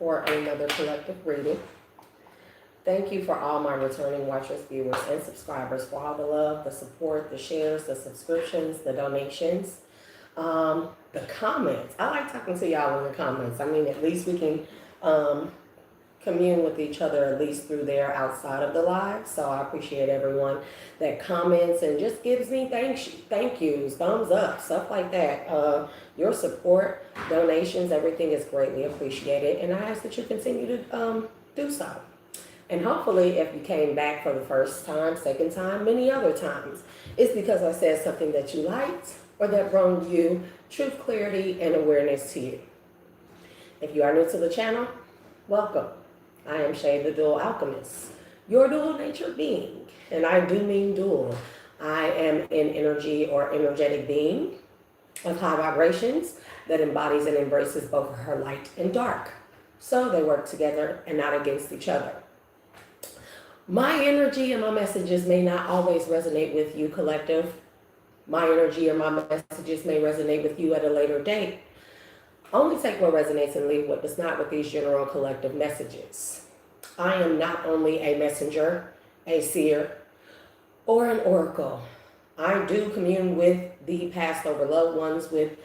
for another collective reading. Thank you for all my returning watchers, viewers, and subscribers for all the love, the support, the shares, the subscriptions, the donations, the comments. I like talking to y'all in the comments. I mean, at least we can commune with each other, at least through there outside of the live. So I appreciate everyone that comments and just gives me thank yous, thumbs up, stuff like that. Your support, donations, everything is greatly appreciated, and I ask that you continue to do so. And hopefully, if you came back for the first time, second time, many other times, it's because I said something that you liked or that brought you truth, clarity, and awareness to you. If you are new to the channel, welcome. I am Shay, the Dual Alchemist, your dual nature being, and I do mean dual. I am an energy or energetic being of high vibrations that embodies and embraces both her light and dark. So they work together and not against each other. My energy and my messages may not always resonate with you, collective. My energy or my messages may resonate with you at a later date. Only take what resonates and leave what does not with these general collective messages. I am not only a messenger, a seer, or an oracle. I do commune with the passed over loved ones, with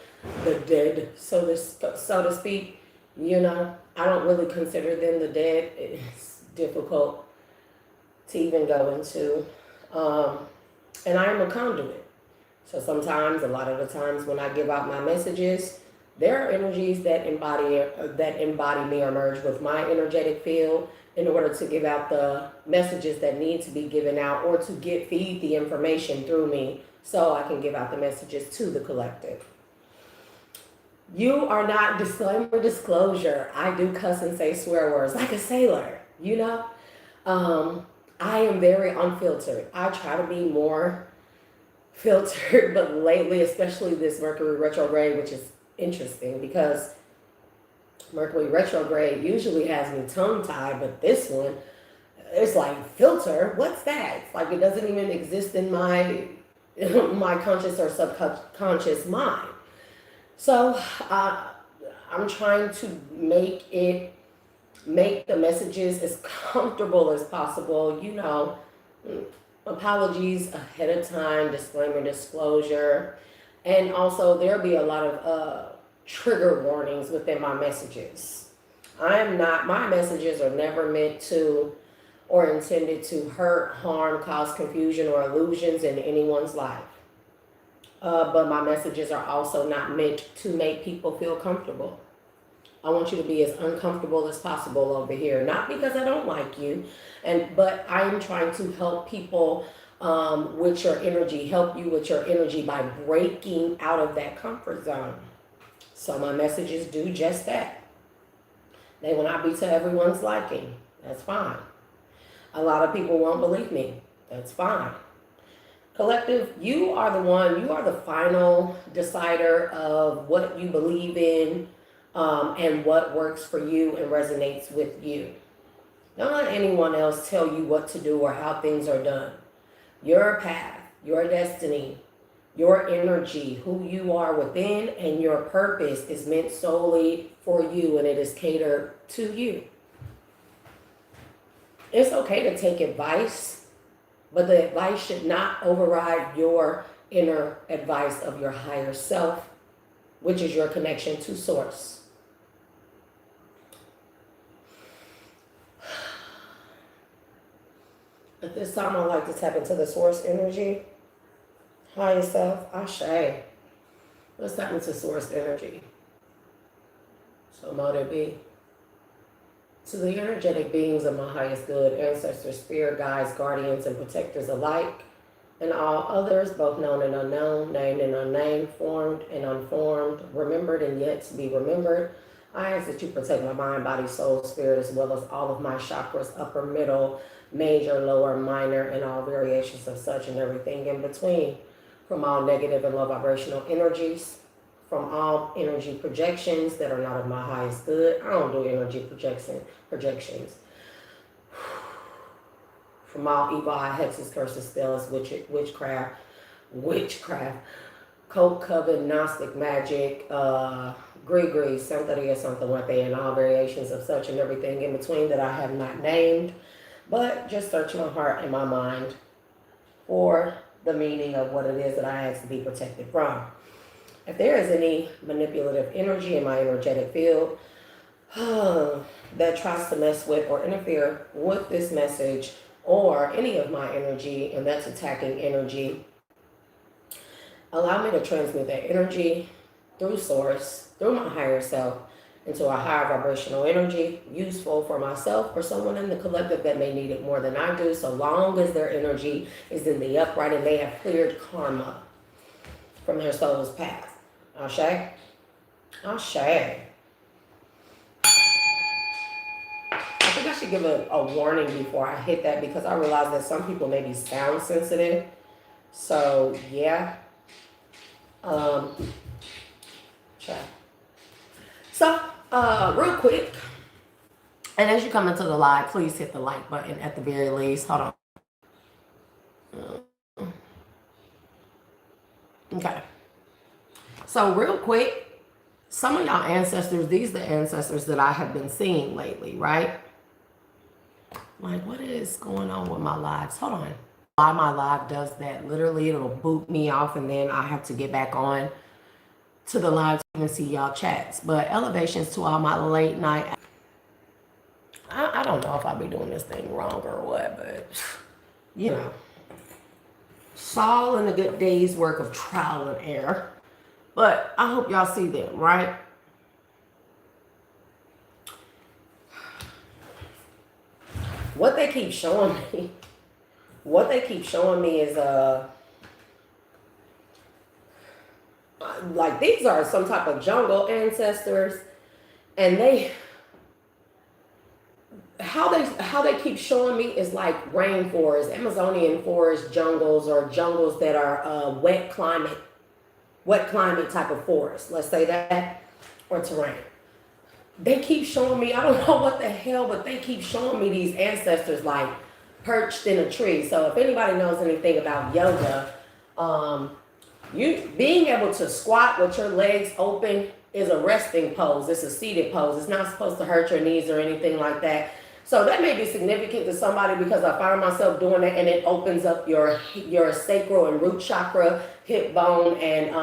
the dead, so to speak. You know, I don't really consider them the dead. It's difficult to even go into. And I am a conduit. So sometimes, a lot of the times when I give out my messages, there are energies that embody me or merge with my energetic field in order to give out the messages that need to be given out, or to feed the information through me so I can give out the messages to the collective. You are not, disclosure. I do cuss and say swear words like a sailor, you know? I am very unfiltered. I try to be more filtered, but lately, especially this Mercury retrograde, which is interesting because Mercury retrograde usually has me tongue-tied, but this one, it's like, filter, what's that? It's like it doesn't even exist in my conscious or subconscious mind. So I'm trying to make the messages as comfortable as possible, you know. Apologies ahead of time, disclaimer, disclosure. And also, there'll be a lot of trigger warnings within my messages. My messages are never meant to or intended to hurt, harm, cause confusion or illusions in anyone's life. But my messages are also not meant to make people feel comfortable. I want you to be as uncomfortable as possible over here. Not because I don't like you, but I'm trying to help people with your energy, help you with your energy by breaking out of that comfort zone. So my messages do just that. They will not be to everyone's liking. That's fine. A lot of people won't believe me. That's fine. Collective, you are the final decider of what you believe in, and what works for you and resonates with you. Don't let anyone else tell you what to do or how things are done. Your path, your destiny, your energy, who you are within, and your purpose is meant solely for you, and it is catered to you. It's okay to take advice, but the advice should not override your inner advice of your higher self, which is your connection to source. At this time, I'd like to tap into the source energy. Higher self, Ashe. Let's tap into source energy. So mote it be. To the energetic beings of my highest good, ancestors, spirit guides, guardians, and protectors alike, and all others, both known and unknown, named and unnamed, formed and unformed, remembered and yet to be remembered, I ask that you protect my mind, body, soul, spirit, as well as all of my chakras, upper, middle, major, lower, minor, and all variations of such and everything in between, from all negative and low vibrational energies, from all energy projections that are not of my highest good. I don't do energy projections. From all evil eye, hexes, curses, spells, witchcraft, Coke, Coven, Gnostic, Magic, Grigri, Santeria, something like that, and all variations of such and everything in between that I have not named. But just search my heart and my mind for the meaning of what it is that I ask to be protected from. If there is any manipulative energy in my energetic field that tries to mess with or interfere with this message or any of my energy, and that's attacking energy, allow me to transmute that energy through source, through my higher self, into a higher vibrational energy, useful for myself or someone in the collective that may need it more than I do, so long as their energy is in the upright and they have cleared karma from their soul's path. Ashe? Ashe. I think I should give a warning before I hit that, because I realize that some people may be sound sensitive. So, yeah. Try. So, real quick, and as you come into the live, please hit the like button at the very least. Hold on. Okay. So, real quick, some of y'all ancestors, these are the ancestors that I have been seeing lately, right? Like, what is going on with my lives? Hold on. Why my live does that? Literally, it'll boot me off, and then I have to get back on to the live to even see y'all chats. But elevations to all my late night. I don't know if I'll be doing this thing wrong or what, but you know, it's all in a good day's work of trial and error. But I hope y'all see them, right? What they keep showing me, is like these are some type of jungle ancestors, and how they keep showing me is like rainforest, Amazonian forest jungles, or jungles that are wet climate type of forest, let's say that, or terrain. They keep showing me, I don't know what the hell, but they keep showing me these ancestors like perched in a tree. So if anybody knows anything about yoga, you being able to squat with your legs open is a resting pose. It's a seated pose. It's not supposed to hurt your knees or anything like that. So that may be significant to somebody, because I find myself doing that, and it opens up your sacral and root chakra, hip bone, and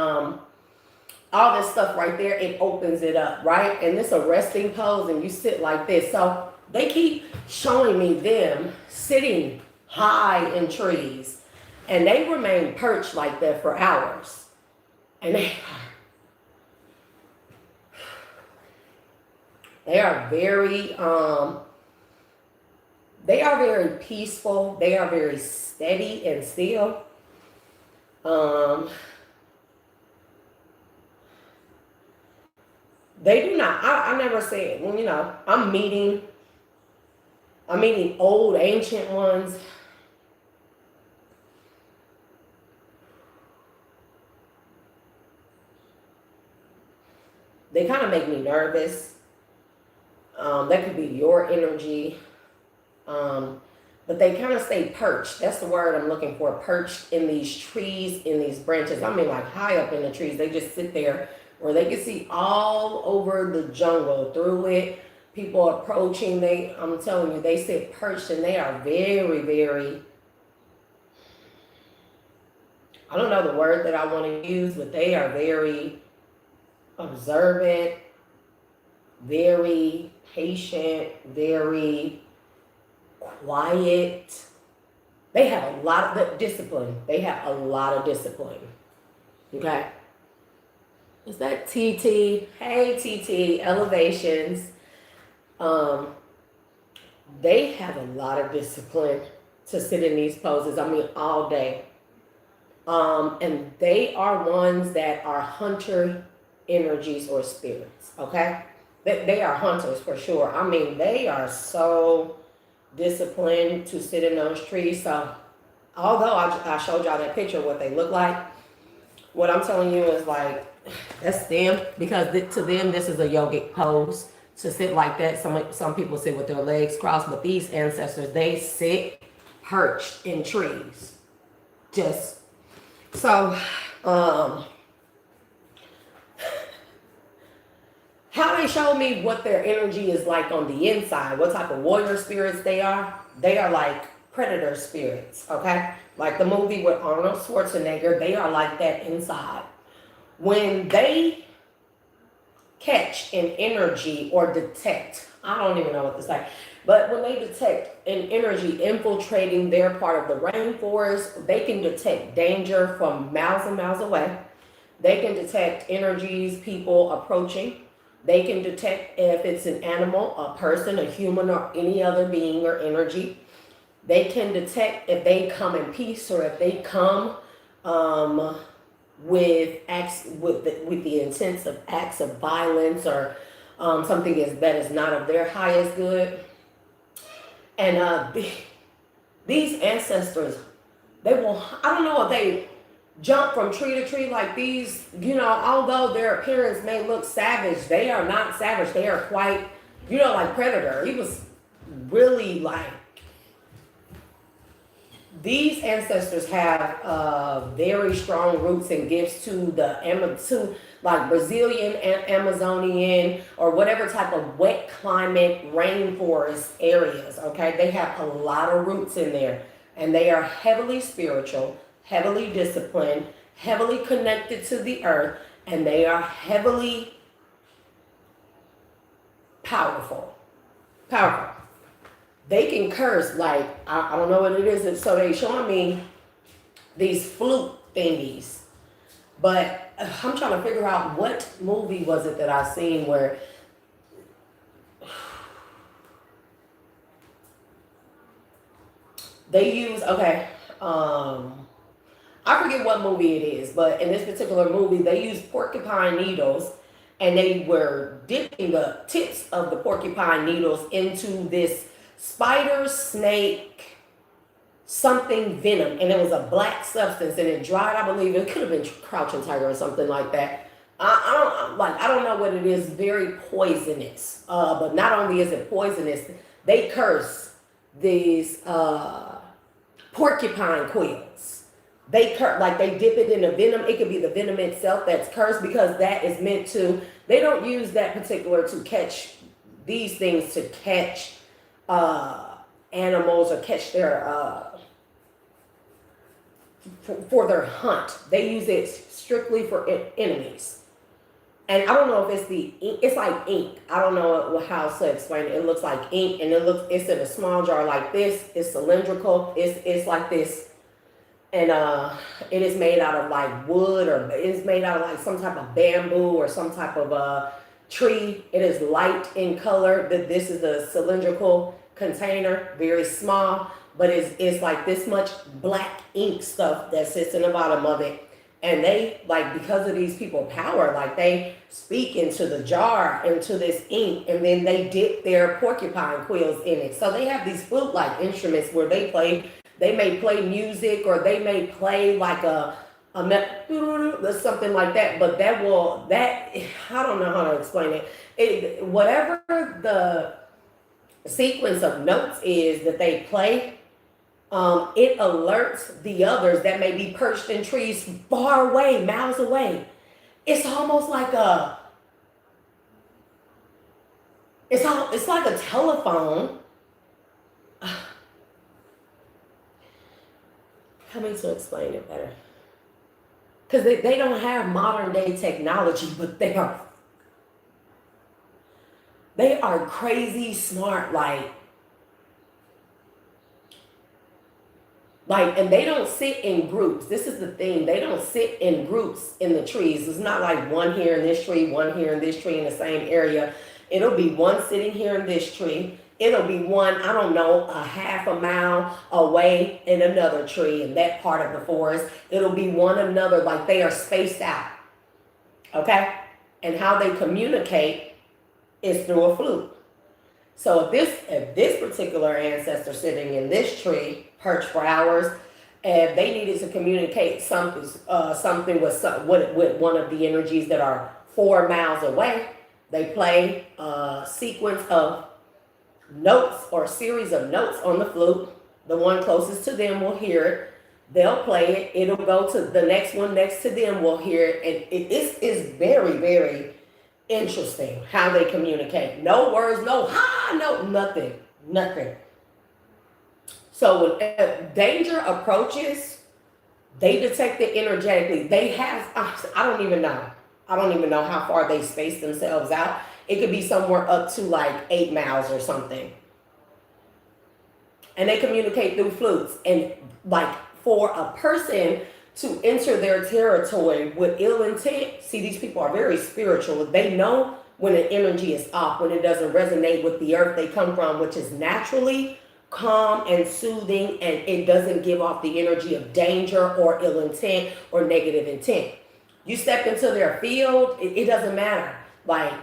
all this stuff right there. It opens it up, right? And it's a resting pose, and you sit like this. So they keep showing me them sitting high in trees, and they remain perched like that for hours. And they are very peaceful. They are very steady and still. They do not, I never said, when, you know, I'm meeting old ancient ones. They kind of make me nervous. That could be your energy. But they kind of stay perched. That's the word I'm looking for. Perched in these trees, in these branches. I mean, like high up in the trees. They just sit there where they can see all over the jungle, through it. People approaching. I'm telling you, they sit perched, and they are very, very, I don't know the word that I want to use, but they are very observant, very patient, very quiet. They have a lot of discipline. Okay. Is that TT? Hey, TT, elevations. They have a lot of discipline to sit in these poses. I mean, all day. And they are ones that are hunter energies or spirits. Okay. They are hunters for sure. I mean, they are so disciplined to sit in those trees. So although I showed y'all that picture of what they look like, what I'm telling you is like, that's them, because to them this is a yogic pose to sit like that. Some people sit with their legs crossed, but these ancestors, they sit perched in trees. Just so how they show me what their energy is like on the inside, what type of warrior spirits they are like predator spirits, okay? Like the movie with Arnold Schwarzenegger, they are like that inside. When they catch an energy or detect, I don't even know what to say, but when they detect an energy infiltrating their part of the rainforest, they can detect danger from miles and miles away. They can detect energies, people approaching. They can detect if it's an animal, a person, a human, or any other being or energy. They can detect if they come in peace or if they come with acts with the intents of acts of violence or something that is not of their highest good. And these ancestors, they will. I don't know if they jump from tree to tree like these. Although their appearance may look savage, they are not savage. They are quite, like Predator. He was really like. These ancestors have very strong roots and gifts to like Brazilian and Amazonian or whatever type of wet climate rainforest areas. Okay, they have a lot of roots in there, and they are heavily spiritual, heavily disciplined, heavily connected to the earth, and they are heavily powerful. They can curse, like, I don't know what it is. So they showing me these flute thingies. But I'm trying to figure out what movie was it that I seen where they use, I forget what movie it is, but in this particular movie, they use porcupine needles, and they were dipping the tips of the porcupine needles into this spider, snake, something venom, and it was a black substance, and it dried. I believe it could have been crouching tiger or something like that. I don't know what it is. Very poisonous. But not only is it poisonous, they curse these porcupine quills. They dip it in the venom. It could be the venom itself that's cursed, because that is meant to. They don't use that particular to catch these things to catch animals or catch their for their hunt. They use it strictly for enemies. And I don't know if it's like ink. I don't know how to explain it. It looks like ink, and it's in a small jar like this. It's cylindrical. It's like this, and it is made out of like wood, or it's made out of like some type of bamboo or some type of tree. It is light in color. This is a cylindrical container, very small, but it's like this much black ink stuff that sits in the bottom of it. And they, like, because of these people power, like, they speak into the jar, into this ink, and then they dip their porcupine quills in it. So they have these flute-like instruments where they may play music, or they may play like something like that. But I don't know how to explain it. Whatever the sequence of notes is that they play, it alerts the others that may be perched in trees far away, miles away. It's almost like it's like a telephone. Coming to explain it better. Because they don't have modern day technology, but they are crazy smart, and they don't sit in groups. This is the thing. They don't sit in groups in the trees. It's not like one here in this tree, one here in this tree in the same area. It'll be one sitting here in this tree. It'll be one, I don't know, a half a mile away in another tree in that part of the forest. It'll be one another, like they are spaced out. Okay? And how they communicate is through a flute. So if this particular ancestor sitting in this tree, perched for hours, and they needed to communicate something with one of the energies that are 4 miles away, they play a sequence of notes or a series of notes on the flute. The one closest to them will hear it. They'll play it. It'll go to the next one next to them will hear it. And it is very, very interesting how they communicate. No words, no ha, no nothing, nothing. So when danger approaches, they detect it energetically. They have, I don't even know. I don't even know how far they space themselves out. It could be somewhere up to like 8 miles or something. And they communicate through flutes. And like for a person to enter their territory with ill intent, see, these people are very spiritual. They know when an energy is off, when it doesn't resonate with the earth they come from, which is naturally calm and soothing, and it doesn't give off the energy of danger or ill intent or negative intent. You step into their field, it doesn't matter. Like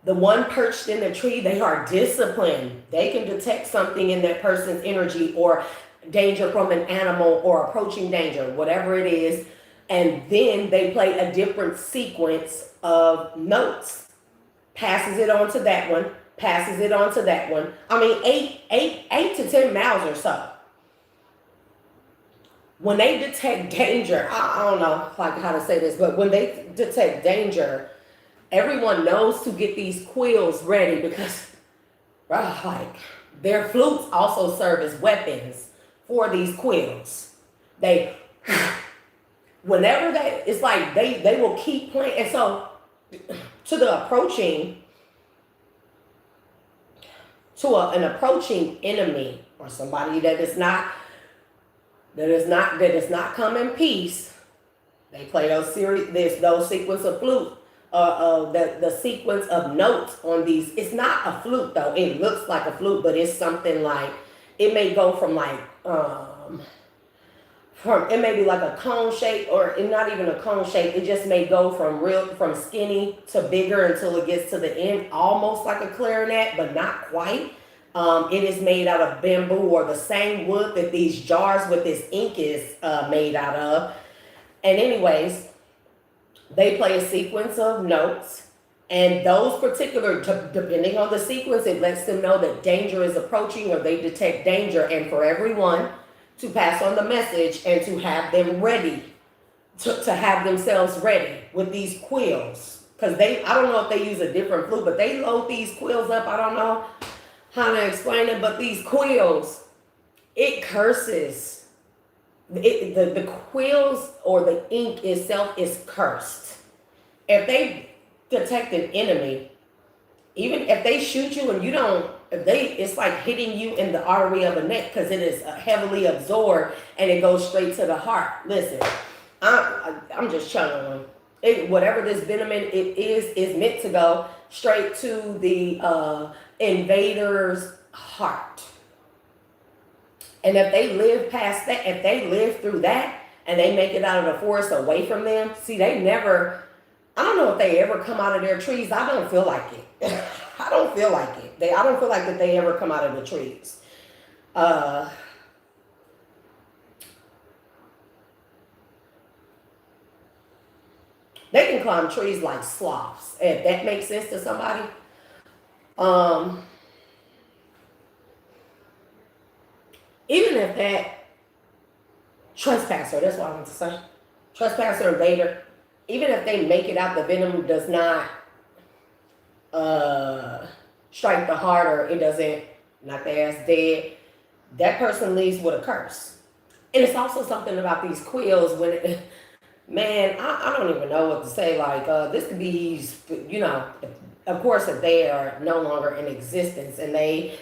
the one perched in the tree, they are disciplined. They can detect something in that person's energy or danger from an animal or approaching danger, whatever it is. And then they play a different sequence of notes. Passes it on to that one, passes it on to that one. I mean, 8 to 10 miles or so. When they detect danger, I don't know like how to say this, but when they detect danger, everyone knows to get these quills ready because like their flutes also serve as weapons for these quills. They, whenever it's like they will keep playing. And so to the approaching, an approaching enemy or somebody that is not come in peace, they play those sequence of flute, the sequence of notes on these. It's not a flute though. It looks like a flute, but it's something like, it may go from like it may be like a cone shape, or not even a cone shape. It just may go from skinny to bigger until it gets to the end, almost like a clarinet, but not quite. It is made out of bamboo or the same wood that these jars with this ink is made out of. And anyways, they play a sequence of notes, and those particular, depending on the sequence, it lets them know that danger is approaching or they detect danger, and for everyone to pass on the message and to have them ready, to have themselves ready with these quills. Because I don't know if they use a different flute, but they load these quills up. I don't know how to explain it, but these quills, it curses. The quills or the ink itself is cursed. If they detect an enemy, even if they shoot you and you don't, it's like hitting you in the artery of the neck, because it is heavily absorbed and it goes straight to the heart. Listen, I'm just channeling. Whatever this venom it is meant to go straight to the invader's heart. And if they live past that, if they live through that and they make it out of the forest away from them, see, I don't know if they ever come out of their trees. I don't feel like it. I don't feel like it. I don't feel like that they ever come out of the trees. They can climb trees like sloths, if that makes sense to somebody. Even if that trespasser, that's what I want to say, trespasser, invader, even if they make it out, the venom does not strike the heart, or it doesn't knock their ass dead, that person leaves with a curse. And it's also something about these quills when man, I don't even know what to say. Like, this could be, of course, if they are no longer in existence and they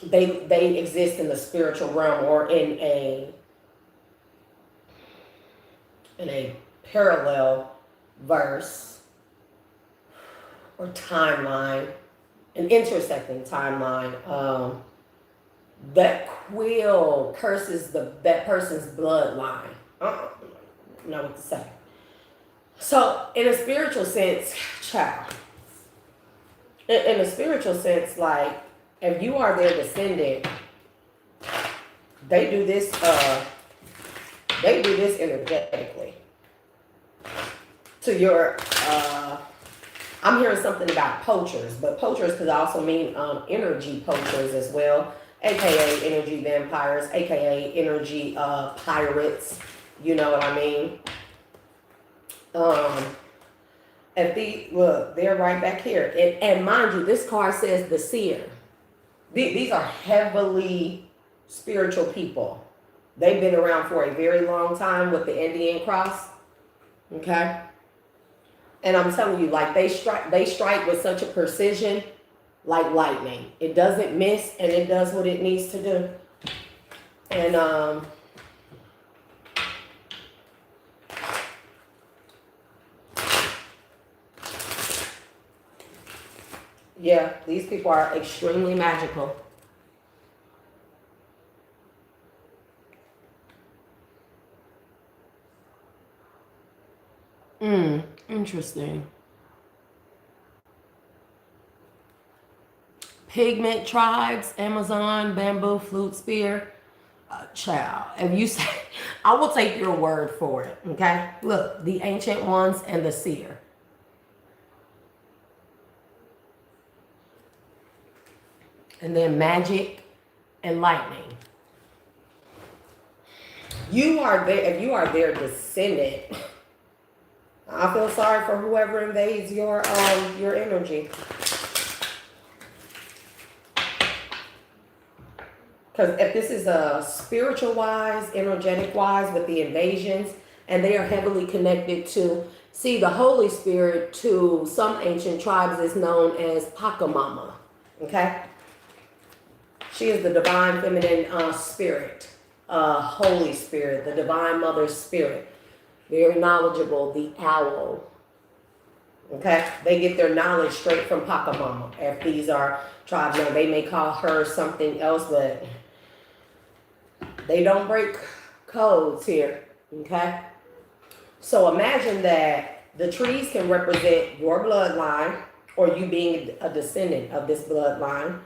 exist in the spiritual realm or in a parallel verse or timeline, an intersecting timeline, that quill curses that person's bloodline. I don't know what to say. So in a spiritual sense, child, in a spiritual sense, like, if you are their descendant, they do this energetically to your, I'm hearing something about poachers, but poachers could also mean energy poachers as well, aka energy vampires, aka energy pirates. You know what I mean? If the look, they're right back here, and mind you, this card says the seer. These are heavily spiritual people. They've been around for a very long time with the Indian cross. Okay, and I'm telling you, like they strike with such a precision, like lightning. It doesn't miss, and it does what it needs to do. And yeah, these people are extremely magical. Interesting. Pigment tribes, Amazon, bamboo, flute spear. Child, if you say, I will take your word for it. Okay, look, the ancient ones and the seer. And then magic and lightning. You are there. If you are their descendant, I feel sorry for whoever invades your energy. Because if this is a spiritual wise, energetic wise with the invasions, and they are heavily connected to, see, the Holy Spirit to some ancient tribes is known as Pachamama. Okay? She is the divine feminine spirit, Holy Spirit, the divine mother spirit. Very knowledgeable, the owl. Okay? They get their knowledge straight from Pachamama. If these are tribes, now they may call her something else, but they don't break codes here. Okay? So imagine that the trees can represent your bloodline or you being a descendant of this bloodline.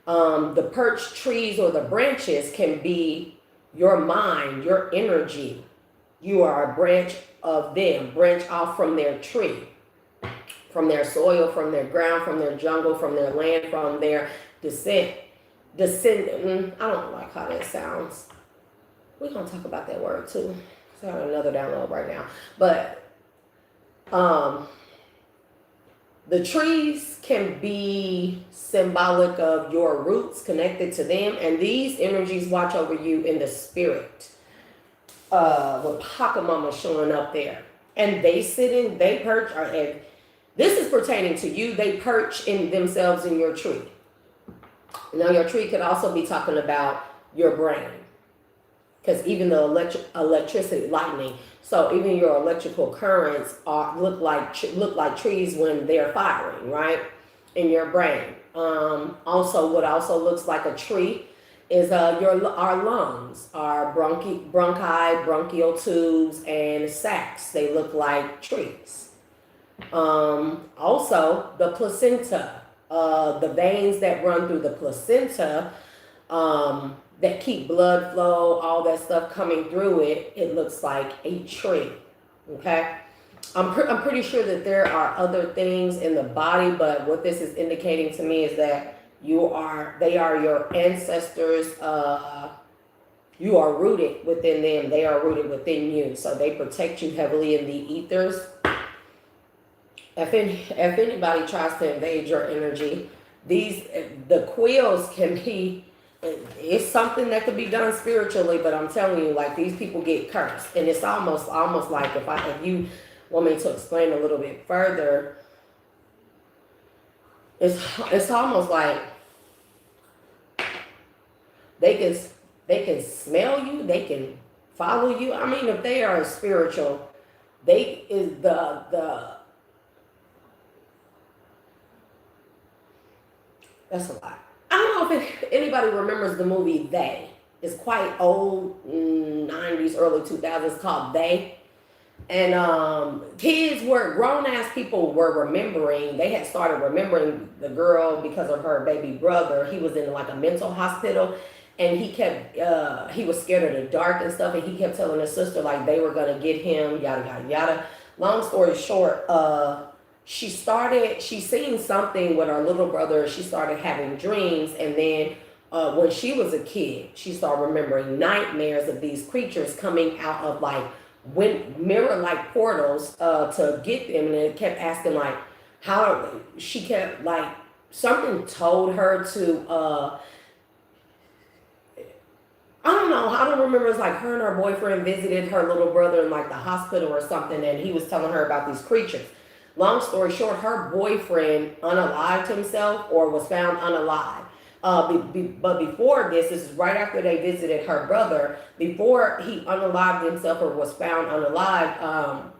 The perched trees or the branches can be your mind, your energy. You are a branch of them, branch off from their tree, from their soil, from their ground, from their jungle, from their land, from their descent. Descendant, I don't like how that sounds. We're going to talk about that word too. It's got another download right now. But the trees can be symbolic of your roots connected to them. And these energies watch over you in the spirit. With Pachamama showing up there. And they perch, and this is pertaining to you, they perch in themselves in your tree. Now your tree could also be talking about your brain. Because even the electricity, lightning, so even your electrical currents look like trees when they're firing, right? In your brain. Also, what also looks like a tree is our lungs, our bronchi, bronchial tubes, and sacs. They look like trees. Also, the placenta, the veins that run through the placenta, that keep blood flow, all that stuff coming through it, it looks like a tree. Okay? I'm pretty sure that there are other things in the body, but what this is indicating to me is that they are your ancestors. You are rooted within them. They are rooted within you. So they protect you heavily in the ethers. If anybody tries to invade your energy, the quills can be, it's something that could be done spiritually, but I'm telling you, like, these people get cursed. And it's almost like if you want me to explain a little bit further, it's almost like they can smell you, they can follow you. I mean, if they are spiritual, that's a lot. I don't know if anybody remembers the movie They. It's quite old, 90s, early 2000s, called They. And grown-ass people were remembering, they had started remembering the girl because of her baby brother. He was in like a mental hospital, and he was scared of the dark and stuff, and he kept telling his sister like they were going to get him, yada, yada, yada. Long story short, she seen something with her little brother. She started having dreams, and then when she was a kid, she started remembering nightmares of these creatures coming out of like went mirror like portals to get them, and it kept asking like how she kept like something told her to I don't know, I don't remember. It's like her and her boyfriend visited her little brother in like the hospital or something, and he was telling her about these creatures. Long story short, her boyfriend unalived himself or was found unalive. But before this is right after they visited her brother. Before he unalived himself or was found unalive,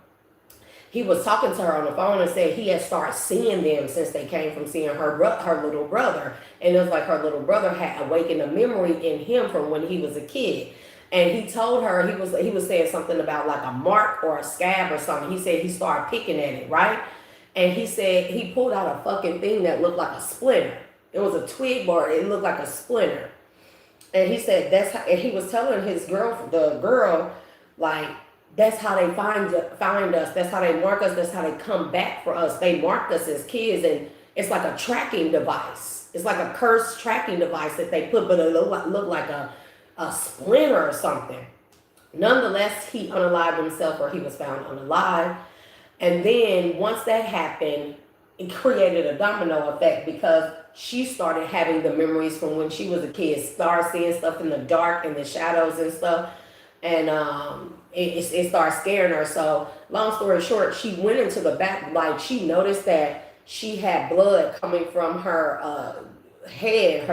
he was talking to her on the phone and said he had started seeing them since they came from seeing her little brother, and it was like her little brother had awakened a memory in him from when he was a kid. And he told her he was saying something about like a mark or a scab or something. He said he started picking at it, right? And he said he pulled out a fucking thing that looked like a splinter. It was a twig bar. It looked like a splinter. And he said that's how. And he was telling his the girl, like, that's how they find us. That's how they mark us. That's how they come back for us. They marked us as kids, and it's like a tracking device. It's like a cursed tracking device that they put, but it looked like a splinter or something. Nonetheless, he unalived himself, or he was found unalive. And then once that happened, it created a domino effect because she started having the memories from when she was a kid, started seeing stuff in the dark and the shadows and stuff. And it started scaring her. So long story short, she went into the back, like she noticed that she had blood coming from her head,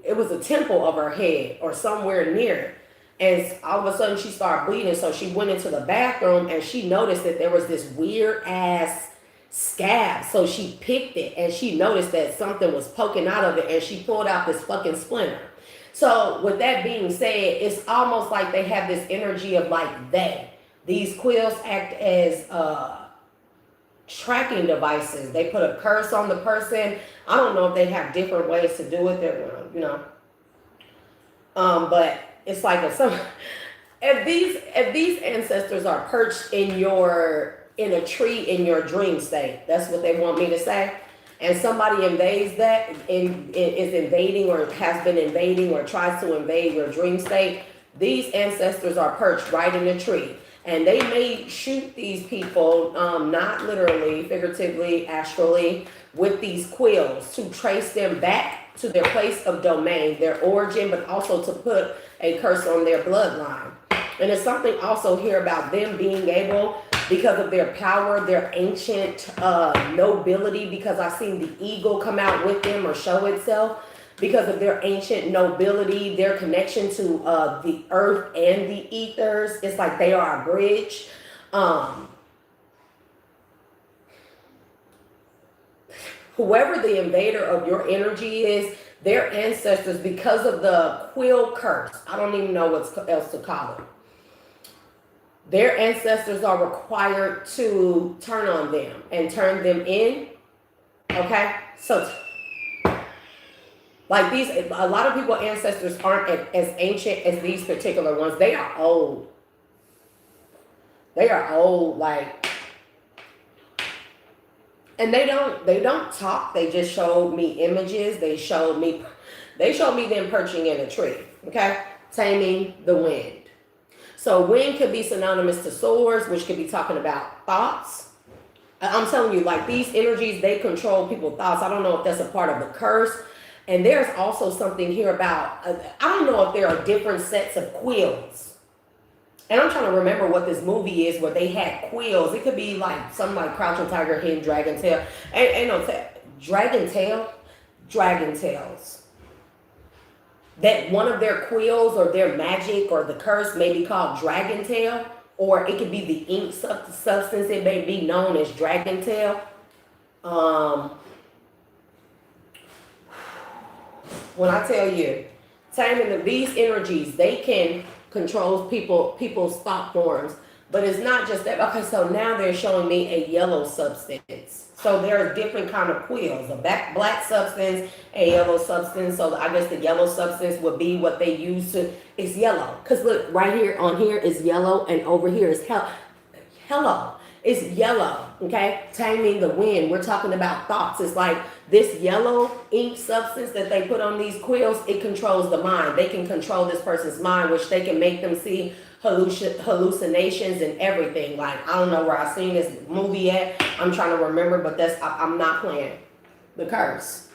it was a temple of her head or somewhere near it. And all of a sudden she started bleeding. So she went into the bathroom and she noticed that there was this weird ass scab. So she picked it and she noticed that something was poking out of it, and she pulled out this fucking splinter. So with that being said, it's almost like they have this energy of like these quills act as tracking devices. They put a curse on the person. I don't know if they have different ways to do it. But it's like if these ancestors are perched in a tree in your dream state, that's what they want me to say. And somebody invades that and is invading or has been invading or tries to invade your dream state, these ancestors are perched right in the tree. And they may shoot these people, not literally, figuratively, astrally, with these quills to trace them back to their place of domain, their origin, but also to put a curse on their bloodline. And there's something also here about them being able, because of their power, their ancient nobility, because I've seen the eagle come out with them or show itself, because of their ancient nobility, their connection to the earth and the ethers. It's like they are a bridge. Whoever the invader of your energy is, their ancestors, because of the quill curse, I don't even know what else to call it. Their ancestors are required to turn on them and turn them in. Okay? So, like a lot of people's ancestors aren't as ancient as these particular ones. They are old. They are old, like, and they don't talk. They just showed me images. They showed me them perching in a tree. Okay? Taming the wind. So wind could be synonymous to swords, which could be talking about thoughts. I'm telling you, like, these energies, they control people's thoughts. I don't know if that's a part of the curse. And there's also something here about, I don't know if there are different sets of quills. And I'm trying to remember what this movie is where they had quills. It could be like something like Crouching Tiger, Hidden Dragon Tail. Dragon Tails. That one of their quills or their magic or the curse may be called Dragon Tail, or it could be the ink substance. It may be known as Dragon Tail. When I tell you, taming these energies, they can control people's thought forms. But it's not just that. Okay, so now they're showing me a yellow substance. So there are different kind of quills, a black substance, a yellow substance. So I guess the yellow substance would be what they use to, it's yellow. Because look, right here on here is yellow, and over here is hello. It's yellow, okay? Taming the wind. We're talking about thoughts. It's like this yellow ink substance that they put on these quills, it controls the mind. They can control this person's mind, which they can make them see hallucinations and everything. Like, I don't know where I seen this movie at. I'm trying to remember, but I'm not playing. The curse.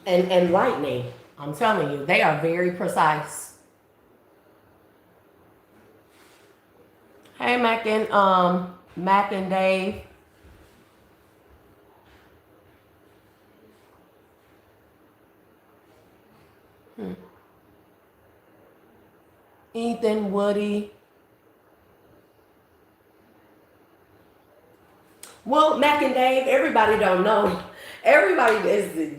And lightning. I'm telling you, they are very precise. Hey, Mac and Dave. Ethan, Woody. Well, Mac and Dave, everybody don't know. Everybody is,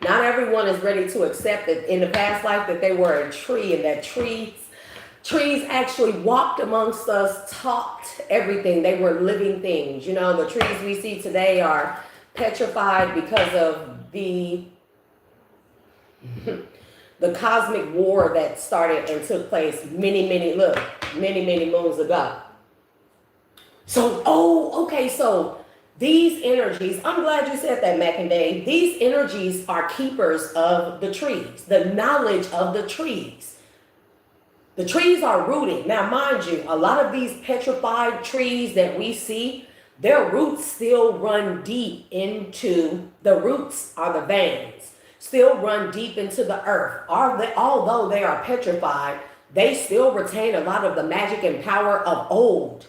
not everyone is ready to accept that in the past life that they were a tree, and that trees actually walked amongst us, talked everything. They were living things. The trees we see today are petrified because of the cosmic war that started and took place many moons ago. So these energies, I'm glad you said that, Mac and Dave. These energies are keepers of the trees, the knowledge of the trees. The trees are rooted. Now, mind you, a lot of these petrified trees that we see, their roots still run deep into, the roots are the veins, still run deep into the earth. Although they are petrified, they still retain a lot of the magic and power of old,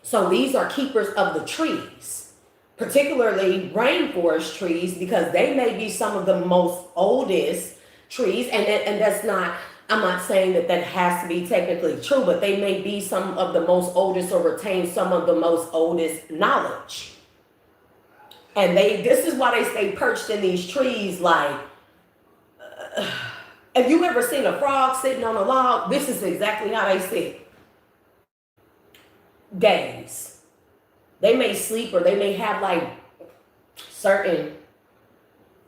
So these are keepers of the trees, particularly rainforest trees, because they may be some of the most oldest trees. And that's not, I'm not saying that has to be technically true, but they may be some of the most oldest or retain some of the most oldest knowledge. And this is why they stay perched in these trees. Like, have you ever seen a frog sitting on a log? This is exactly how they sit. Days. They may sleep, or they may have like certain,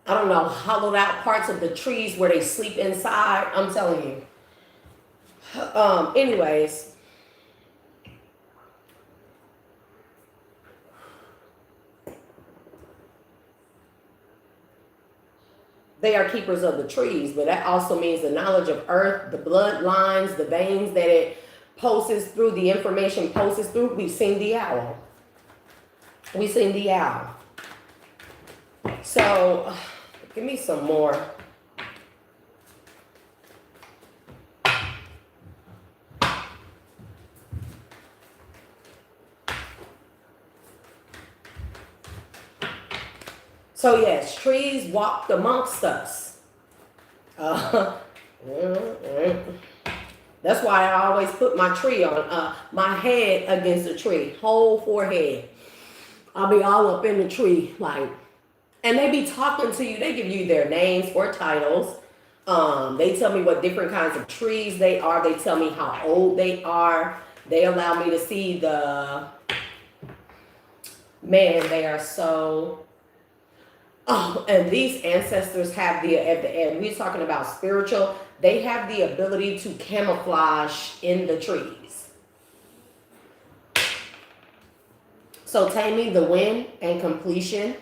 I don't know, hollowed out parts of the trees where they sleep inside. I'm telling you. Anyways. They are keepers of the trees, but that also means the knowledge of earth, the bloodlines, the veins that it pulses through, the information pulses through. We've seen the owl. So, give me some more. So yes, trees walked amongst us. That's why I always put my tree on, my head against the tree, whole forehead. I'll be all up in the tree, and they be talking to you. They give you their names or titles. They tell me what different kinds of trees they are. They tell me how old they are. They allow me to see they are so. Oh, and these ancestors have and we're talking about spiritual, they have the ability to camouflage in the trees. So taming the wind and completion.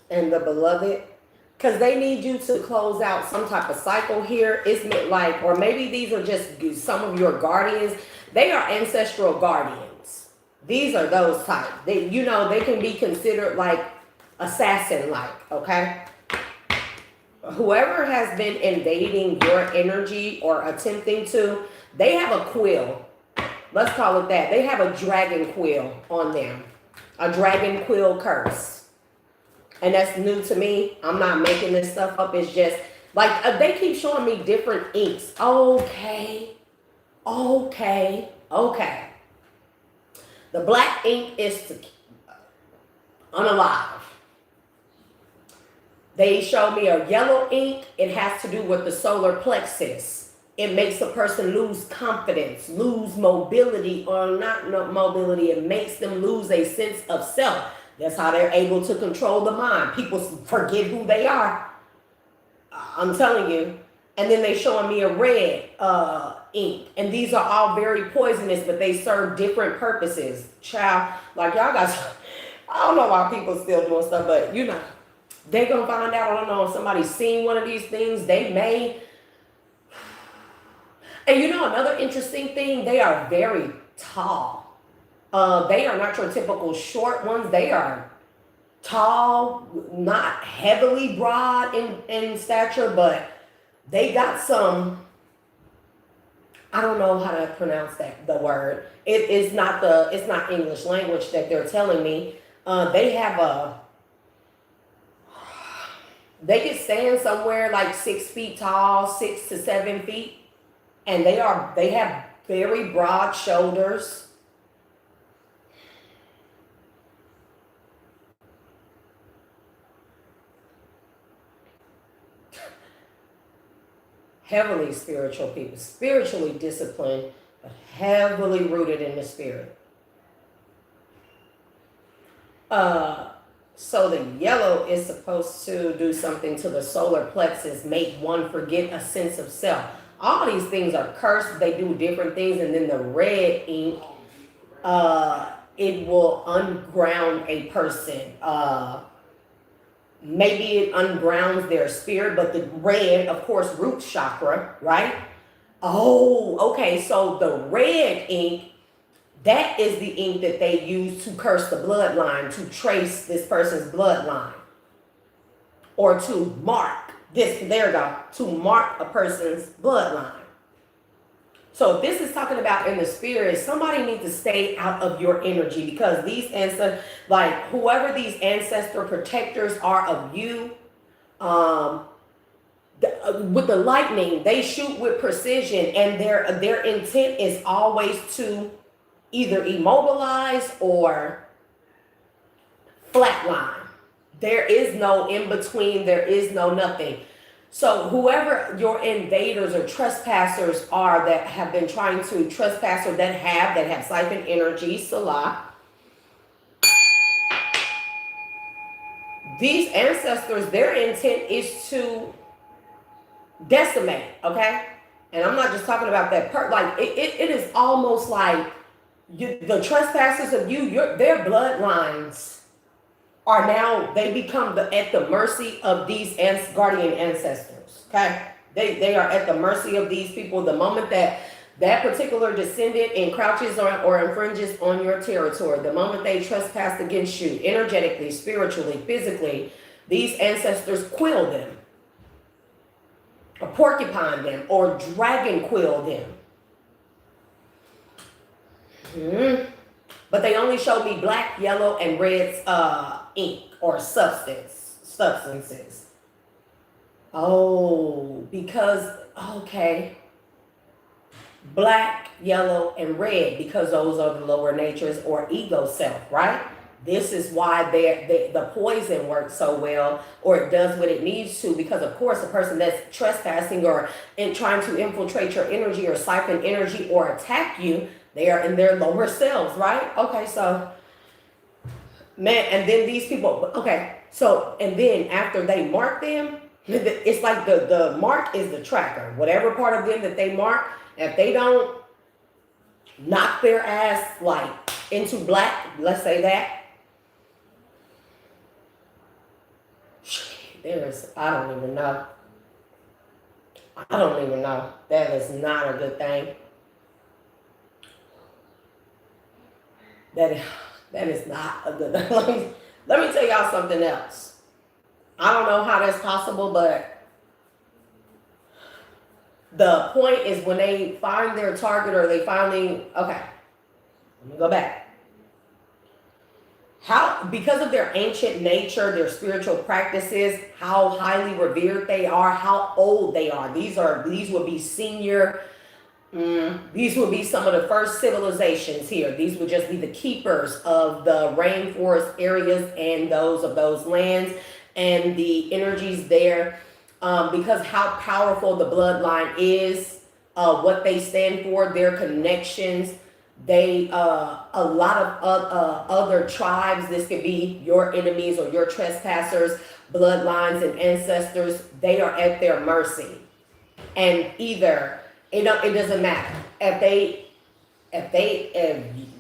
And the beloved. Because they need you to close out some type of cycle here. It's like, or maybe these are just some of your guardians. They are ancestral guardians. These are those types. They can be considered like assassin-like, okay? Whoever has been invading your energy or attempting to, they have a quill. Let's call it that. They have a dragon quill on them. A dragon quill curse. And that's new to me. I'm not making this stuff up. It's just like they keep showing me different inks. Okay. The black ink is to unalive. They show me a yellow ink. It has to do with the solar plexus. It makes a person lose confidence, lose mobility, or not mobility. It makes them lose a sense of self. That's how they're able to control the mind. People forget who they are. I'm telling you. And then they showing me a red ink. And these are all very poisonous, but they serve different purposes. Child, like y'all got, I don't know why people still doing stuff, but you know, they gonna find out. I don't know if somebody's seen one of these things. They may. And you know, another interesting thing, they are very tall. They are not your typical short ones. They are tall, not heavily broad in stature, but they got some, I don't know how to pronounce the word. It's not English language that they're telling me. They can stand somewhere like 6 feet tall, 6 to 7 feet. And they have very broad shoulders. Heavily spiritual people, spiritually disciplined, but heavily rooted in the spirit. So the yellow is supposed to do something to the solar plexus, make one forget a sense of self. All these things are cursed. They do different things. And then the red ink, it will unground a person. Maybe it ungrounds their spirit, but the red, of course, root chakra, right? Oh, okay. So the red ink, that is the ink that they use to curse the bloodline, to trace this person's bloodline, or to mark to mark a person's bloodline. So if this is talking about in the spirit, somebody needs to stay out of your energy, because these ancestors, like whoever these ancestor protectors are of you, with the lightning, they shoot with precision, and their intent is always to either immobilize or flatline. There is no in between. There is no nothing. So whoever your invaders or trespassers are that have been trying to trespass, or that have siphoned energy, Salah, these ancestors, their intent is to decimate, okay? And I'm not just talking about that like it is almost like the trespassers of their bloodlines are now, they become at the mercy of these guardian ancestors, okay? They are at the mercy of these people. The moment that particular descendant encroaches or infringes on your territory, the moment they trespass against you, energetically, spiritually, physically, these ancestors quill them, or porcupine them, or dragon quill them. But they only showed me black, yellow, and red ink or substances. Oh, because, okay. Black, yellow, and red, because those are the lower natures or ego self, right? This is why the poison works so well, or it does what it needs to, because of course a person that's trespassing or trying to infiltrate your energy or siphon energy or attack you, they are in their lower selves, right? Okay, so, man, and then these people, okay, so, and then after they mark them, it's like the mark is the tracker. Whatever part of them that they mark, if they don't knock their ass like into black, let's say that, I don't even know. That is not a good thing. That is not a good thing. Let me tell y'all something else. I don't know how that's possible, but the point is when they find their target, or they finally, okay, let me go back. Because of their ancient nature, their spiritual practices, how highly revered they are, how old they are. These would be senior. These would be some of the first civilizations here. These would just be the keepers of the rainforest areas and those lands and the energies there. Because how powerful the bloodline is, what they stand for, their connections, They, a lot of other tribes, this could be your enemies or your trespassers, bloodlines and ancestors, they are at their mercy. And either, it doesn't matter. If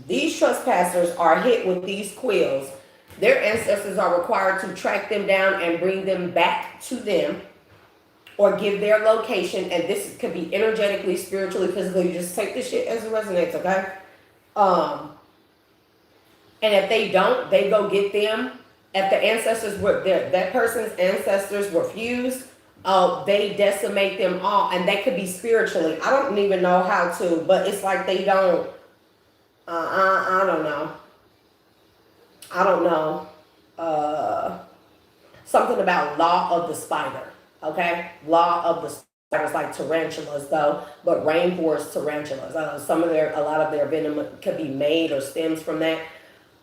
these trespassers are hit with these quills, their ancestors are required to track them down and bring them back to them, or give their location. And this could be energetically, spiritually, physically. You just take this shit as it resonates, okay? And if they don't, they go get them. If the ancestors were there, that person's ancestors were fused, they decimate them all. And that could be spiritually. I don't even know how to, but it's like they don't, I don't know. I don't know. Something about law of the spider, okay? Law of the spiders, like tarantulas though, but rainforest tarantulas. A lot of their venom could be made or stems from that.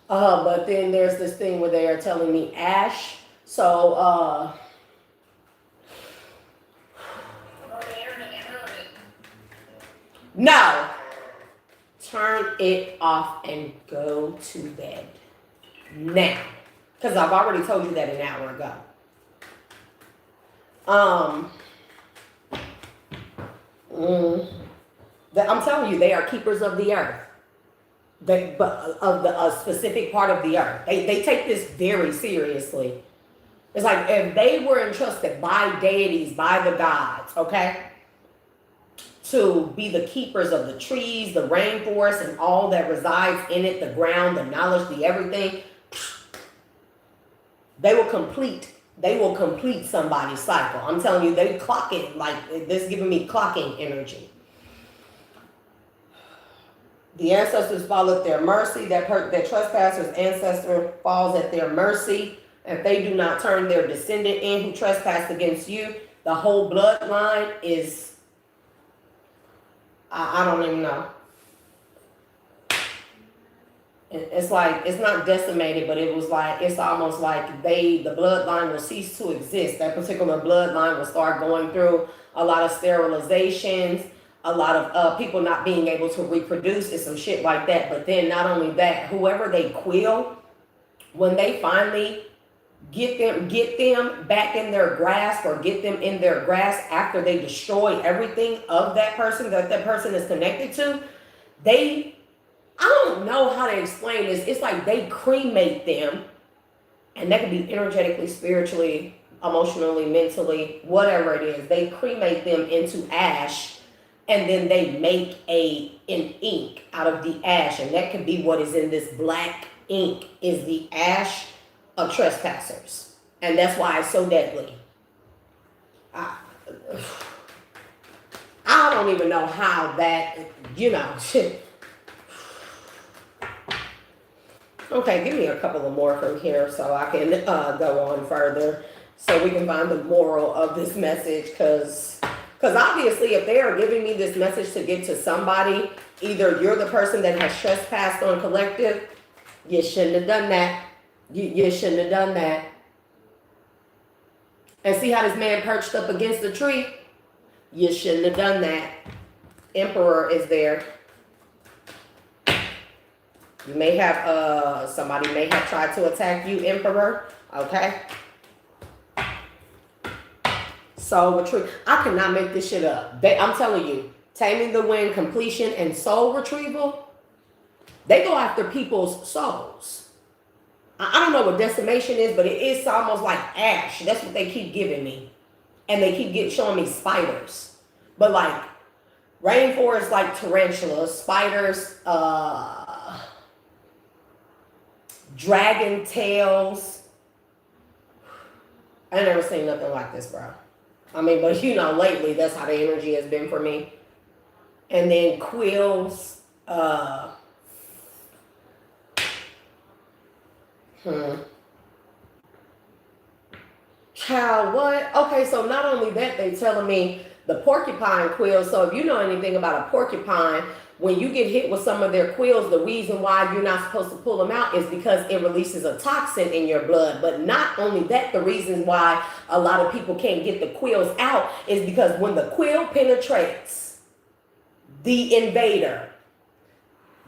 But then there's this thing where they are telling me ash. So, no, turn it off and go to bed now. Because I've already told you that an hour ago. I'm telling you, they are keepers of the earth. Of a specific part of the earth. They take this very seriously. It's like if they were entrusted by deities, by the gods, okay, to be the keepers of the trees, the rainforest, and all that resides in it, the ground, the knowledge, the everything, they will complete somebody's cycle. I'm telling you, they clock it, like this is giving me clocking energy. The ancestors fall at their mercy. That trespasser's ancestor falls at their mercy. If they do not turn their descendant in who trespassed against you, the whole bloodline is, I don't even know. It's like, it's not decimated, but it was like, it's almost like the bloodline will cease to exist. That particular bloodline will start going through a lot of sterilizations, a lot of people not being able to reproduce and some shit like that. But then not only that, whoever they quill, when they finally get them back in their grasp, or get them in their grasp after they destroy everything of that person that person is connected to, I don't know how to explain this. It's like they cremate them, and that could be energetically, spiritually, emotionally, mentally, whatever it is. They cremate them into ash, and then they make an ink out of the ash, and that could be what is in this black ink, is the ash of trespassers, and that's why it's so deadly. I don't even know how that, shit. Okay, give me a couple of more from here so I can go on further, so we can find the moral of this message, because obviously if they are giving me this message to get to somebody, either you're the person that has trespassed on collective, you shouldn't have done that. You shouldn't have done that. And see how this man perched up against the tree? You shouldn't have done that. Emperor is there. You may have, somebody may have tried to attack you, Emperor. Okay? Soul retrieval. I cannot make this shit up. I'm telling you, Taming the Wind, completion, and soul retrieval, they go after people's souls. I don't know what decimation is, but it is almost like ash. That's what they keep giving me. And they keep showing me spiders. But like, rainforest like tarantulas, spiders, dragon tails. I never seen nothing like this, bro. I mean, but lately, that's how the energy has been for me. And then quills, Child, what? Okay, so not only that, they telling me the porcupine quills. So if you know anything about a porcupine, when you get hit with some of their quills, the reason why you're not supposed to pull them out is because it releases a toxin in your blood. But not only that, the reason why a lot of people can't get the quills out is because when the quill penetrates the invader,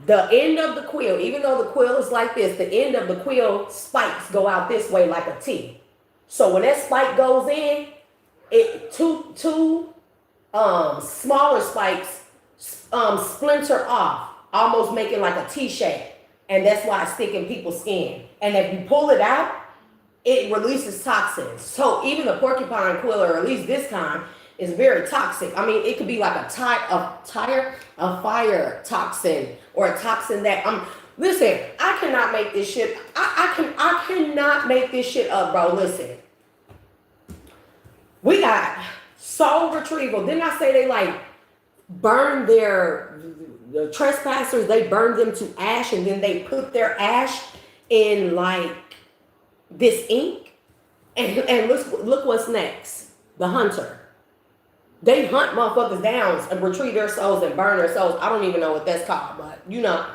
The end of the quill, even though the quill is like this, the end of the quill spikes go out this way like a T. So when that spike goes in, it two smaller spikes splinter off, almost making like a T shape. And that's why it's stick in people's skin. And if you pull it out, it releases toxins. So even the porcupine quill, or at least this kind, is very toxic. I mean, it could be like a fire toxin, or a toxin that listen, I cannot make this shit. I cannot make this shit up, bro. Listen. We got soul retrieval. Didn't I say they like burn the trespassers, they burn them to ash, and then they put their ash in like this ink? And look what's next. The hunter. They hunt motherfuckers down and retrieve their souls and burn their souls. I don't even know what that's called, but you know.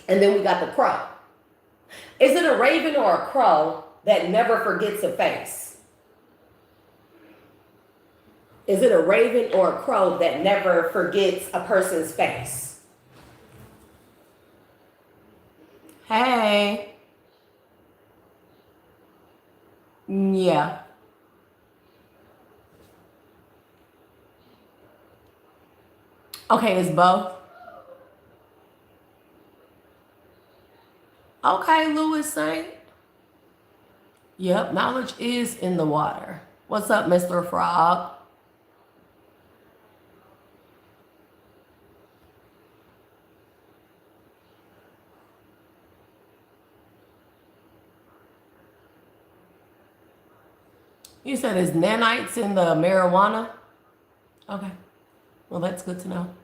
And then we got the crow. Is it a raven or a crow that never forgets a face? Is it a raven or a crow that never forgets a person's face? Hey. Yeah. Okay, it's both. Okay, Louis Saint. Yep, knowledge is in the water. What's up, Mr. Frog? You said it's nanites in the marijuana? Okay. Well, that's good to know.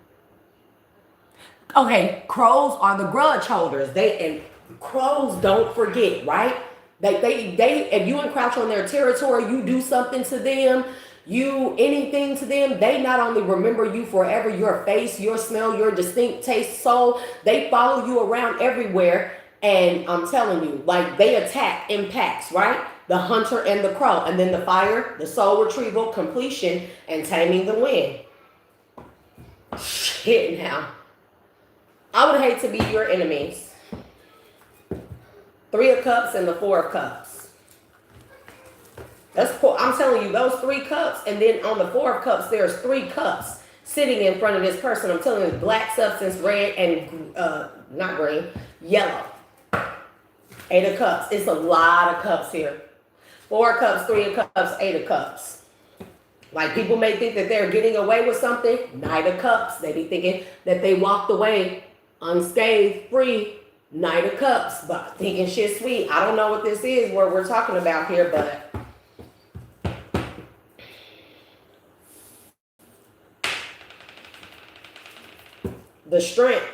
Okay, crows are the grudge holders. And crows don't forget, right? They if you encroach on their territory, you do something to them, anything to them, they not only remember you forever, your face, your smell, your distinct taste, soul, they follow you around everywhere. And I'm telling you, like, they attack in packs, right? The hunter and the crow, and then the fire, the soul retrieval, completion, and taming the wind. Shit now. I would hate to be your enemies. 3 of Cups and the 4 of Cups. That's cool. I'm telling you, those 3 cups, and then on the 4 of Cups, there's 3 cups sitting in front of this person. I'm telling you, black substance, red, and not green, yellow. 8 of Cups. It's a lot of cups here. 4 of Cups, 3 of Cups, 8 of Cups. Like, people may think that they're getting away with something. Knight of Cups. They be thinking that they walked away unscathed, free. Knight of Cups, but thinking shit sweet. I don't know what this is, what we're talking about here, but the strength.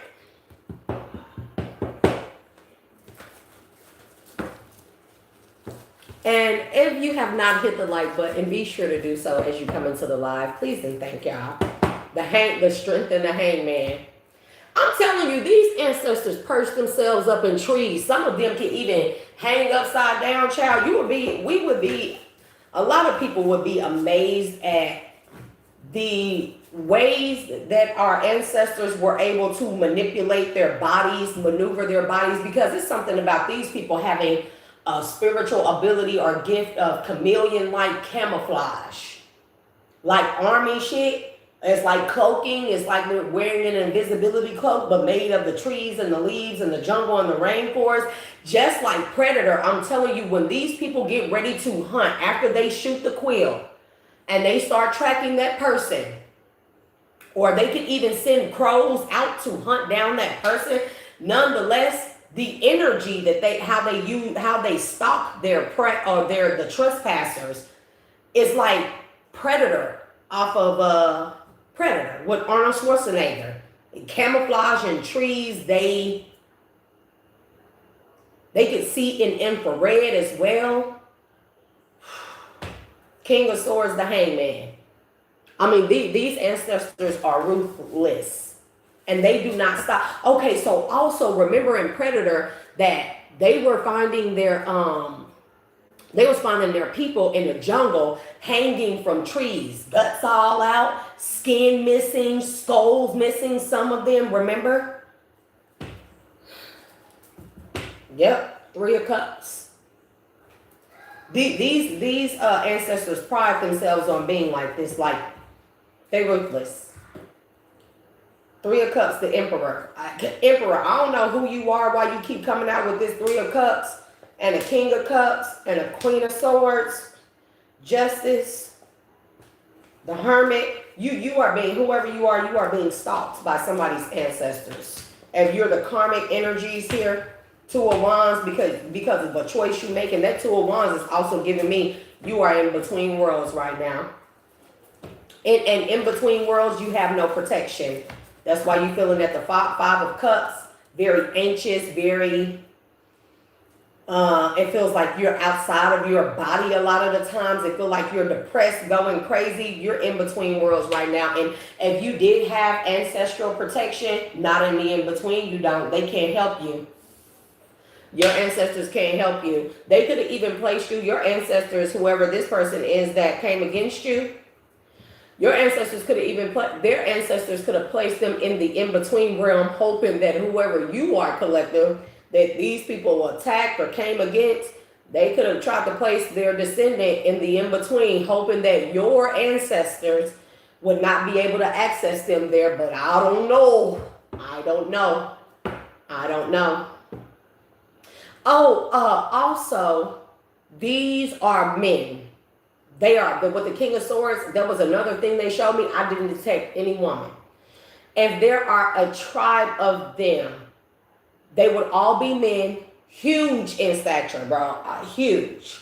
And if you have not hit the like button, be sure to do so as you come into the live. Please and thank y'all. The strength and the hangman. I'm telling you, these ancestors perch themselves up in trees. Some of them can even hang upside down, child. A lot of people would be amazed at the ways that our ancestors were able to manipulate their bodies, maneuver their bodies, because it's something about these people having a spiritual ability or gift of chameleon-like camouflage. Like army shit. It's like cloaking. It's like they're wearing an invisibility cloak, but made of the trees and the leaves and the jungle and the rainforest. Just like Predator, I'm telling you, when these people get ready to hunt, after they shoot the quill and they start tracking that person, or they could even send crows out to hunt down that person, nonetheless, the energy that how they stalk the trespassers is like Predator off of Predator with Arnold Schwarzenegger. Camouflage in trees, they could see in infrared as well. King of Swords, the Hangman. I mean, these ancestors are ruthless. And they do not stop. Okay, so also remember in Predator that they were finding their They was finding their people in the jungle hanging from trees, guts all out, skin missing, skulls missing, some of them, remember? Yep, 3 of Cups. These ancestors pride themselves on being like this, like they ruthless. 3 of Cups, the Emperor. Emperor, I don't know who you are, why you keep coming out with this 3 of Cups and a King of Cups and a Queen of Swords, Justice, the Hermit. You are being, whoever you are being stalked by somebody's ancestors. If you're the karmic energies here, 2 of Wands, because of a choice you make, and that 2 of Wands is also giving me you are in between worlds right now. And in between worlds, you have no protection. That's why you're feeling that the 5 of Cups, very anxious, very, it feels like you're outside of your body a lot of the times. It feels like you're depressed, going crazy. You're in between worlds right now. And if you did have ancestral protection, not in the in-between, you don't. They can't help you. Your ancestors can't help you. They could have even placed you, your ancestors, whoever this person is that came against you, your ancestors could have even their ancestors could have placed them in the in-between realm, hoping that whoever you are, collective, that these people attacked or came against, they could have tried to place their descendant in the in-between, hoping that your ancestors would not be able to access them there. But I don't know. I don't know. I don't know. Oh, also, these are men. They are, but with the King of Swords, that was another thing they showed me. I didn't detect any woman. If there are a tribe of them, they would all be men, huge in stature, bro, huge.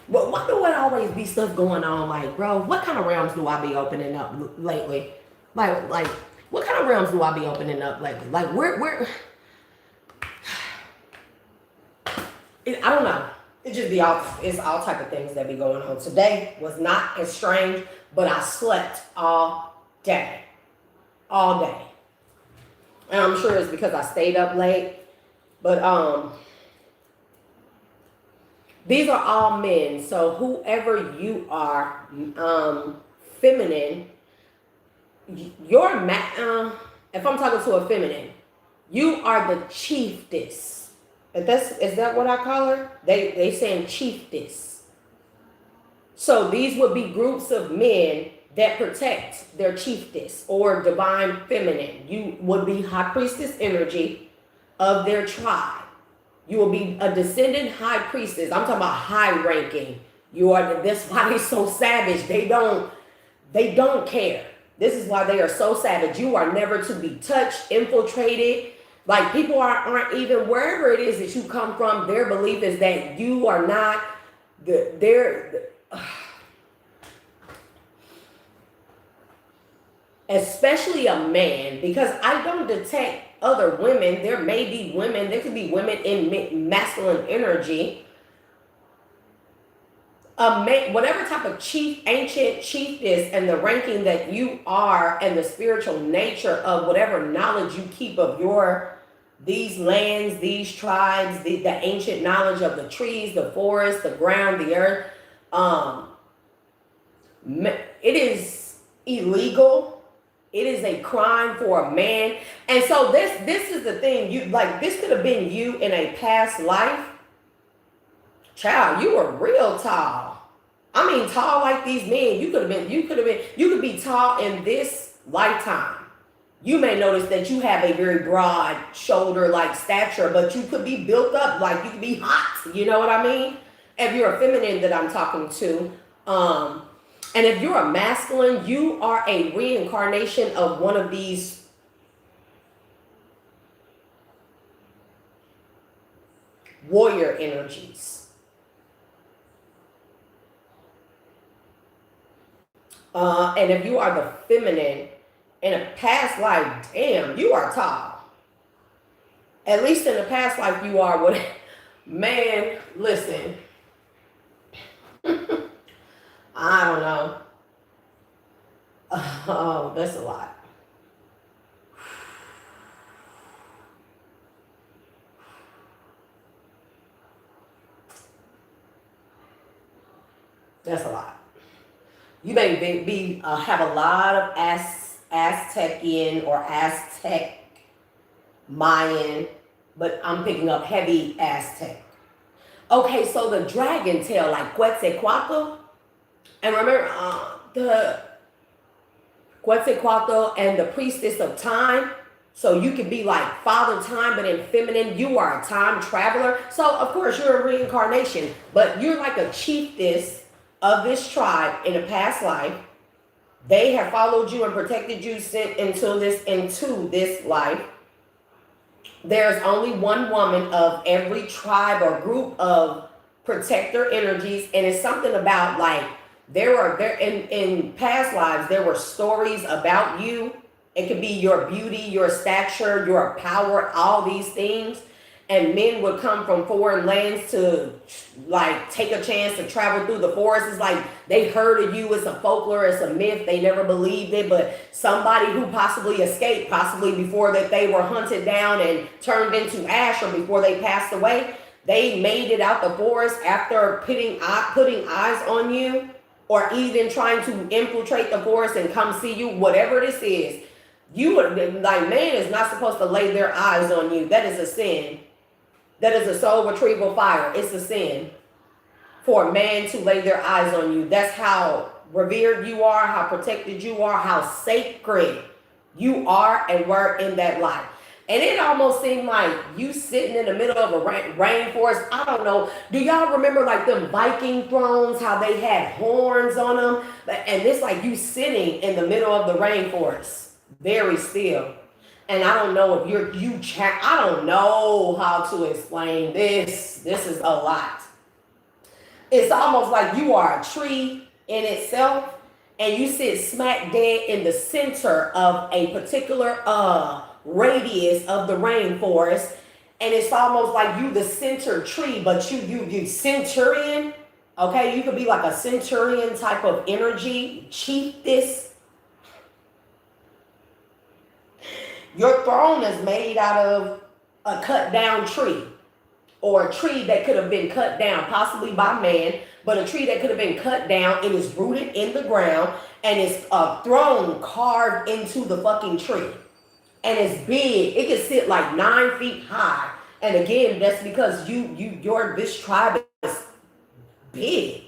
But why do it always be stuff going on? Like, bro, what kind of realms do I be opening up lately? Like, what kind of realms do I be opening up lately? Like, where? I don't know. It just be it's all type of things that be going on. Today was not as strange, but I slept all day. All day. And I'm sure it's because I stayed up late. But these are all men. So whoever you are, feminine, if I'm talking to a feminine, you are the chiefess. Is that what I call her? They saying chiefess. So these would be groups of men that protect their chiefess or divine feminine. You would be high priestess energy of their tribe. You will be a descendant high priestess. I'm talking about high ranking. You are. That's why they're so savage. They don't care. This is why they are so savage. You are never to be touched, infiltrated. Like, people aren't even, wherever it is that you come from, their belief is that you are not especially a man, because I don't detect other women. There may be women, there could be women in masculine energy. Whatever type of ancient chiefess and the ranking that you are and the spiritual nature of whatever knowledge you keep of these lands, these tribes, the ancient knowledge of the trees, the forest, the ground, the earth, it is illegal. It is a crime for a man. And so this is the thing, this could have been you in a past life. Child, you were real tall. I mean, tall like these men. You could be tall in this lifetime. You may notice that you have a very broad shoulder like stature, but you could be built up, like you could be hot. You know what I mean? If you're a feminine that I'm talking to, and if you're a masculine, you are a reincarnation of one of these warrior energies. And if you are the feminine in a past life, damn, you are tall. At least in the past life, you are what? Man, listen. I don't know. Oh, that's a lot. That's a lot. You may have a lot of Aztecian or Aztec Mayan, but I'm picking up heavy Aztec. Okay, so the dragon tail, like Quetzalcoatl, and remember the Quetzalcoatl and the priestess of time. So you can be like Father Time, but in feminine, you are a time traveler. So of course you're a reincarnation, but you're like a chiefess of this tribe in a past life. They have followed you and protected you into this life. There's only one woman of every tribe or group of protector energies, and it's something about like there in past lives there were stories about you. It could be your beauty, your stature, your power, all these things. And men would come from foreign lands to like take a chance to travel through the forest. It's like they heard of you. It's a folklore, it's a myth. They never believed it, but somebody who possibly escaped, possibly before that they were hunted down and turned into ash, or before they passed away, they made it out the forest after putting eyes on you, or even trying to infiltrate the forest and come see you, whatever this is. You would, like, man is not supposed to lay their eyes on you. That is a sin. That is a soul retrieval fire. It's a sin for a man to lay their eyes on you. That's how revered you are, how protected you are, how sacred you are and were in that life. And it almost seemed like you sitting in the middle of a rainforest. I don't know. Do y'all remember like them Viking thrones, how they had horns on them? And it's like you sitting in the middle of the rainforest, very still. And I don't know if I don't know how to explain this. This is a lot. It's almost like you are a tree in itself, and you sit smack dead in the center of a particular radius of the rainforest, and it's almost like you the center tree, but you centurion. Okay, you could be like a centurion type of energy, chiefess. Your throne is made out of a cut down tree, or a tree that could have been cut down, possibly by man, but a tree that could have been cut down. It is rooted in the ground, and it's a throne carved into the fucking tree. And it's big. It can sit like 9 feet high. And again, that's because this tribe is big.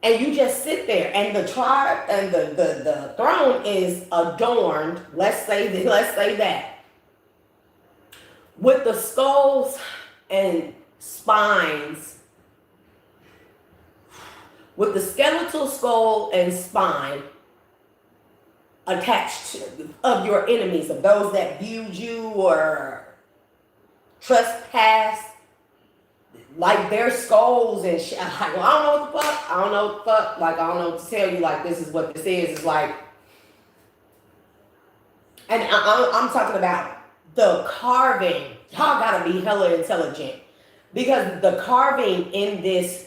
And you just sit there, and the tribe and the throne is adorned, let's say that, with the skulls and spines, with the skeletal skull and spine attached of your enemies, of those that viewed you or trespassed. Like their skulls and shit. Like, well, I don't know what the fuck. I don't know what the fuck. Like, I don't know what to tell you. Like, this is what this is. It's like, and I'm talking about the carving. Y'all gotta be hella intelligent, because the carving in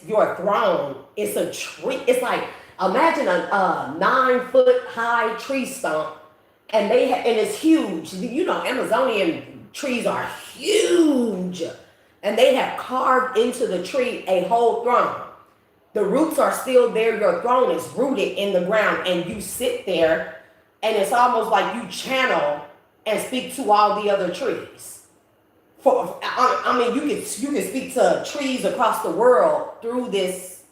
your throne, it's a tree. It's like, imagine a 9 foot high tree stump, and and it's huge. You know, Amazonian trees are huge. And they have carved into the tree a whole throne. The roots are still there. Your throne is rooted in the ground, and you sit there, and it's almost like you channel and speak to all the other trees. I mean, you can speak to trees across the world through this.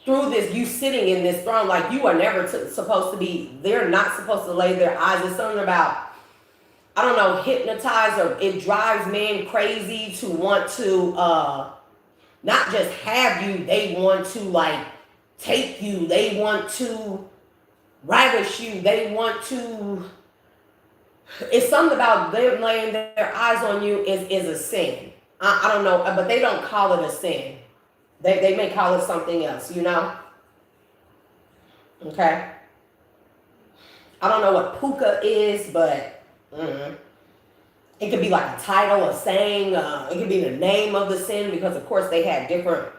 Through this, you sitting in this throne, like you are never supposed to be. They're not supposed to lay their eyes. It's something about, I don't know, hypnotize, or it drives men crazy to want to not just have you, they want to like take you, they want to ravish you, they want to, it's something about them laying their eyes on you is a sin. I don't know, but they don't call it a sin. They may call it something else, you know? Okay? I don't know what puka is, but it could be like a title, a saying. It could be the name of the sin, because of course they had different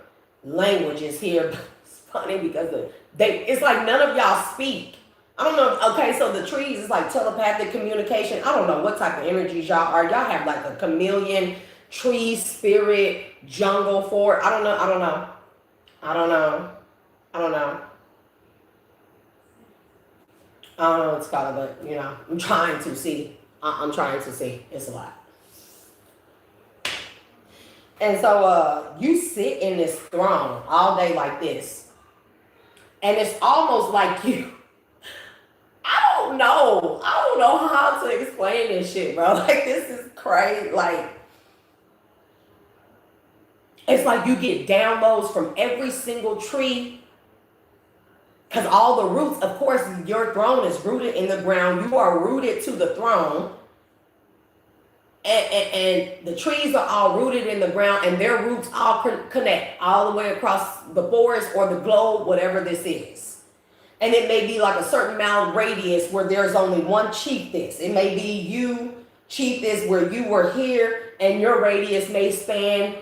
languages here. It's funny because it's like none of y'all speak. I don't know. Okay, so the trees is like telepathic communication. I don't know what type of energies y'all are. Y'all have like a chameleon tree spirit, jungle forest. I don't know. I don't know. I don't know. I don't know. I don't know what it's called, but you know, I'm trying to see. I'm trying to see. It's a lot. And so you sit in this throne all day like this. And it's almost like you, I don't know. I don't know how to explain this shit, bro. Like, this is crazy. Like, it's like you get downloads from every single tree. Because all the roots, of course, your throne is rooted in the ground. You are rooted to the throne. And the trees are all rooted in the ground, and their roots all connect all the way across the forest or the globe, whatever this is. And it may be like a certain mile radius where there's only one chiefess. It may be you, chiefess, where you were here, and your radius may span,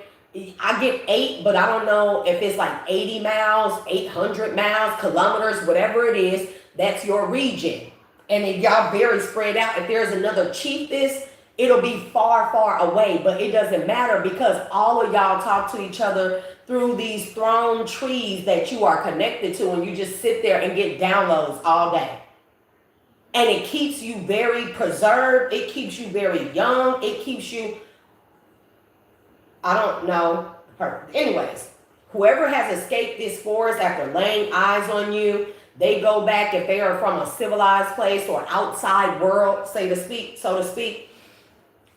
I get 8, but I don't know if it's like 80 miles, 800 miles, kilometers, whatever it is, that's your region. And if y'all very spread out, if there's another chiefess, it'll be far, far away, but it doesn't matter because all of y'all talk to each other through these throne trees that you are connected to, and you just sit there and get downloads all day. And it keeps you very preserved. It keeps you very young. It keeps you, I don't know. Anyways, whoever has escaped this forest after laying eyes on you, they go back if they are from a civilized place or outside world, so to speak.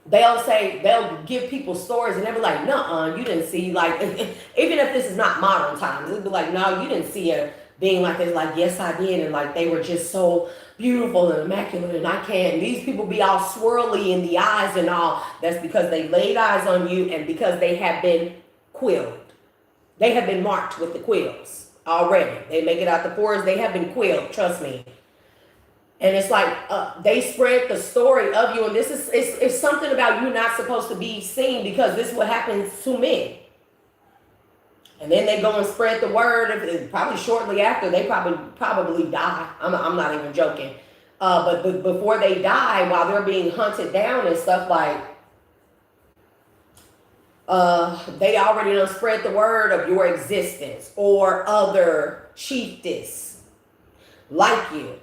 They'll give people stories and they'll be like, nuh-uh, you didn't see, like, even if this is not modern times, it'll be like, no, you didn't see her being like this. Like, yes, I did. And like, they were just so beautiful and immaculate, and I can't. And these people be all swirly in the eyes and all. That's because they laid eyes on you and because they have been quilled. They have been marked with the quills already. They make it out the forest. They have been quilled. Trust me. And it's like they spread the story of you. And this is it's something about you not supposed to be seen because this is what happens to men. And then they go and spread the word. Probably shortly after, they probably die. I'm not even joking. But before they die, while they're being hunted down and stuff, like, they already done spread the word of your existence or other chiefess like you.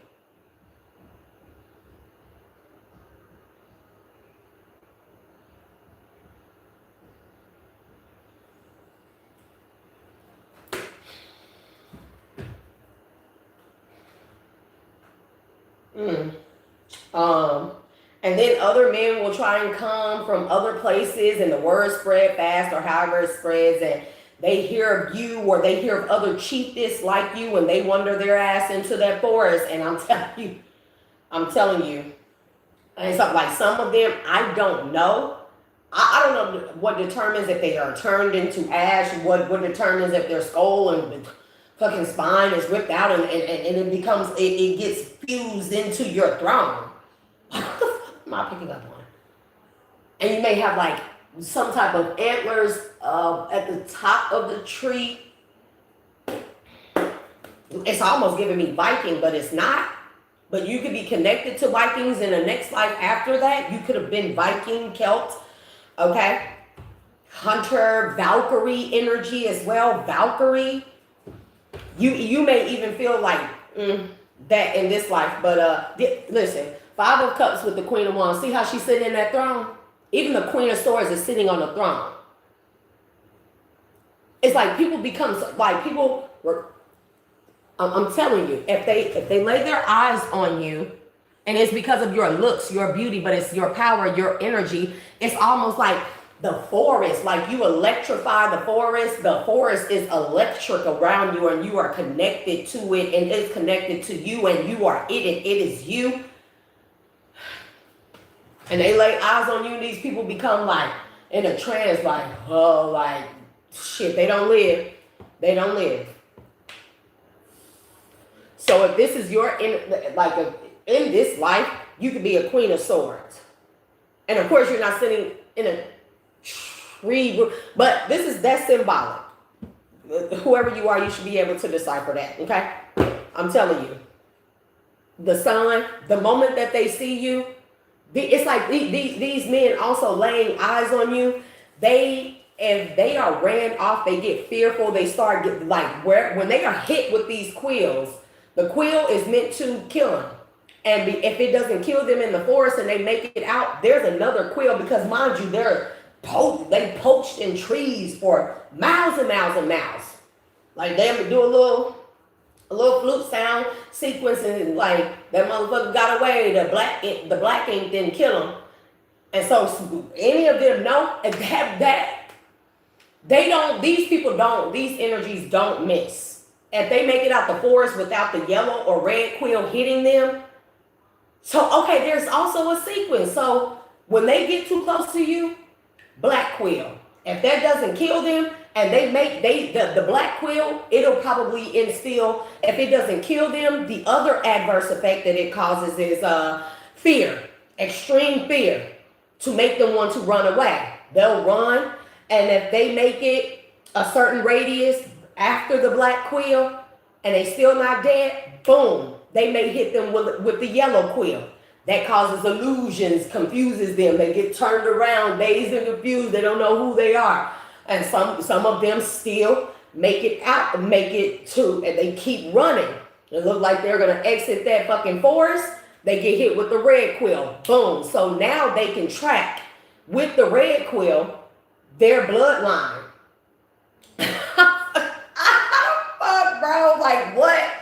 And then other men will try and come from other places and the word spread fast or however it spreads, and they hear of you or they hear of other chiefess like you and they wander their ass into that forest. And I'm telling you, and so like some of them, I don't know. I don't know what determines if they are turned into ash, what determines if their skull and fucking spine is ripped out and it becomes, it gets fused into your throne. What the fuck am I picking up on? And you may have like some type of antlers at the top of the tree. It's almost giving me Viking, but it's not. But you could be connected to Vikings in the next life after that. You could have been Viking, Celt, okay? Hunter, Valkyrie energy as well, Valkyrie. You may even feel like that in this life, but listen, 5 of Cups with the Queen of Wands. See how she's sitting in that throne? Even the Queen of Swords is sitting on the throne. It's like people become like people were. I'm telling you, if they lay their eyes on you, and it's because of your looks, your beauty, but it's your power, your energy. It's almost like the forest, like you electrify the forest. The forest is electric around you and you are connected to it and it's connected to you and you are it and it is you. And they lay eyes on you and these people become like in a trance, like, oh, like, shit, they don't live. They don't live. So if this is your, in this life, you could be a Queen of Swords. And of course, you're not sitting in a tree, but that's symbolic. Whoever you are, you should be able to decipher that, okay? I'm telling you. The sun, the moment that they see you, it's like these men also laying eyes on you. if they are ran off, they get fearful. They start get, like when they are hit with these quills, the quill is meant to kill them. And if it doesn't kill them in the forest and they make it out, there's another quill, because mind you, they poached in trees for miles and miles and miles. Like they do a little flute sound sequence, and like that motherfucker got away. The black ink didn't kill him. And so any of them know that these energies don't miss. If they make it out the forest without the yellow or red quill hitting them. So, okay, there's also a sequence. So when they get too close to you, black quill. If that doesn't kill them and the black quill, it'll probably instill, if it doesn't kill them, the other adverse effect that it causes is fear, extreme fear, to make them want to run away. They'll run, and if they make it a certain radius after the black quill and they still not dead, boom, they may hit them with the yellow quill. That causes illusions, confuses them. They get turned around, dazed and confused. They don't know who they are. And some of them still make it to, and they keep running. It looks like they're going to exit that fucking forest. They get hit with the red quill. Boom. So now they can track with the red quill their bloodline. Fuck, bro. Like, what?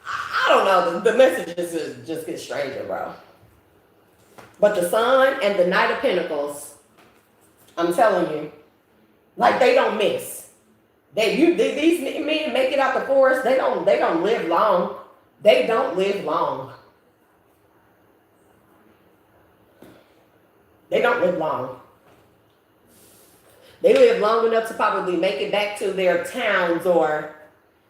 I don't know. The messages just get stranger, bro. But the Sun and the Knight of Pentacles, I'm telling you, like they don't miss. These men make it out the forest. They don't live long. They don't live long. They don't live long. They live long enough to probably make it back to their towns or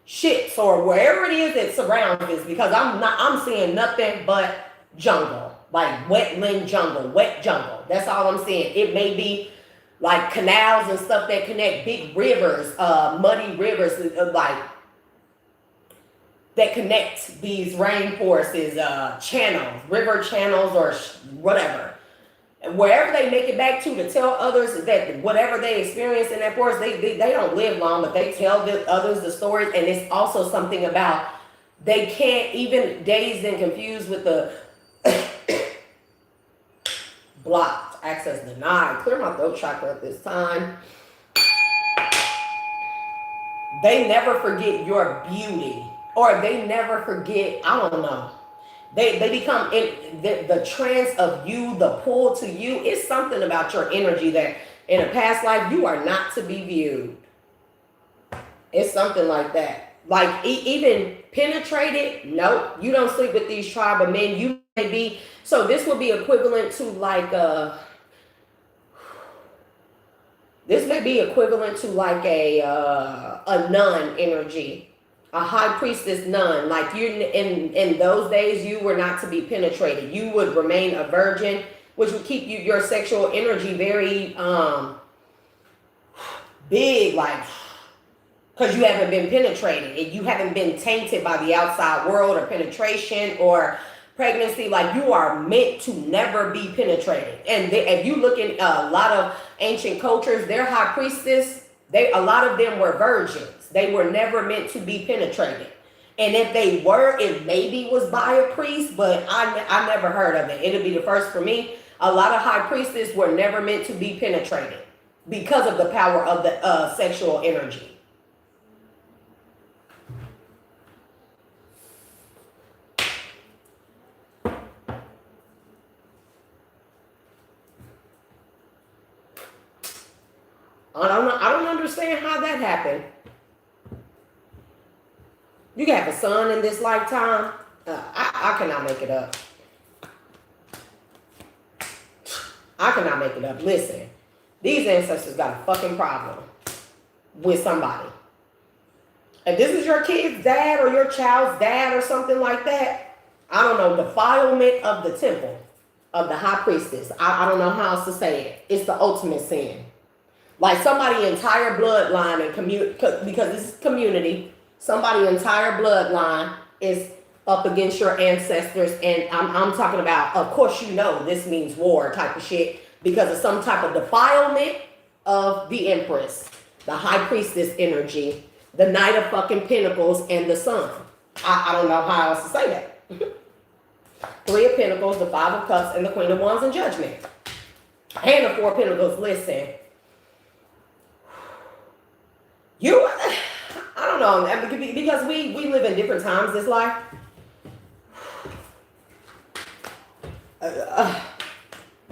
shits or wherever it is that surrounds this, because I'm seeing nothing but jungle, like wetland jungle, wet jungle. That's all I'm seeing. It may be like canals and stuff that connect big rivers, muddy rivers, like that connect these rainforests, channels, river channels, or whatever. And wherever they make it back to tell others that whatever they experience in that forest, they don't live long, but they tell others the stories. And it's also something about they can't, even dazed and confused with the blocked, access denied. Clear my throat chakra at this time. They never forget your beauty, or they never forget, I don't know. They become in the trance of you, the pull to you. It's something about your energy that in a past life you are not to be viewed. It's something like that. Like even penetrated. Nope, you don't sleep with these tribe of men. You may be. So this would be equivalent to like this may be equivalent to like a nun energy. A high priestess nun, like you in those days, you were not to be penetrated. You would remain a virgin, which would keep your sexual energy very big, like because you haven't been penetrated and you haven't been tainted by the outside world or penetration or pregnancy. Like you are meant to never be penetrated. And if you look in a lot of ancient cultures, their high priestess, a lot of them were virgins. They were never meant to be penetrated. And if they were, it maybe was by a priest, but I never heard of it. It'll be the first for me. A lot of high priestesses were never meant to be penetrated because of the power of the sexual energy. I don't understand how that happened. You can have a son in this lifetime. I cannot make it up. I cannot make it up. Listen, these ancestors got a fucking problem with somebody. If this is your kid's dad or your child's dad or something like that, I don't know, defilement of the temple of the high priestess. I don't know how else to say it. It's the ultimate sin. Like somebody entire bloodline and because this is community. Somebody's entire bloodline is up against your ancestors. And I'm talking about, of course, you know, this means war type of shit because of some type of defilement of the Empress, the High Priestess energy, the Knight of fucking Pentacles, and the Sun. I don't know how else to say that. Three of Pentacles, the Five of Cups, and the Queen of Wands and Judgment. And the Four of Pentacles. Listen. I don't know, because we live in different times this life.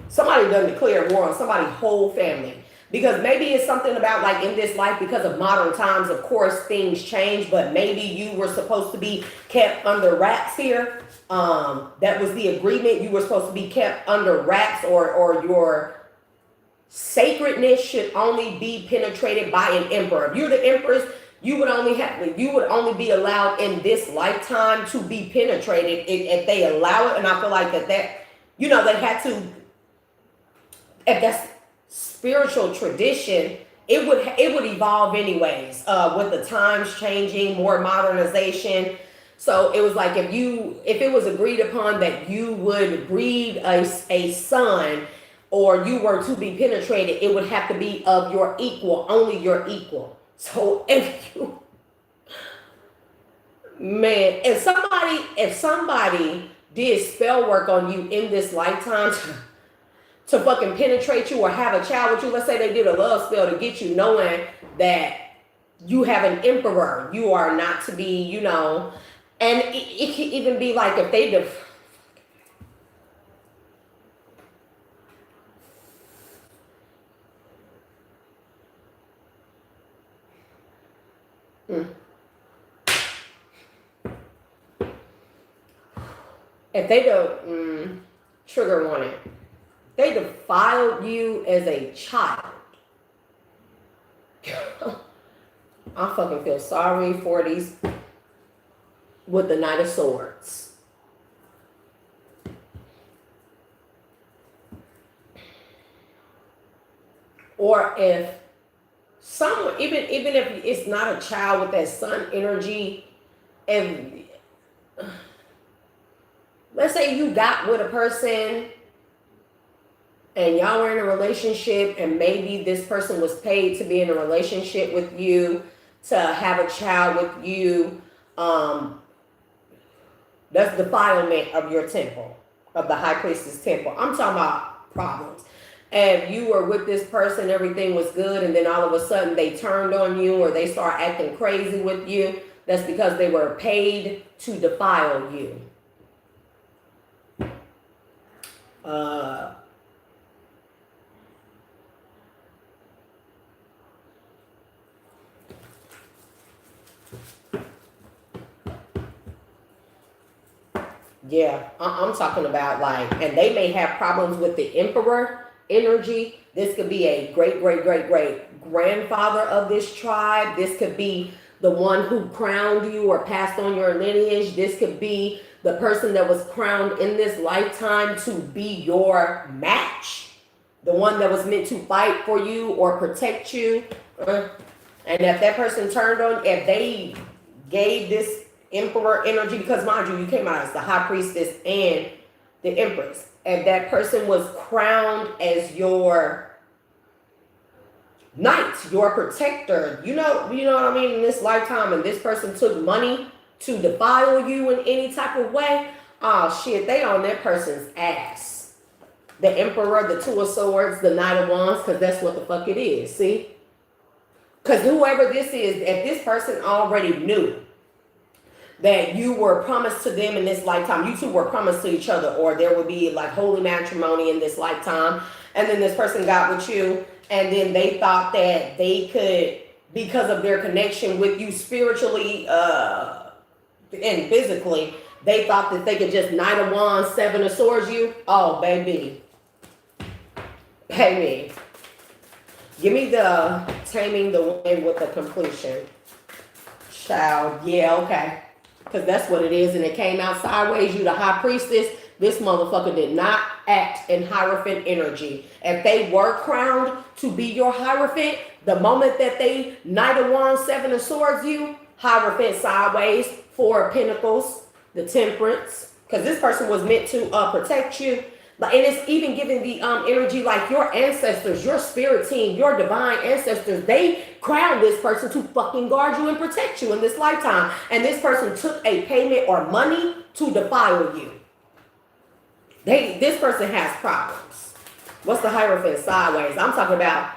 Somebody done declare war on somebody's whole family. Because maybe it's something about like in this life, because of modern times, of course, things change, but maybe you were supposed to be kept under wraps here. That was the agreement. You were supposed to be kept under wraps, or your sacredness should only be penetrated by an emperor. If you're the empress, you would only be allowed in this lifetime to be penetrated if they allow it. And I feel like that they had to, if that's spiritual tradition, it would evolve anyways, with the times changing, more modernization. So it was like if it was agreed upon that you would breed a son, or you were to be penetrated, it would have to be of your equal, only your equal. So if somebody did spell work on you in this lifetime to fucking penetrate you or have a child with you, let's say they did a love spell to get you, knowing that you have an emperor, you are not to be, and it could even be like if they if they don't trigger warning, they defiled you as a child. I fucking feel sorry for these with the Knight of Swords. Or if someone, even if it's not a child with that sun energy, and let's say you got with a person and y'all were in a relationship, and maybe this person was paid to be in a relationship with you, to have a child with you, that's defilement of your temple, of the High Priestess temple. I'm talking about problems. And you were with this person, everything was good, and then all of a sudden they turned on you, or they start acting crazy with you. That's because they were paid to defile you. Yeah, I'm talking about like, and they may have problems with the emperor energy. This could be a great grandfather of this tribe. This could be the one who crowned you or passed on your lineage. This could be the person that was crowned in this lifetime to be your match, the one that was meant to fight for you or protect you. And if that person turned on, if they gave this emperor energy, because mind you, you came out as the High Priestess and the Empress, and that person was crowned as your knight, your protector, you know what I mean, in this lifetime, and this person took money to defile you in any type of way, oh shit, they on that person's ass. The Emperor, the Two of Swords, the Knight of Wands, because that's what the fuck it is, see? Because whoever this is, if this person already knew that you were promised to them in this lifetime, you two were promised to each other, or there would be like holy matrimony in this lifetime, and then this person got with you, and then they thought that they could, because of their connection with you spiritually and physically, they thought that they could just Knight of Wands, Seven of Swords you. Oh, baby. Give me the Taming the Wind with the completion. Child, yeah, okay. Because that's what it is, and it came out sideways. You the High Priestess. This motherfucker did not act in Hierophant energy. If they were crowned to be your Hierophant, the moment that they Knight of Wands, Seven of Swords you, Hierophant sideways, Four of Pentacles, the Temperance. Because this person was meant to protect you. And it's even giving the energy like your ancestors, your spirit team, your divine ancestors, they crowned this person to fucking guard you and protect you in this lifetime. And this person took a payment or money to defile you. This person has problems. What's the Hierophant sideways? I'm talking about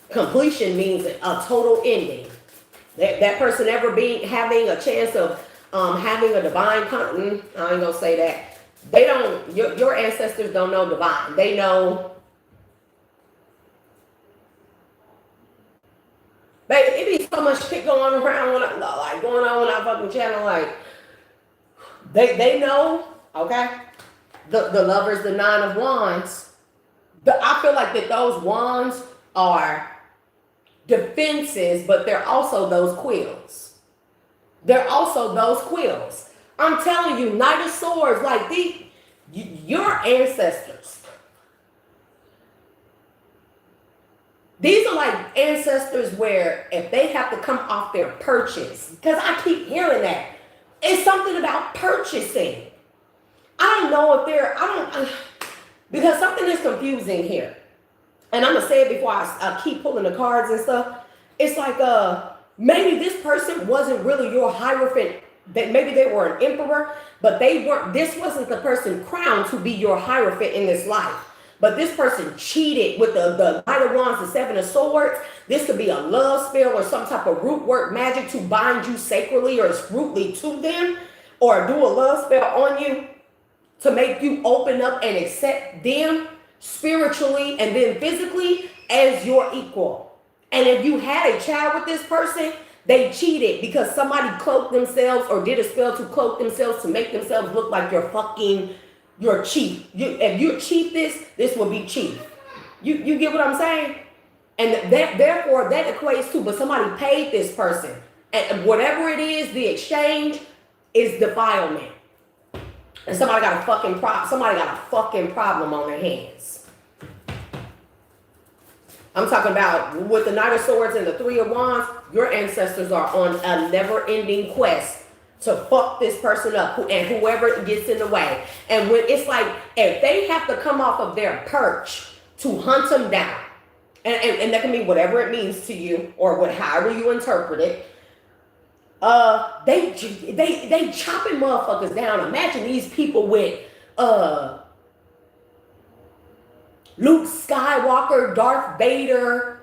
completion means a total ending. That person ever having a chance of having a divine, I ain't gonna say that. They don't, your ancestors don't know divine. They know, baby, it be so much shit going around going on our fucking channel. Like, they know, okay? The lovers, the 9 of wands. I feel like that those wands are defenses, but they're also those quills. They're also those quills. I'm telling you, Knight of Swords, like your ancestors. These are like ancestors where if they have to come off their purchase, because I keep hearing that. It's something about purchasing. I don't know if because something is confusing here. And I'm going to say it before I keep pulling the cards and stuff. It's like, maybe this person wasn't really your Hierophant. Maybe they were an emperor, but this wasn't the person crowned to be your Hierophant in this life. But this person cheated with the Knight of Wands, the 7 of Swords. This could be a love spell or some type of root work magic to bind you sacredly or rudely to them, or do a love spell on you to make you open up and accept them spiritually and then physically as your equal. And if you had a child with this person, they cheated because somebody cloaked themselves or did a spell to cloak themselves to make themselves look like your chief. If you're chief, this will be chief. You get what I'm saying? And therefore that equates to, but somebody paid this person. And whatever it is, the exchange is defilement. And somebody got a fucking problem on their hands. I'm talking about with the Knight of Swords and the 3 of Wands, your ancestors are on a never-ending quest to fuck this person up and whoever gets in the way. And when it's like, if they have to come off of their perch to hunt them down, and that can mean whatever it means to you or however you interpret it, they chopping motherfuckers down. Imagine these people with Luke Skywalker, Darth Vader,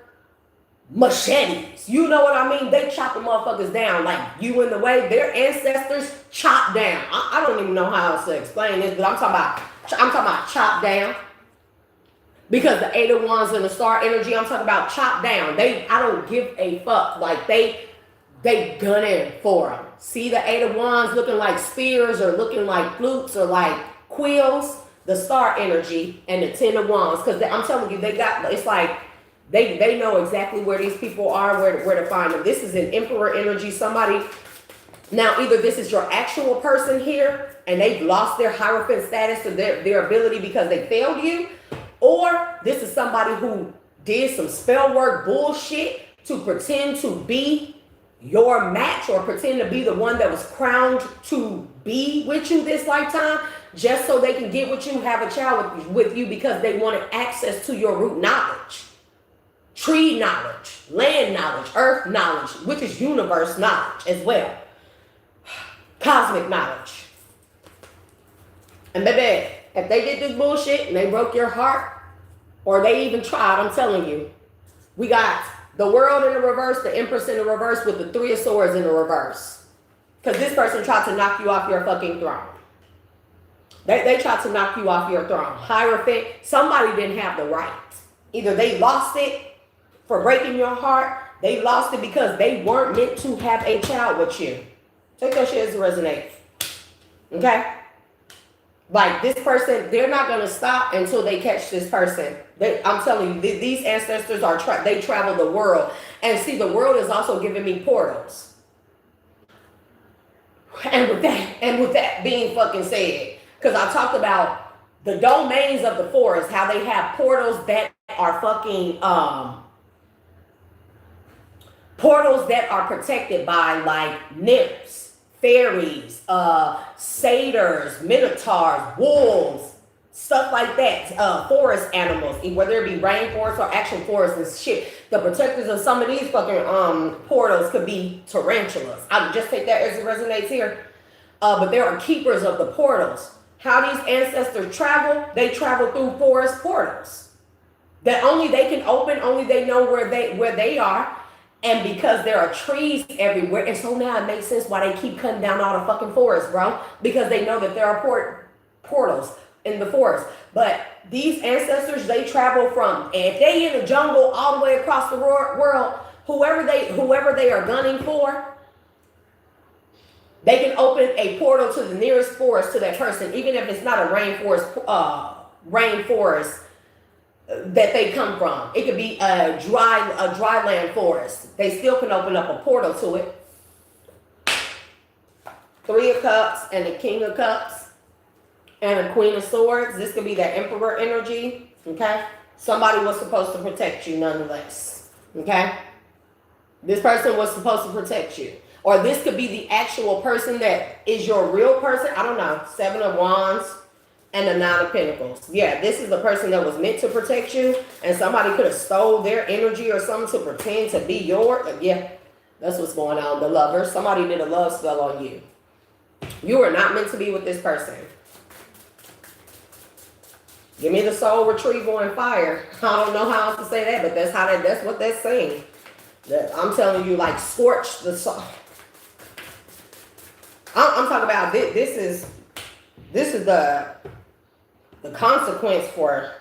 machetes. You know what I mean? They chopping motherfuckers down like you in the way. Their ancestors chopped down. I don't even know how else to explain this, but I'm talking about chopped down. Because the 8 of Wands and the star energy, I'm talking about chopped down. I don't give a fuck. Like they gunning for them. See the 8 of Wands looking like spears or looking like flutes or like quills. The star energy and the 10 of Wands. Because I'm telling you, it's like they know exactly where these people are, where to find them. This is an emperor energy. Somebody, now either this is your actual person here and they've lost their Hierophant status or their ability because they failed you. Or this is somebody who did some spell work bullshit to pretend to be your match or pretend to be the one that was crowned to be with you this lifetime, just so they can get with you, have a child with you because they wanted access to your root knowledge, tree knowledge, land knowledge, earth knowledge, which is universe knowledge as well, cosmic knowledge. And baby, if they did this bullshit and they broke your heart, or they even tried, I'm telling you, we got the World in the reverse, the Empress in the reverse with the 3 of Swords in the reverse. Because this person tried to knock you off your fucking throne. They tried to knock you off your throne. Hierophant, somebody didn't have the right. Either they lost it for breaking your heart, they lost it because they weren't meant to have a child with you. Take that shit as it resonates. Okay? Like this person, they're not going to stop until they catch this person. I'm telling you, these ancestors they travel the world. And see, the world is also giving me portals. And with that being fucking said, because I talked about the domains of the forest, how they have portals that are fucking portals that are protected by like nymphs, fairies, satyrs, minotaurs, wolves, stuff like that, forest animals, whether it be rainforest or actual forest and shit. The protectors of some of these fucking portals could be tarantulas. I would just take that as it resonates here. But there are keepers of the portals. How these ancestors travel, they travel through forest portals that only they can open, only they know where they are. And because there are trees everywhere, and so now it makes sense why they keep cutting down all the fucking forests, bro. Because they know that there are portals in the forest. But these ancestors, they travel from, and if they in the jungle all the way across the world, whoever they are gunning for, they can open a portal to the nearest forest to that person, even if it's not a rainforest that they come from. It could be a dryland forest. They still can open up a portal to it. 3 of Cups and the King of Cups and a Queen of Swords. This could be that Emperor energy. Okay, somebody was supposed to protect you nonetheless. Okay, this person was supposed to protect you, or this could be the actual person that is your real person. I don't know. 7 of Wands and the 9 of Pentacles. Yeah, this is the person that was meant to protect you, and somebody could have stole their energy or something to pretend to be your. Yeah, that's what's going on. The Lovers. Somebody did a love spell on you. You are not meant to be with this person. Give me the soul retrieval and fire. I don't know how else to say that, but that's what that's saying. I'm telling you, like, scorch the soul. I'm talking about this is the consequence for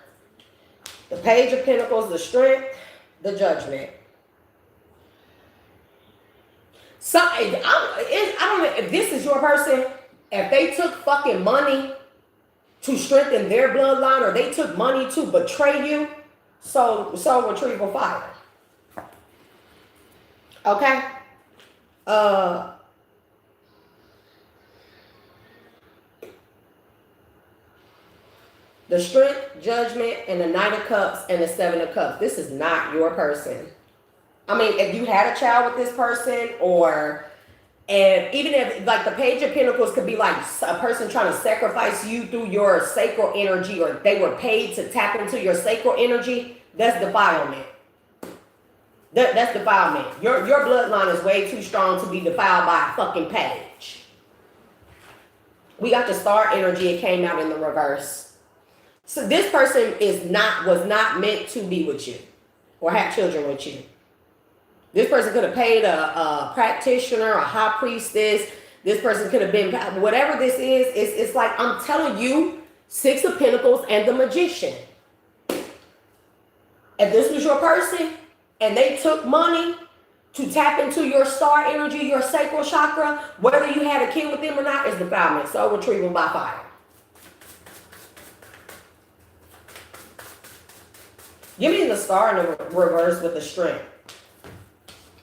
the Page of Pentacles, the Strength, the Judgment. So I don't know if this is your person. If they took fucking money to strengthen their bloodline, or they took money to betray you, soul retrieval fire. Okay. The Strength, Judgment, and the Knight of Cups and the 7 of Cups. This is not your person. I mean, if you had a child with this person, and even if, like, the Page of Pentacles could be like a person trying to sacrifice you through your sacral energy, or they were paid to tap into your sacral energy, that's defilement. That's defilement. Your bloodline is way too strong to be defiled by a fucking page. We got the Star energy. It came out in the reverse. So this person was not meant to be with you or have children with you. This person could have paid a practitioner, a high priestess. This person could have been, whatever this is, it's like, I'm telling you, 6 of Pentacles and the Magician. If this was your person and they took money to tap into your star energy, your sacral chakra, whether you had a kid with them or not, is defilement. Soul retrieval by fire. Give me the Star in the reverse with the Strength.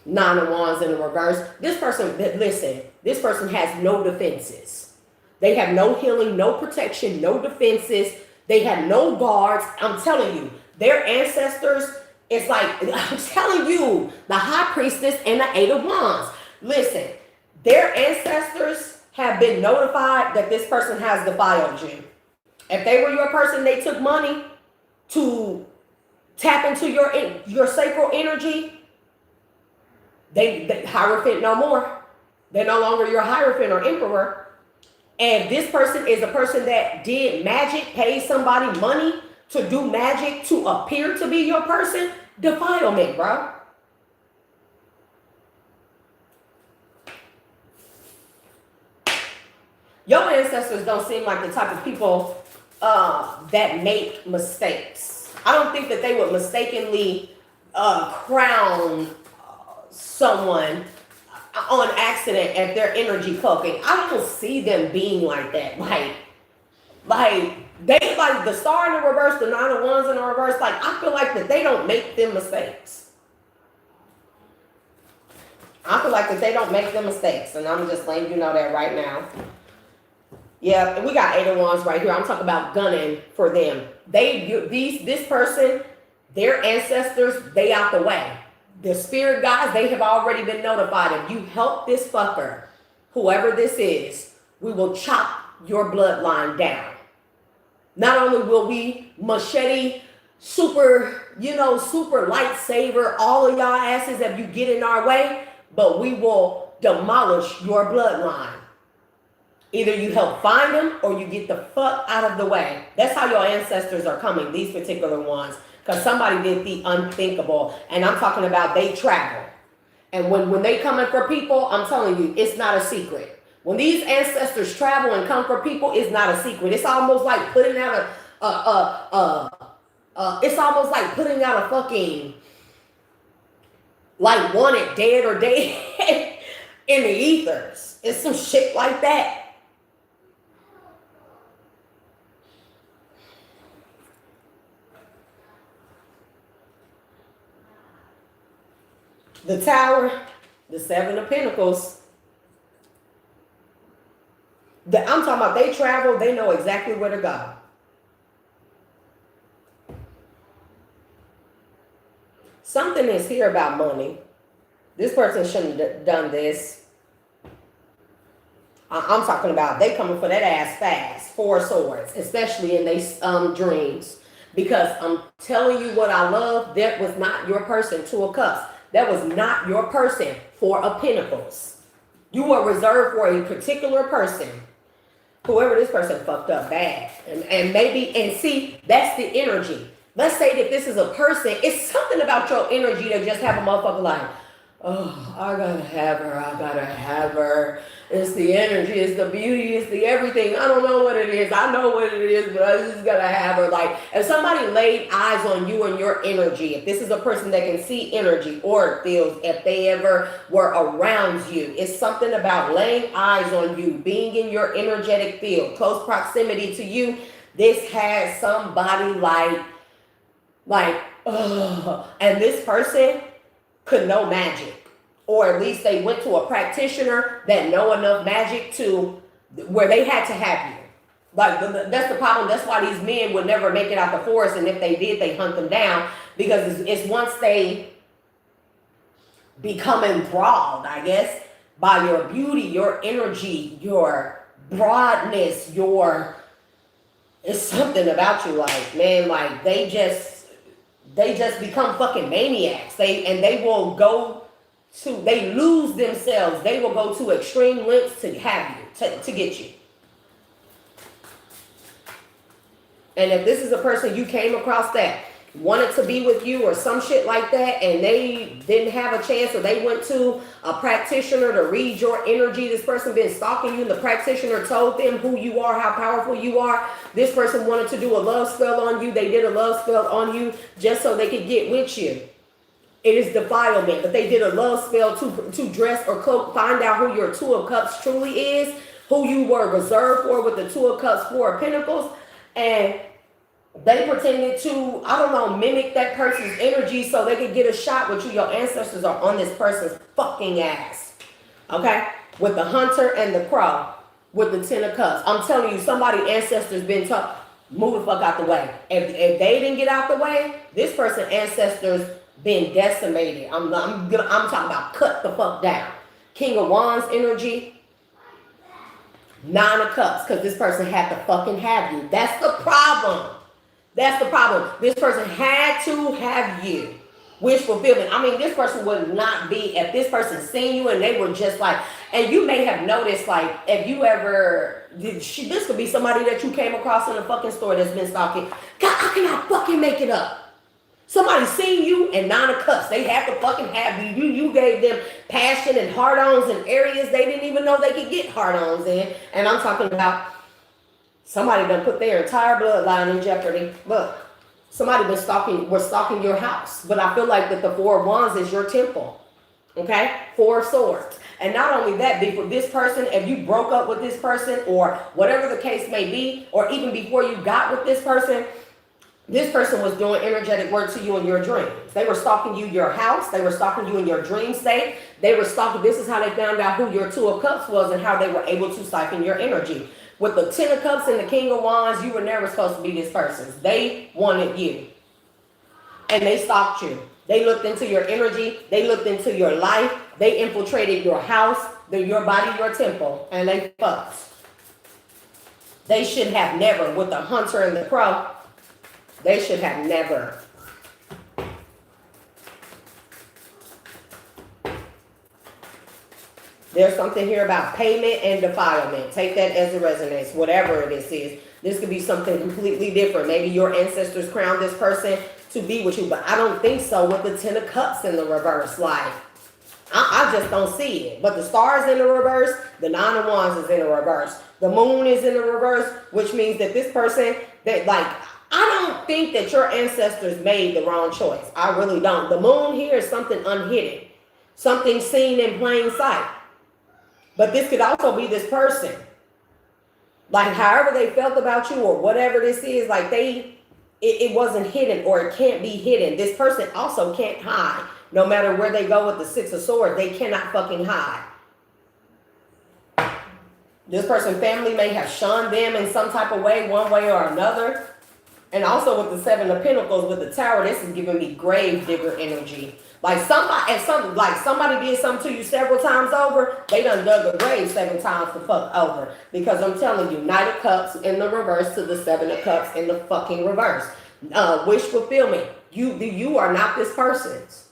9 of Wands in the reverse. This person, listen, this person has no defenses. They have no healing, no protection, no defenses. They have no guards. I'm telling you, their ancestors, it's like, I'm telling you, the High Priestess and the 8 of Wands. Listen, their ancestors have been notified that this person has defiled you. If they were your person, they took money to tap into your sacral energy. They Hierophant no more. They're no longer your Hierophant or Emperor. And this person is a person that did magic, paid somebody money to do magic to appear to be your person. Defilement, bro. Your ancestors don't seem like the type of people that make mistakes. I don't think that they would mistakenly crown someone on accident at their energy cloaking. I don't see them being like that. Like they, like the Star in the reverse, the 9 of Wands in the reverse. Like, I feel like that they don't make them mistakes. I feel like that they don't make them mistakes, and I'm just letting you know that right now. Yeah, we got 8 of Wands right here. I'm talking about gunning for them. This person, their ancestors, they out the way. The spirit guides, they have already been notified. If you help this fucker whoever this is, we will chop your bloodline down. Not only will we machete, super lightsaber all of y'all asses if you get in our way, but we will demolish your bloodline. Either you help find them or you get the fuck out of the way. That's how your ancestors are coming, these particular ones. Because somebody did the unthinkable. And I'm talking about they travel. And when they coming for people, I'm telling you, it's not a secret. When these ancestors travel and come for people, it's not a secret. It's almost like putting out it's almost like putting out a fucking, like, wanted dead or dead in the ethers. It's some shit like that. The Tower, the Seven of Pentacles. I'm talking about they travel, they know exactly where to go. Something is here about money. This person shouldn't have done this. I'm talking about they coming for that ass fast. Four of Swords, especially in their dreams. Because I'm telling you what I love, that was not your person. Two of Cups. That was not your person. Four of Pentacles. You were reserved for a particular person. Whoever this person fucked up bad. And see, that's the energy. Let's say that this is a person. It's something about your energy that just have a motherfucker like, oh, I gotta have her. I gotta have her. It's the energy. It's the beauty. It's the everything. I don't know what it is. I know what it is, but I just gotta have her. Like, if somebody laid eyes on you and your energy, if this is a person that can see energy or feels, if they ever were around you, it's something about laying eyes on you, being in your energetic field, close proximity to you. This has somebody and this person could know magic. Or at least they went to a practitioner that know enough magic to where they had to have you. Like, that's the problem. That's why these men would never make it out the forest. And if they did, they hunt them down. Because it's once they become enthralled, I guess, by your beauty, your energy, your broadness, it's something about you. Like, man, like they just become fucking maniacs. They will go to, they lose themselves. They will go to extreme lengths to have you, to get you. And if this is a person you came across that wanted to be with you or some shit like that, and they didn't have a chance, or they went to a practitioner to read your energy, this person been stalking you, and the practitioner told them who you are, how powerful you are. This person wanted to do a love spell on you. They did a love spell on you just so they could get with you. It is defilement, but they did a love spell to dress or cloak, find out who your Two of Cups truly is, who you were reserved for with the Two of Cups, Four of Pentacles, and they pretended to, I don't know, mimic that person's energy so they could get a shot with you. Your ancestors are on this person's fucking ass, okay? With the Hunter and the Crow, with the Ten of Cups. I'm telling you, somebody's ancestors been tough. Move the fuck out the way. If they didn't get out the way, this person's ancestors been decimated. I'm talking about cut the fuck down. King of Wands energy. Nine of Cups, because this person had to fucking have you. That's the problem. That's the problem. This person had to have you. Wish fulfillment. I mean, this person would not be, if this person seen you and they were just like, and you may have noticed, like, if you ever, this could be somebody that you came across in a fucking store that's been stalking. God, how can I fucking make it up? Somebody seen you and Nine of Cups. They have to fucking have you. You gave them passion and hard-ons in areas they didn't even know they could get hard-ons in. And I'm talking about somebody done put their entire bloodline in jeopardy. Look, somebody was stalking your house. But I feel like that the Four of Wands is your temple. Okay? Four of Swords. And not only that, before this person, if you broke up with this person or whatever the case may be, or even before you got with this person was doing energetic work to you in your dreams. They were stalking you, your house. They were stalking you in your dream state. They were stalking. This is how they found out who your Two of Cups was and how they were able to siphon your energy. With the Ten of Cups and the King of Wands, you were never supposed to be this person's. They wanted you. And they stalked you. They looked into your energy. They looked into your life. They infiltrated your house, your body, your temple, and they fucked. They should have never, with the hunter and the crow, they should have never. There's something here about payment and defilement. Take that as it resonates, whatever this is. This could be something completely different. Maybe your ancestors crowned this person to be with you, but I don't think so with the 10 of cups in the reverse. Like, I just don't see it. But the stars in the reverse, the 9 of wands is in the reverse. The moon is in the reverse, which means that this person, that like, I don't think that your ancestors made the wrong choice. I really don't. The moon here is something unhidden, something seen in plain sight. But this could also be this person. Like, however they felt about you or whatever this is, like it wasn't hidden, or it can't be hidden. This person also can't hide. No matter where they go with the 6 of swords, they cannot fucking hide. This person's family may have shunned them in some type of way, one way or another. And also with the 7 of pentacles, with the tower, this is giving me grave digger energy. Like somebody did something to you several times over, they done dug a grave 7 times to fuck over. Because I'm telling you, Knight of Cups in the reverse to the 7 of Cups in the fucking reverse. Wish fulfillment. You are not this person's.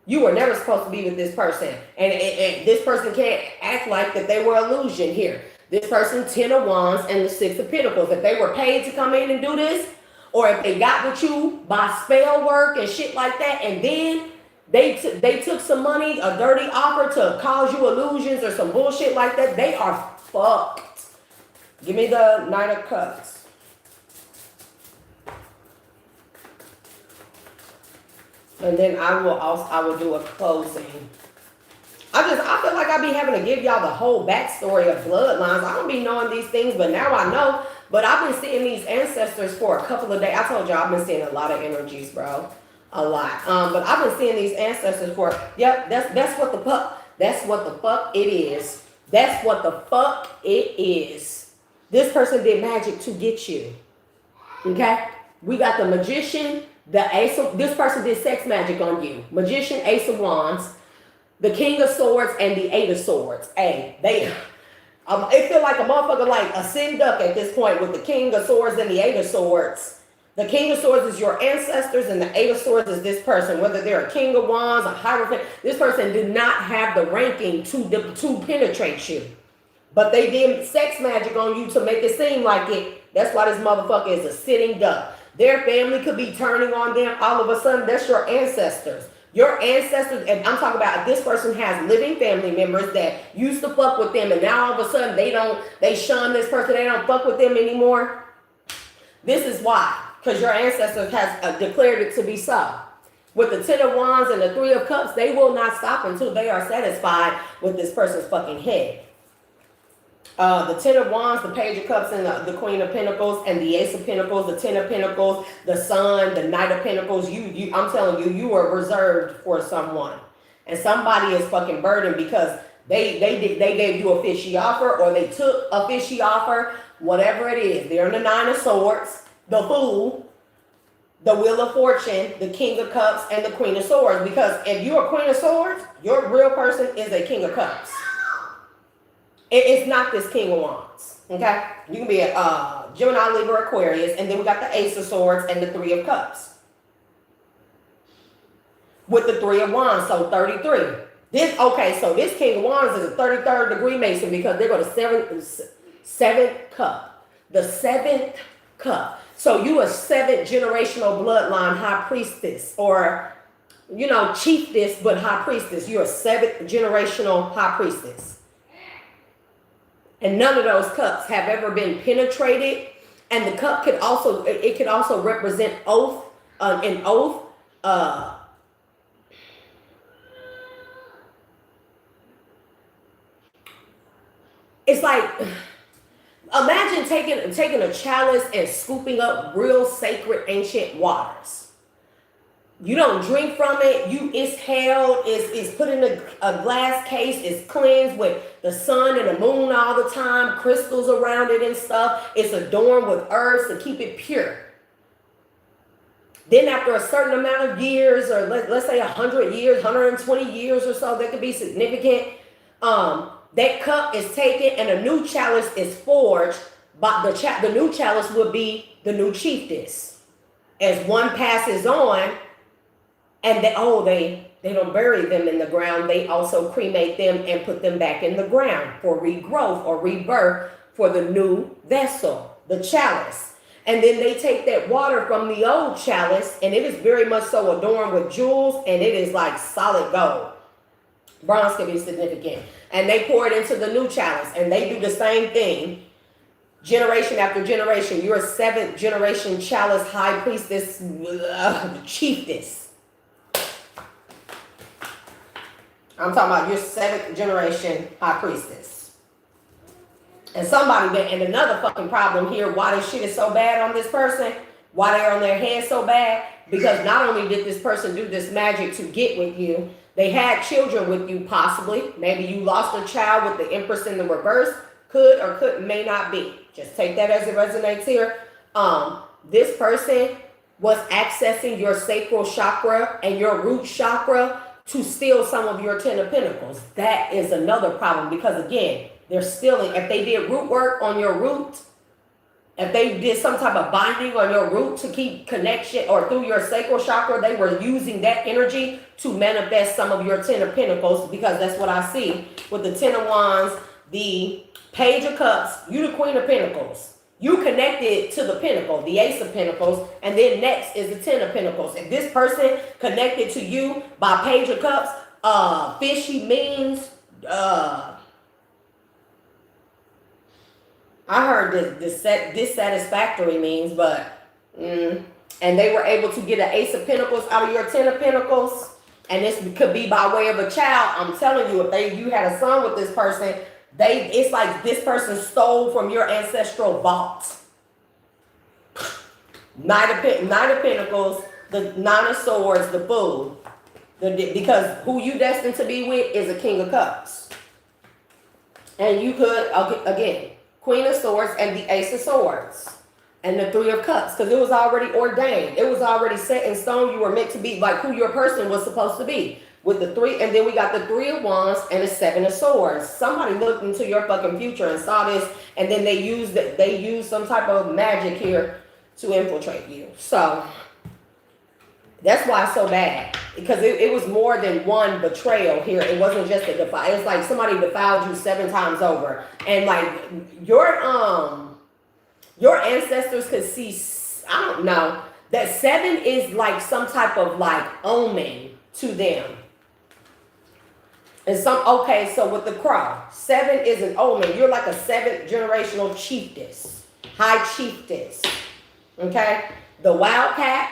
You were never supposed to be with this person. And this person can't act like that they were illusion here. This person, 10 of wands and the 6 of pentacles. If they were paid to come in and do this, or if they got with you by spell work and shit like that, and then they took some money, a dirty offer to cause you illusions or some bullshit like that, they are fucked. Give me the Knight of Cups. And then I will do a closing. I feel like I be having to give y'all the whole backstory of bloodlines. I don't be knowing these things, but now I know. But I've been seeing these ancestors for a couple of days. I told y'all I've been seeing a lot of energies, bro. A lot. But I've been seeing these ancestors for, yep, that's what the fuck it is. That's what the fuck it is. This person did magic to get you. Okay? We got the magician, the ace of, this person did sex magic on you. Magician, ace of wands, the king of swords, and the 8 of swords. Hey, it feel like a motherfucker like a sin duck at this point with the king of swords and the 8 of swords. The king of swords is your ancestors, and the 8 of swords is this person. Whether they're a king of wands, a hierophant, this person did not have the ranking to penetrate you. But they did sex magic on you to make it seem like it. That's why this motherfucker is a sitting duck. Their family could be turning on them all of a sudden. That's your ancestors. Your ancestors, and I'm talking about this person has living family members that used to fuck with them, and now all of a sudden they shun this person, they don't fuck with them anymore. This is why, because your ancestors has declared it to be so. With the 10 of wands and the 3 of cups, they will not stop until they are satisfied with this person's fucking head. The 10 of wands, the page of cups, and the queen of pentacles, and the ace of pentacles, the 10 of pentacles, the sun, the knight of pentacles. I'm telling you, you are reserved for someone, and somebody is fucking burdened because they gave you a fishy offer, or they took a fishy offer, whatever it is. They're in the 9 of swords, the fool, the wheel of fortune, the king of cups, and the queen of swords. Because if you're a queen of swords, your real person is a king of cups. It's not this king of wands, okay? You can be a Gemini, Libra, Aquarius, and then we got the ace of swords and the 3 of cups. With the 3 of wands, so 33. So this king of wands is a 33rd degree Mason because they're going to seventh cup. The 7th cup. So you a 7th generational bloodline high priestess, or, chiefess, but high priestess. You're a 7th generational high priestess. And none of those cups have ever been penetrated. And the cup could also represent oath, an oath. It's like, imagine taking a chalice and scooping up real sacred ancient waters. You don't drink from it. It's held. It's put in a glass case. It's cleansed with the sun and the moon all the time. Crystals around it and stuff. It's adorned with herbs to keep it pure. Then after a certain amount of years, or let's say 100 years, 120 years or so, that could be significant. That cup is taken and a new chalice is forged, but the new chalice would be the new chiefess. As one passes on, and they don't bury them in the ground, they also cremate them and put them back in the ground for regrowth or rebirth for the new vessel, the chalice. And then they take that water from the old chalice, and it is very much so adorned with jewels, and it is like solid gold. Bronze can be significant. And they pour it into the new chalice, and they do the same thing. Generation after generation, you're a 7th generation chalice high priestess, chiefess. I'm talking about your 7th generation high priestess. And and another fucking problem here, why this shit is so bad on this person, why they're on their hands so bad, because not only did this person do this magic to get with you, they had children with you possibly. Maybe you lost a child with the Empress in the reverse. Could or could may not be. Just take that as it resonates here. This person was accessing your sacral chakra and your root chakra to steal some of your 10 of Pentacles. That is another problem, because again, they're stealing. If they did root work on your root, if they did some type of binding on your root to keep connection, or through your sacral chakra, they were using that energy to manifest some of your 10 of Pentacles, because that's what I see with the 10 of Wands, the Page of Cups, you the Queen of Pentacles. You connected to the Pentacle, the Ace of Pentacles, and then next is the 10 of Pentacles. If this person connected to you by Page of Cups, fishy means, I heard dissatisfactory means, but, and they were able to get an Ace of Pentacles out of your 10 of Pentacles, and this could be by way of a child. I'm telling you, if you had a son with this person, it's like this person stole from your ancestral vault. Knight of Pentacles, the 9 of Swords, the Fool. Because who you destined to be with is a King of Cups. And you could, again, Queen of Swords and the Ace of Swords. And the 3 of Cups. Because it was already ordained. It was already set in stone. You were meant to be like who your person was supposed to be. With the 3, and then we got the 3 of Wands and the 7 of Swords. Somebody looked into your fucking future and saw this, and then they used some type of magic here to infiltrate you. So that's why it's so bad, because it was more than one betrayal here. It wasn't just a defile. It's like somebody defiled you 7 times over, and like your ancestors could see. I don't know, that 7 is like some type of like omen to them. And so with the crow, 7 is an omen. You're like a 7th generational chiefess, high chiefess. Okay? The wildcat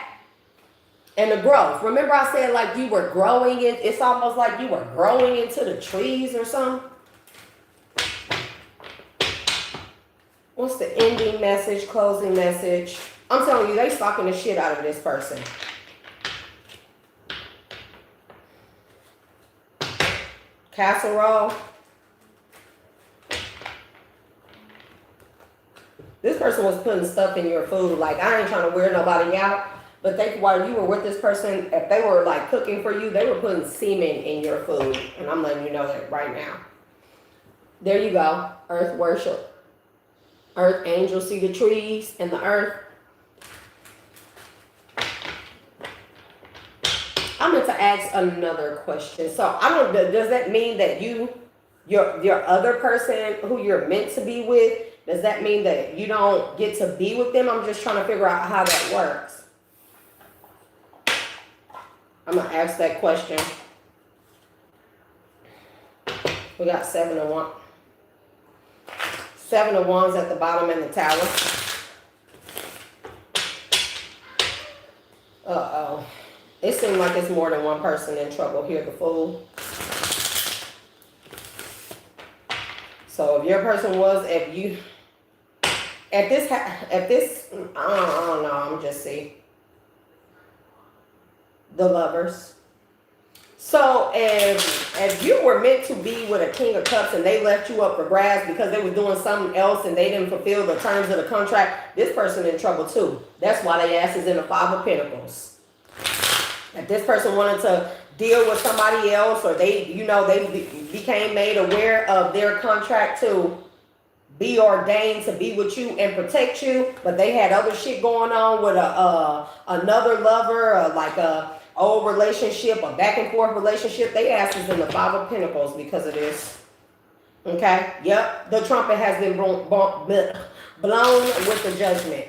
and the growth. Remember I said like you were growing it's almost like you were growing into the trees or something. What's the ending message, closing message? I'm telling you, they stalking the shit out of this person. Casserole. This person was putting stuff in your food. Like, I ain't trying to wear nobody out, but while you were with this person, if they were like cooking for you, they were putting semen in your food. And I'm letting you know that right now. There you go. Earth worship. Earth angels see the trees and the earth. I meant to ask another question. So does that mean that your other person who you're meant to be with, does that mean that you don't get to be with them? I'm just trying to figure out how that works. I'm going to ask that question. We got 7 of Wands. 7 of Wands at the bottom in the Tower. Uh-oh. It seems like it's more than one person in trouble here, the Fool. So if your person was, I don't know, I'm just see. The Lovers. So if you were meant to be with a King of Cups and they left you up for grabs because they were doing something else and they didn't fulfill the terms of the contract, this person in trouble too. That's why they ass is in the Five of Pentacles. If this person wanted to deal with somebody else, or they, you know, they became made aware of their contract to be ordained to be with you and protect you, but they had other shit going on with another lover, or like a old relationship, a back and forth relationship, they asses in the Five of Pentacles because of this. Okay? Yep. The trumpet has been blown with the judgment.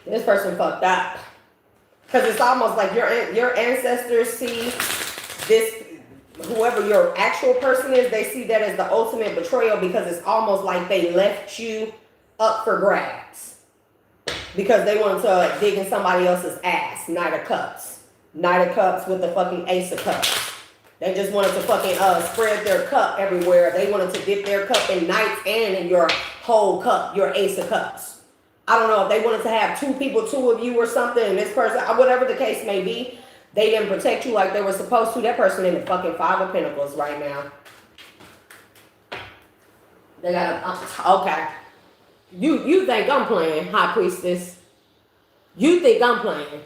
This person fucked up. Because it's almost like your ancestors see this, whoever your actual person is, they see that as the ultimate betrayal, because it's almost like they left you up for grabs. Because they wanted to dig in somebody else's ass. Knight of Cups. Knight of Cups with the fucking Ace of Cups. They just wanted to fucking spread their cup everywhere. They wanted to dip their cup in Knights and in your whole cup, your Ace of Cups. I don't know if they wanted to have two people, two of you or something, and this person, whatever the case may be, they didn't protect you like they were supposed to. That person in the fucking Five of Pentacles right now. They got okay. You think I'm playing, High Priestess? You think I'm playing?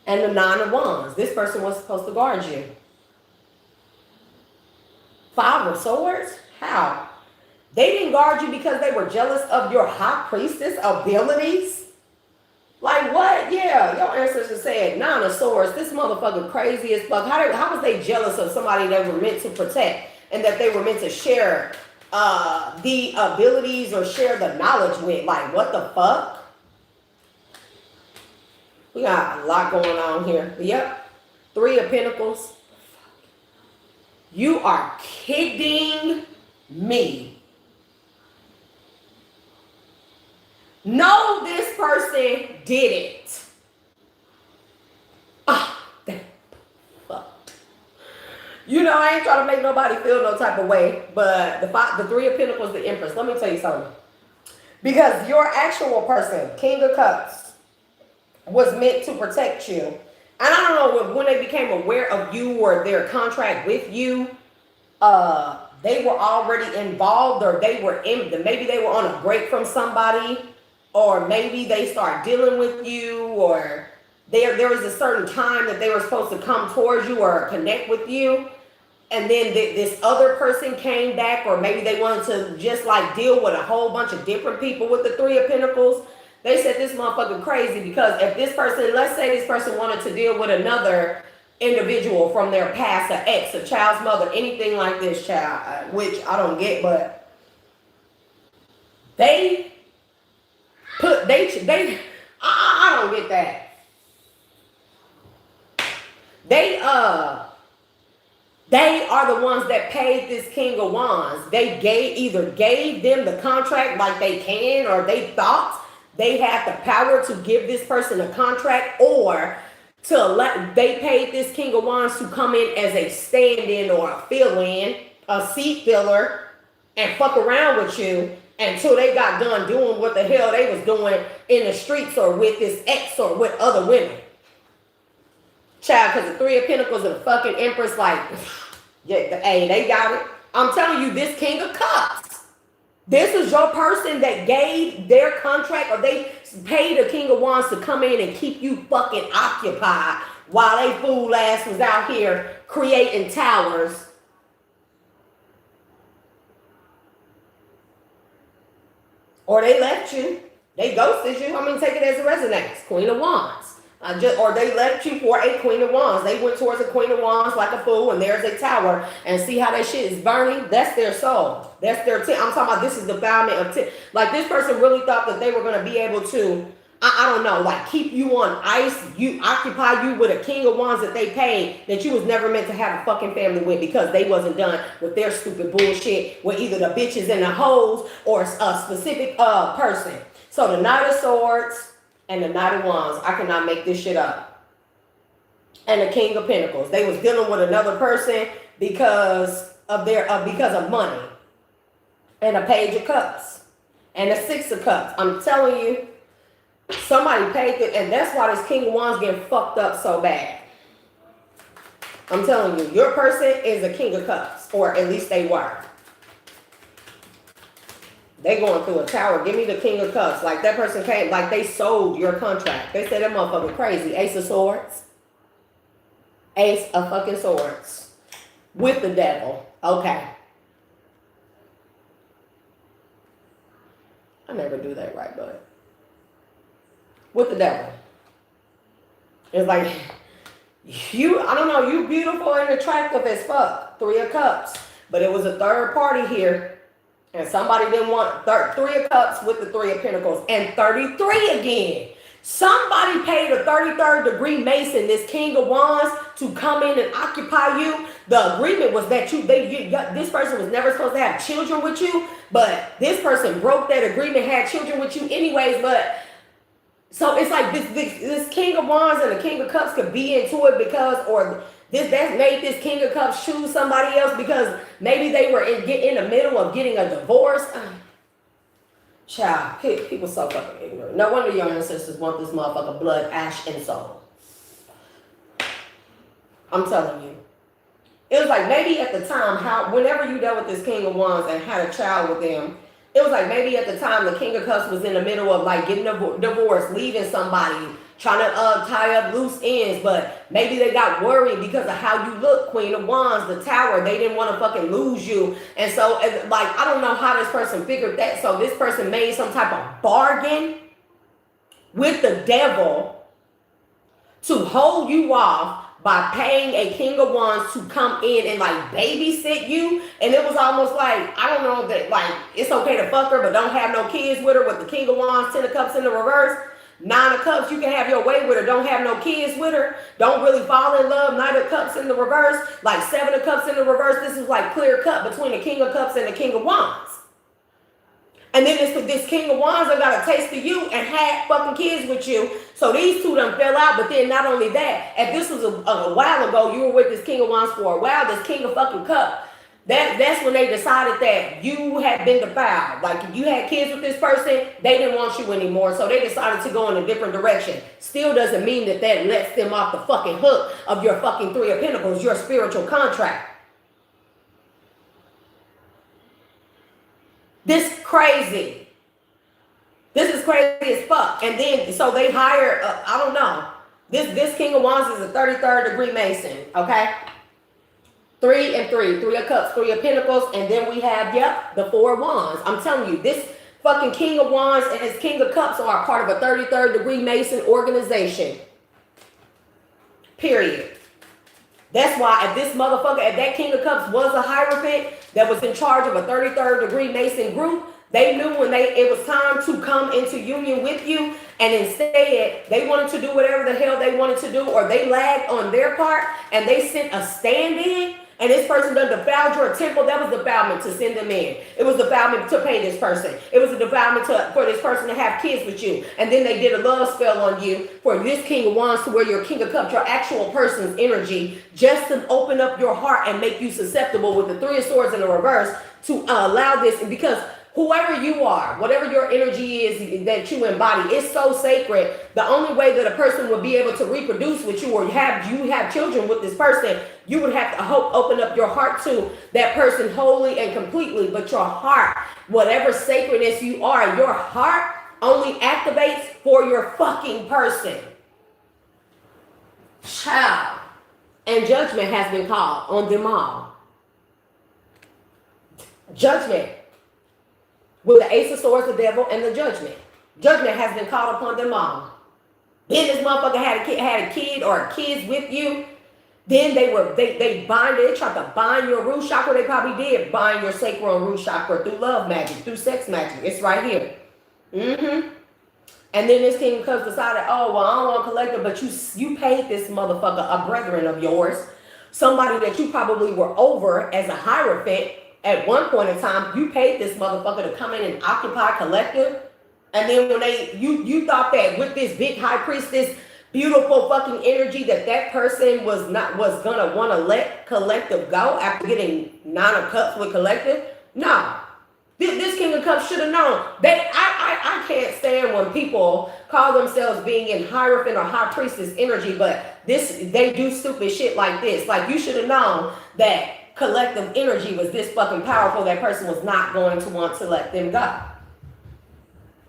And the Nine of Wands. This person was supposed to guard you. Five of Swords? How? They didn't guard you because they were jealous of your High Priestess abilities? Like what? Yeah, your ancestors said, Nine of Swords, this motherfucker crazy as fuck. How was they jealous of somebody they were meant to protect and that they were meant to share the abilities or share the knowledge with? Like, what the fuck? We got a lot going on here. Yep. Three of Pentacles. You are kidding me. No, this person did it. Ah, fuck. You know, I ain't trying to make nobody feel no type of way, but the Three of Pentacles, the Empress. Let me tell you something. Because your actual person, King of Cups, was meant to protect you. And I don't know when they became aware of you or their contract with you, they were already involved, or they were maybe they were on a break from somebody, or maybe they start dealing with you, or there was a certain time that they were supposed to come towards you or connect with you, and then this other person came back, or maybe they wanted to just like deal with a whole bunch of different people with the Three of Pentacles. They said this motherfucker crazy because if this person, let's say this person wanted to deal with another individual from their past, an ex, a child's mother, anything like this, child, which I don't get, but I don't get that. They are the ones that paid this King of Wands. They either gave them the contract like they can, or they thought they had the power to give this person a contract, or they paid this King of Wands to come in as a stand-in or a fill-in, a seat filler, and fuck around with you until they got done doing what the hell they was doing in the streets or with this ex or with other women. Child, because the Three of Pentacles and the fucking Empress, like, yeah, hey, they got it. I'm telling you, this King of Cups. This is your person that gave their contract, or they paid a King of Wands to come in and keep you fucking occupied while they fool ass was out here creating towers. Or they left you. They ghosted you. I mean, take it as a resonance. Queen of Wands. Or they left you for a Queen of Wands. They went towards a Queen of Wands like a fool, and there's a tower, and see how that shit is burning? That's their soul. That's their I'm talking about, this is defilement of like, this person really thought that they were going to be able to, I don't know, like keep you on ice, occupy you with a King of Wands that they paid, that you was never meant to have a fucking family with, because they wasn't done with their stupid bullshit with either the bitches and the hoes or a specific person. So the Knight of Swords and the Knight of Wands, I cannot make this shit up. And the King of Pentacles, they was dealing with another person because of money. And a Page of Cups and a Six of Cups. I'm telling you, Somebody paid it, and that's why this King of Wands getting fucked up so bad. I'm telling you, your person is a King of Cups, or at least they were. They going through a tower. Give me the King of Cups. Like that person came, like they sold your contract. They said that motherfucker crazy. Ace of Swords. Ace of fucking Swords. With the devil. Okay. I never do that right, but. With the devil. It's like, I don't know, you beautiful and attractive as fuck. 3 of Cups. But it was a third party here. And somebody didn't want 3 of Cups with the 3 of Pentacles. And 33 again. Somebody paid a 33rd degree Mason, this King of Wands, to come in and occupy you. The agreement was that this person was never supposed to have children with you. But this person broke that agreement, had children with you anyways. But so it's like this King of Wands and the King of Cups could be into it because, or that made this King of Cups choose somebody else because maybe they were in the middle of getting a divorce. Child, people so fucking ignorant. No wonder your ancestors want this motherfucker blood, ash, and soul. I'm telling you. It was like maybe at the time, whenever you dealt with this King of Wands and had a child with them, it was like maybe at the time the King of Cups was in the middle of like getting a divorce, leaving somebody, trying to tie up loose ends, but maybe they got worried because of how you look, Queen of Wands, the Tower. They didn't want to fucking lose you. And so, like, I don't know how this person figured that. So this person made some type of bargain with the devil to hold you off by paying a King of Wands to come in and like babysit you. And it was almost like, I don't know, that like it's okay to fuck her, but don't have no kids with her, with the King of Wands, 10 of Cups in the reverse. 9 of Cups, you can have your way with her. Don't have no kids with her. Don't really fall in love. 9 of Cups in the reverse. Like 7 of Cups in the reverse. This is like clear cut between the King of Cups and the King of Wands. And then this King of Wands that got a taste of you and had fucking kids with you. So these two done fell out. But then not only that, if this was a while ago, you were with this King of Wands for a while, this King of fucking Cup. That's when they decided that you had been defiled. Like if you had kids with this person, they didn't want you anymore. So they decided to go in a different direction. Still doesn't mean that lets them off the fucking hook of your fucking 3 of Pentacles, your spiritual contract. This crazy. This is crazy as fuck. And then, so they hire, I don't know. This King of Wands is a 33rd degree Mason, okay? 3 and 3. 3 of Cups, 3 of Pentacles. And then we have, the 4 of Wands. I'm telling you, this fucking King of Wands and his King of Cups are part of a 33rd degree Mason organization. Period. That's why if that King of Cups was a Hierophant that was in charge of a 33rd degree Mason group, they knew when it was time to come into union with you, and instead they wanted to do whatever the hell they wanted to do, or they lagged on their part and they sent a stand-in, and this person done defiled your temple. That was defilement to send them in. It was defilement to pay this person. It was a defilement for this person to have kids with you. And then they did a love spell on you for this King of Wands to where your King of Cups, your actual person's energy, just to open up your heart and make you susceptible with the 3 of Swords in the reverse to allow this. Because whoever you are, whatever your energy is that you embody, it's so sacred. The only way that a person would be able to reproduce with you, or you have children with this person, you would have to open up your heart to that person wholly and completely. But your heart, whatever sacredness you are, your heart only activates for your fucking person. Child. And judgment has been called on them all. Judgment. With the Ace of Swords, the devil, and the judgment. Judgment has been called upon them all. Then this motherfucker had a kid or kids with you. Then they tried to bind your root chakra. They probably did bind your sacral and root chakra through love magic, through sex magic. It's right here. And then this King of Cups decided, oh, well, I don't want to collect it, but you paid this motherfucker, a brethren of yours, somebody that you probably were over as a Hierophant. At one point in time, you paid this motherfucker to come in and occupy collective. And then when you thought that with this big high priestess, beautiful fucking energy that person was gonna want to let collective go after getting 9 of Cups with collective. No. This King of Cups should have known. I can't stand when people call themselves being in Hierophant or High Priestess energy, but they do stupid shit like this. Like, you should have known that collective energy was this fucking powerful. That person was not going to want to let them go.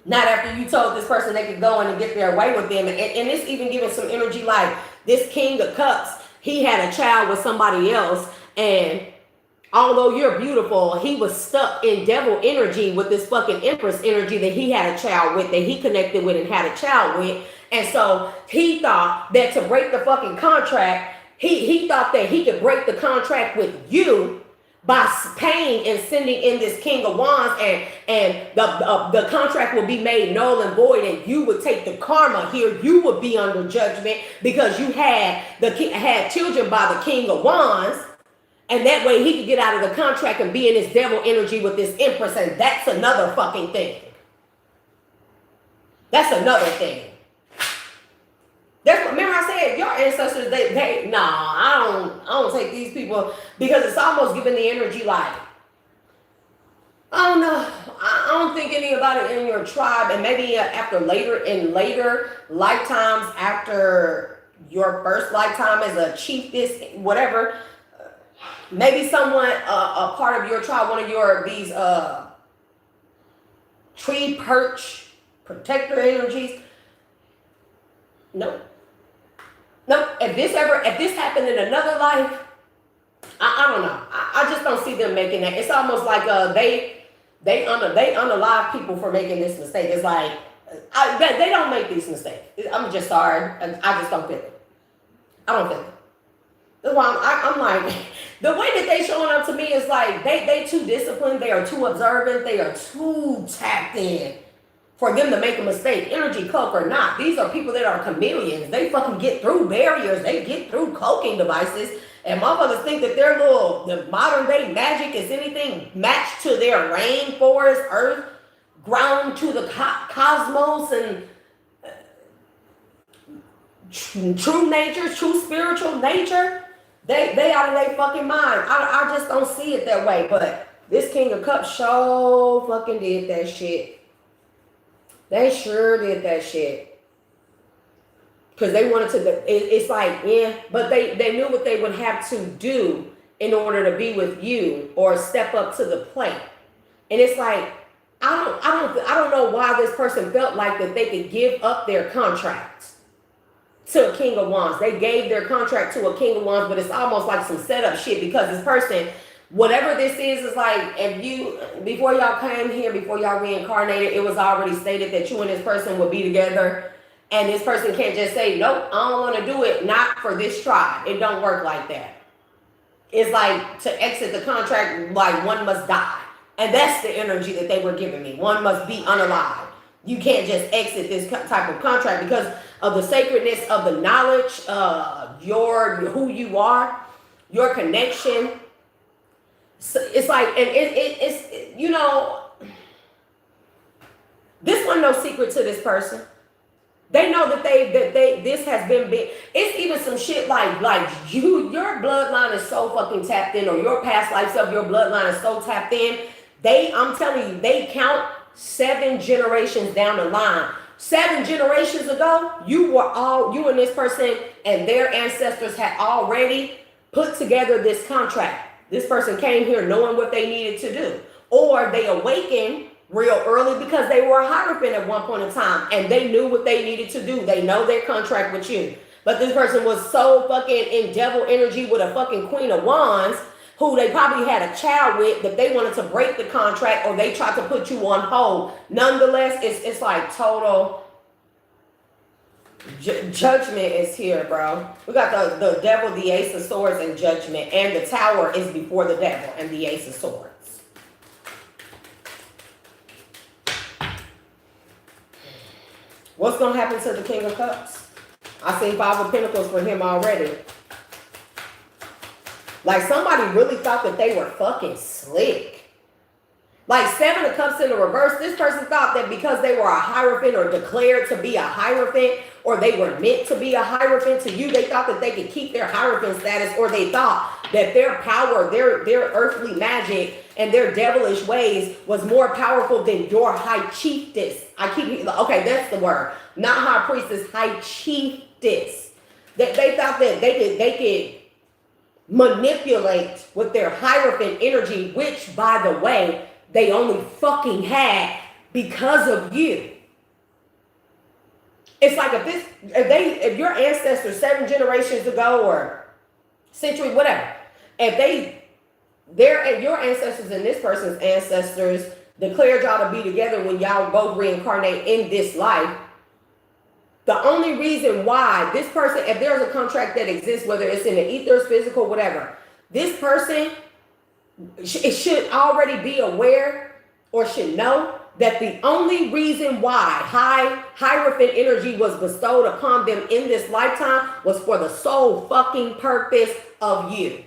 Not after you told this person they could go in and get their way with them. And it's even giving some energy like this King of Cups. He had a child with somebody else, and although you're beautiful, he was stuck in devil energy with this fucking Empress energy that he had a child with, that he connected with and had a child with. And so he thought that to break the fucking contract, he thought that he could break the contract with you by paying and sending in this King of Wands, and the contract will be made null and void, and you would take the karma here. You would be under judgment because you had children by the King of Wands, and that way he could get out of the contract and be in this devil energy with this Empress, and that's another fucking thing. That's another thing. Remember I said your ancestors, I don't take these people, because it's almost giving the energy like, I don't know, I don't think anybody in your tribe, and maybe after later lifetimes, after your first lifetime as a chiefess, whatever, maybe someone, a part of your tribe, one of these tree perch protector energies. No, if this happened in another life, I don't know. I just don't see them making that. It's almost like they unalive people for making this mistake. It's like they don't make these mistakes. I'm just sorry. I just don't feel it. I don't feel it. That's why I'm like, the way that they showing up to me is like they too disciplined. They are too observant. They are too tapped in for them to make a mistake, energy cloak or not. These are people that are chameleons. They fucking get through barriers. They get through cloaking devices. And motherfuckers think that the modern day magic is anything matched to their rainforest, earth, ground to the cosmos, and true nature, true spiritual nature. They out of their fucking mind. I just don't see it that way. But this King of Cups sure fucking did that shit. They sure did that shit. Because they wanted to, it's like, yeah, but they knew what they would have to do in order to be with you or step up to the plate. And it's like, I don't know why this person felt like that they could give up their contract to a King of Wands. They gave their contract to a King of Wands, but it's almost like some setup shit, because this person, whatever this is like, if you, before y'all came here, before y'all reincarnated, it was already stated that you and this person would be together. And this person can't just say, nope, I don't want to do it. Not for this tribe. It don't work like that. It's like to exit the contract, like one must die. And that's the energy that they were giving me. One must be unalive. You can't just exit this type of contract because of the sacredness of the knowledge, who you are, your connection. So it's like, and it's you know, this wasn't no secret to this person. They know that this has been big. It's even some shit like your bloodline is so fucking tapped in, or your past life self, your bloodline is so tapped in. I'm telling you, they count 7 generations down the line. 7 generations ago, you and this person and their ancestors had already put together this contract. This person came here knowing what they needed to do, or they awakened real early because they were a Hierophant at one point in time and they knew what they needed to do. They know their contract with you. But this person was so fucking in devil energy with a fucking Queen of Wands who they probably had a child with, that they wanted to break the contract, or they tried to put you on hold. Nonetheless, it's like total judgment is here, bro. We got the devil, the Ace of Swords, and judgment. And the Tower is before the devil and the Ace of Swords. What's going to happen to the King of Cups? I seen 5 of Pentacles for him already. Like somebody really thought that they were fucking slick. Like 7 of Cups in the reverse, this person thought that because they were a Hierophant or declared to be a Hierophant, or they were meant to be a Hierophant to you, they thought that they could keep their Hierophant status, or they thought that their power, their earthly magic, and their devilish ways was more powerful than your high chiefess. Okay, that's the word. Not high priestess, high chiefess. They thought that they could manipulate with their Hierophant energy, which, by the way, they only fucking had because of you. It's like if your ancestors 7 generations ago or century, whatever, if your ancestors and this person's ancestors declared y'all to be together when y'all both reincarnate in this life, the only reason why this person, if there's a contract that exists, whether it's in the ethers, physical, whatever, this person should already be aware or should know that the only reason why Hierophant energy was bestowed upon them in this lifetime was for the sole fucking purpose of you.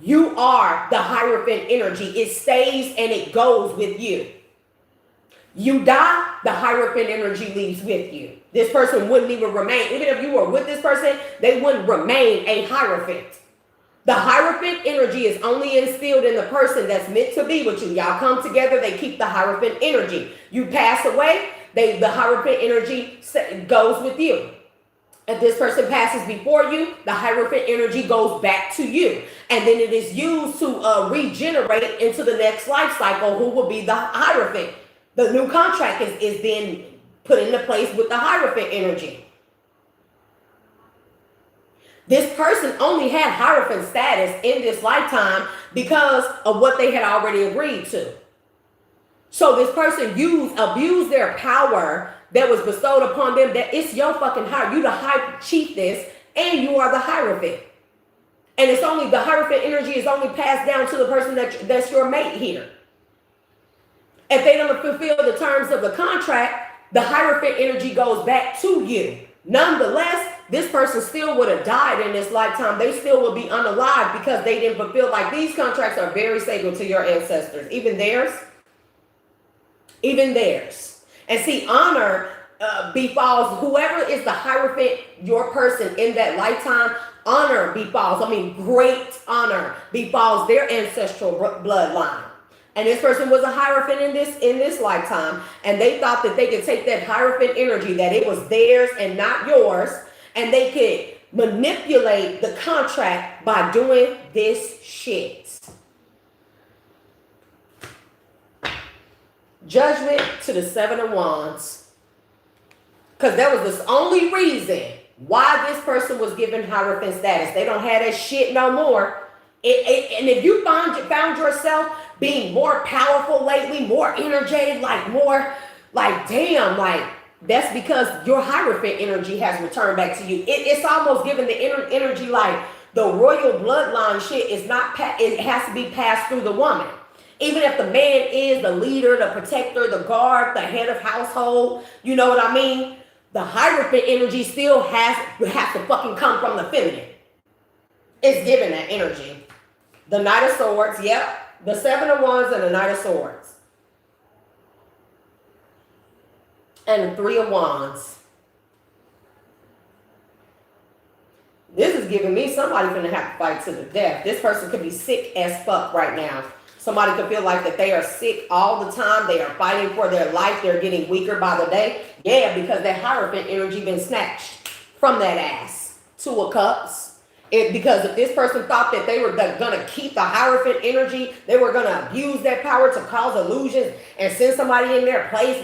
You are the Hierophant energy. It stays and it goes with you. You die, the Hierophant energy leaves with you. This person wouldn't even remain. Even if you were with this person, they wouldn't remain a Hierophant. The Hierophant energy is only instilled in the person that's meant to be with you. Y'all come together, they keep the Hierophant energy. You pass away, the Hierophant energy goes with you. If this person passes before you, the Hierophant energy goes back to you. And then it is used to regenerate into the next life cycle, who will be the Hierophant. The new contract is then put into place with the Hierophant energy. This person only had Hierophant status in this lifetime because of what they had already agreed to. So this person abused their power that was bestowed upon them, that it's your fucking high. You the high chiefess and you are the Hierophant. And it's only the Hierophant energy is only passed down to the person that's your mate here. If they don't fulfill the terms of the contract, the Hierophant energy goes back to you. Nonetheless, this person still would have died in this lifetime. They still would be unalive because they didn't fulfill. Like, these contracts are very sacred to your ancestors. Even theirs. Even theirs. And see, honor befalls whoever is the Hierophant, your person in that lifetime. Honor befalls, great honor befalls their ancestral bloodline. And this person was a Hierophant in this lifetime, and they thought that they could take that Hierophant energy, that it was theirs and not yours, and they could manipulate the contract by doing this shit. Judgment to the 7 of Wands. Because that was the only reason why this person was given Hierophant status. They don't have that shit no more. And if you found yourself being more powerful lately, more energetic, that's because your Hierophant energy has returned back to you. It's almost giving the energy like the royal bloodline shit is not, it has to be passed through the woman. Even if the man is the leader, the protector, the guard, the head of household, you know what I mean? The Hierophant energy still has to fucking come from the feminine. It's giving that energy. The Knight of Swords, yep. The 7 of Wands and the Knight of Swords. And the 3 of Wands. This is giving me somebody gonna have to fight to the death. This person could be sick as fuck right now. Somebody could feel like that they are sick all the time. They are fighting for their life. They're getting weaker by the day. Yeah, because that Hierophant energy been snatched from that ass. 2 of Cups. Because if this person thought that they were going to keep the Hierophant energy, they were going to abuse that power to cause illusions and send somebody in their place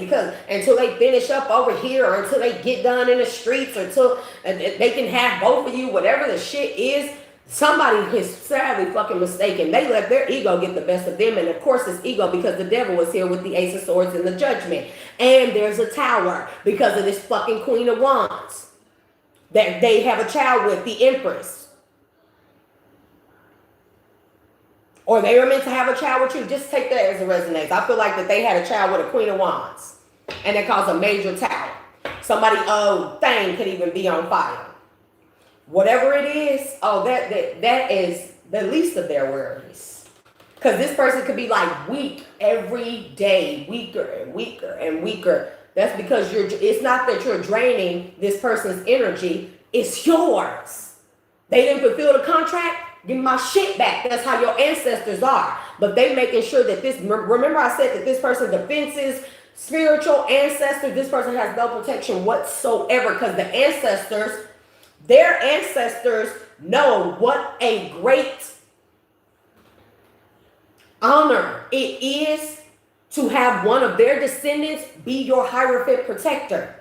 until they finish up over here, or until they get done in the streets, or until they can have both of you, whatever the shit is. Somebody is sadly fucking mistaken. They let their ego get the best of them. And of course it's ego, because the devil was here with the Ace of Swords and the Judgment. And there's a Tower because of this fucking Queen of Wands that they have a child with, the Empress. Or they were meant to have a child with you. Just take that as it resonates. I feel like that they had a child with a Queen of Wands. And it caused a major tower. Somebody, thing could even be on fire. Whatever it is, that is the least of their worries. Because this person could be like weak every day, weaker and weaker and weaker. That's because it's not that you're draining this person's energy, it's yours. They didn't fulfill the contract, give me my shit back. That's how your ancestors are. But they making sure that this, remember I said that this person defenses, spiritual ancestors, this person has no protection whatsoever, because the ancestors, their ancestors know what a great honor it is to have one of their descendants be your Hierophant protector.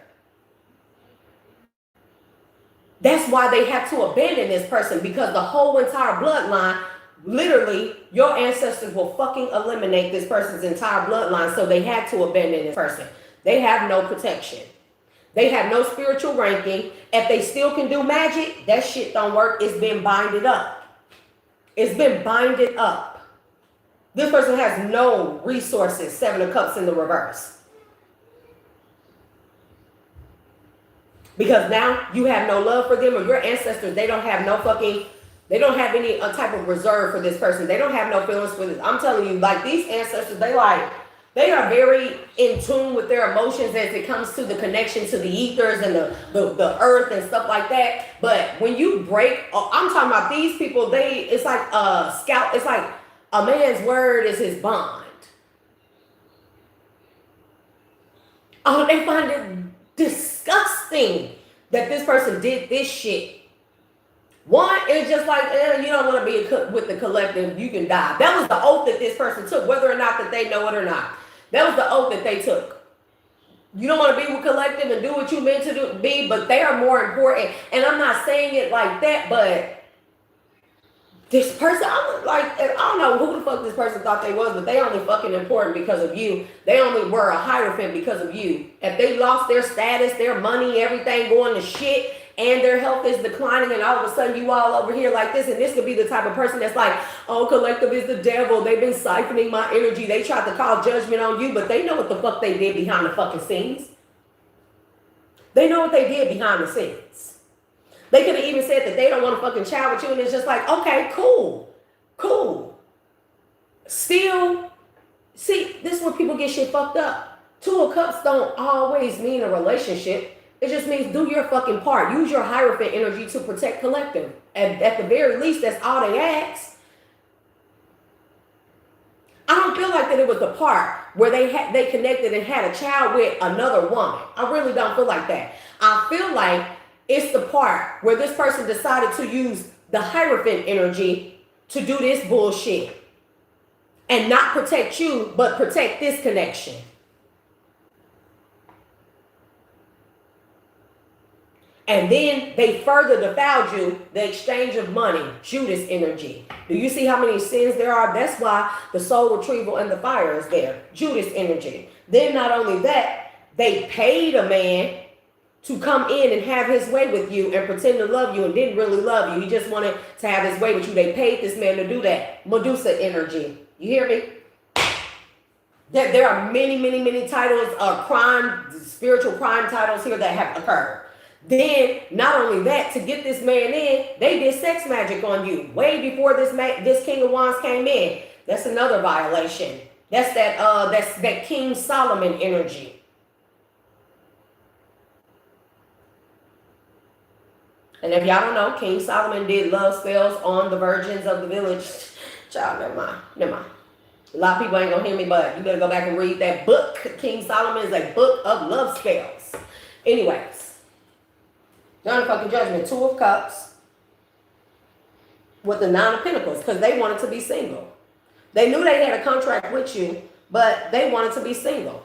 That's why they have to abandon this person, because the whole entire bloodline, literally, your ancestors will fucking eliminate this person's entire bloodline, so they had to abandon this person. They have no protection. They have no spiritual ranking. If they still can do magic, that shit don't work. It's been binded up. It's been binded up. This person has no resources. 7 of Cups in the reverse. Because now you have no love for them, or your ancestors, they don't have no fucking, they don't have any type of reserve for this person. They don't have no feelings for this. I'm telling you, like, these ancestors, they are very in tune with their emotions as it comes to the connection to the ethers and the earth and stuff like that. But when you break, I'm talking about these people, it's like a scout, it's like a man's word is his bond. Oh, they find it disgusting that this person did this shit. One, it's just like, you don't want to be with the collective, you can die. That was the oath that this person took, whether or not that they know it or not. That was the oath that they took. You don't want to be with collective and do what you meant to be, but they are more important. And I'm not saying it like that, but this person, I'm like, I don't know who the fuck this person thought they was, but they only fucking important because of you. They only were a Hierophant because of you. If they lost their status, their money, everything going to shit, and their health is declining, and all of a sudden you all over here like this, and this could be the type of person that's like, oh, collective is the devil. They've been siphoning my energy. They tried to call judgment on you, but they know what the fuck they did behind the fucking scenes. They know what they did behind the scenes. They could have even said that they don't want to fucking chat with you, and it's just like, okay, cool. Still, see, this is where people get shit fucked up. 2 of Cups don't always mean a relationship. It just means do your fucking part. Use your Hierophant energy to protect collective. And at the very least, that's all they ask. I don't feel like that it was the part where they connected and had a child with another woman. I really don't feel like that. I feel like it's the part where this person decided to use the Hierophant energy to do this bullshit and not protect you, but protect this connection. And then they further defiled you, the exchange of money, Judas energy. Do you see how many sins there are? That's why the soul retrieval and the fire is there, Judas energy. Then not only that, they paid a man to come in and have his way with you and pretend to love you and didn't really love you. He just wanted to have his way with you. They paid this man to do that. Medusa energy. You hear me? There are many titles, spiritual crime titles here that have occurred. Then, not only that, to get this man in, they did sex magic on you way before this King of Wands came in. That's another violation. That's that King Solomon energy. And if y'all don't know, King Solomon did love spells on the virgins of the village. Child, never mind. A lot of people ain't gonna hear me, but you better go back and read that book. King Solomon is a book of love spells. Anyways. John fucking Judgment, 2 of Cups with the 9 of Pentacles, because they wanted to be single. They knew they had a contract with you, but they wanted to be single.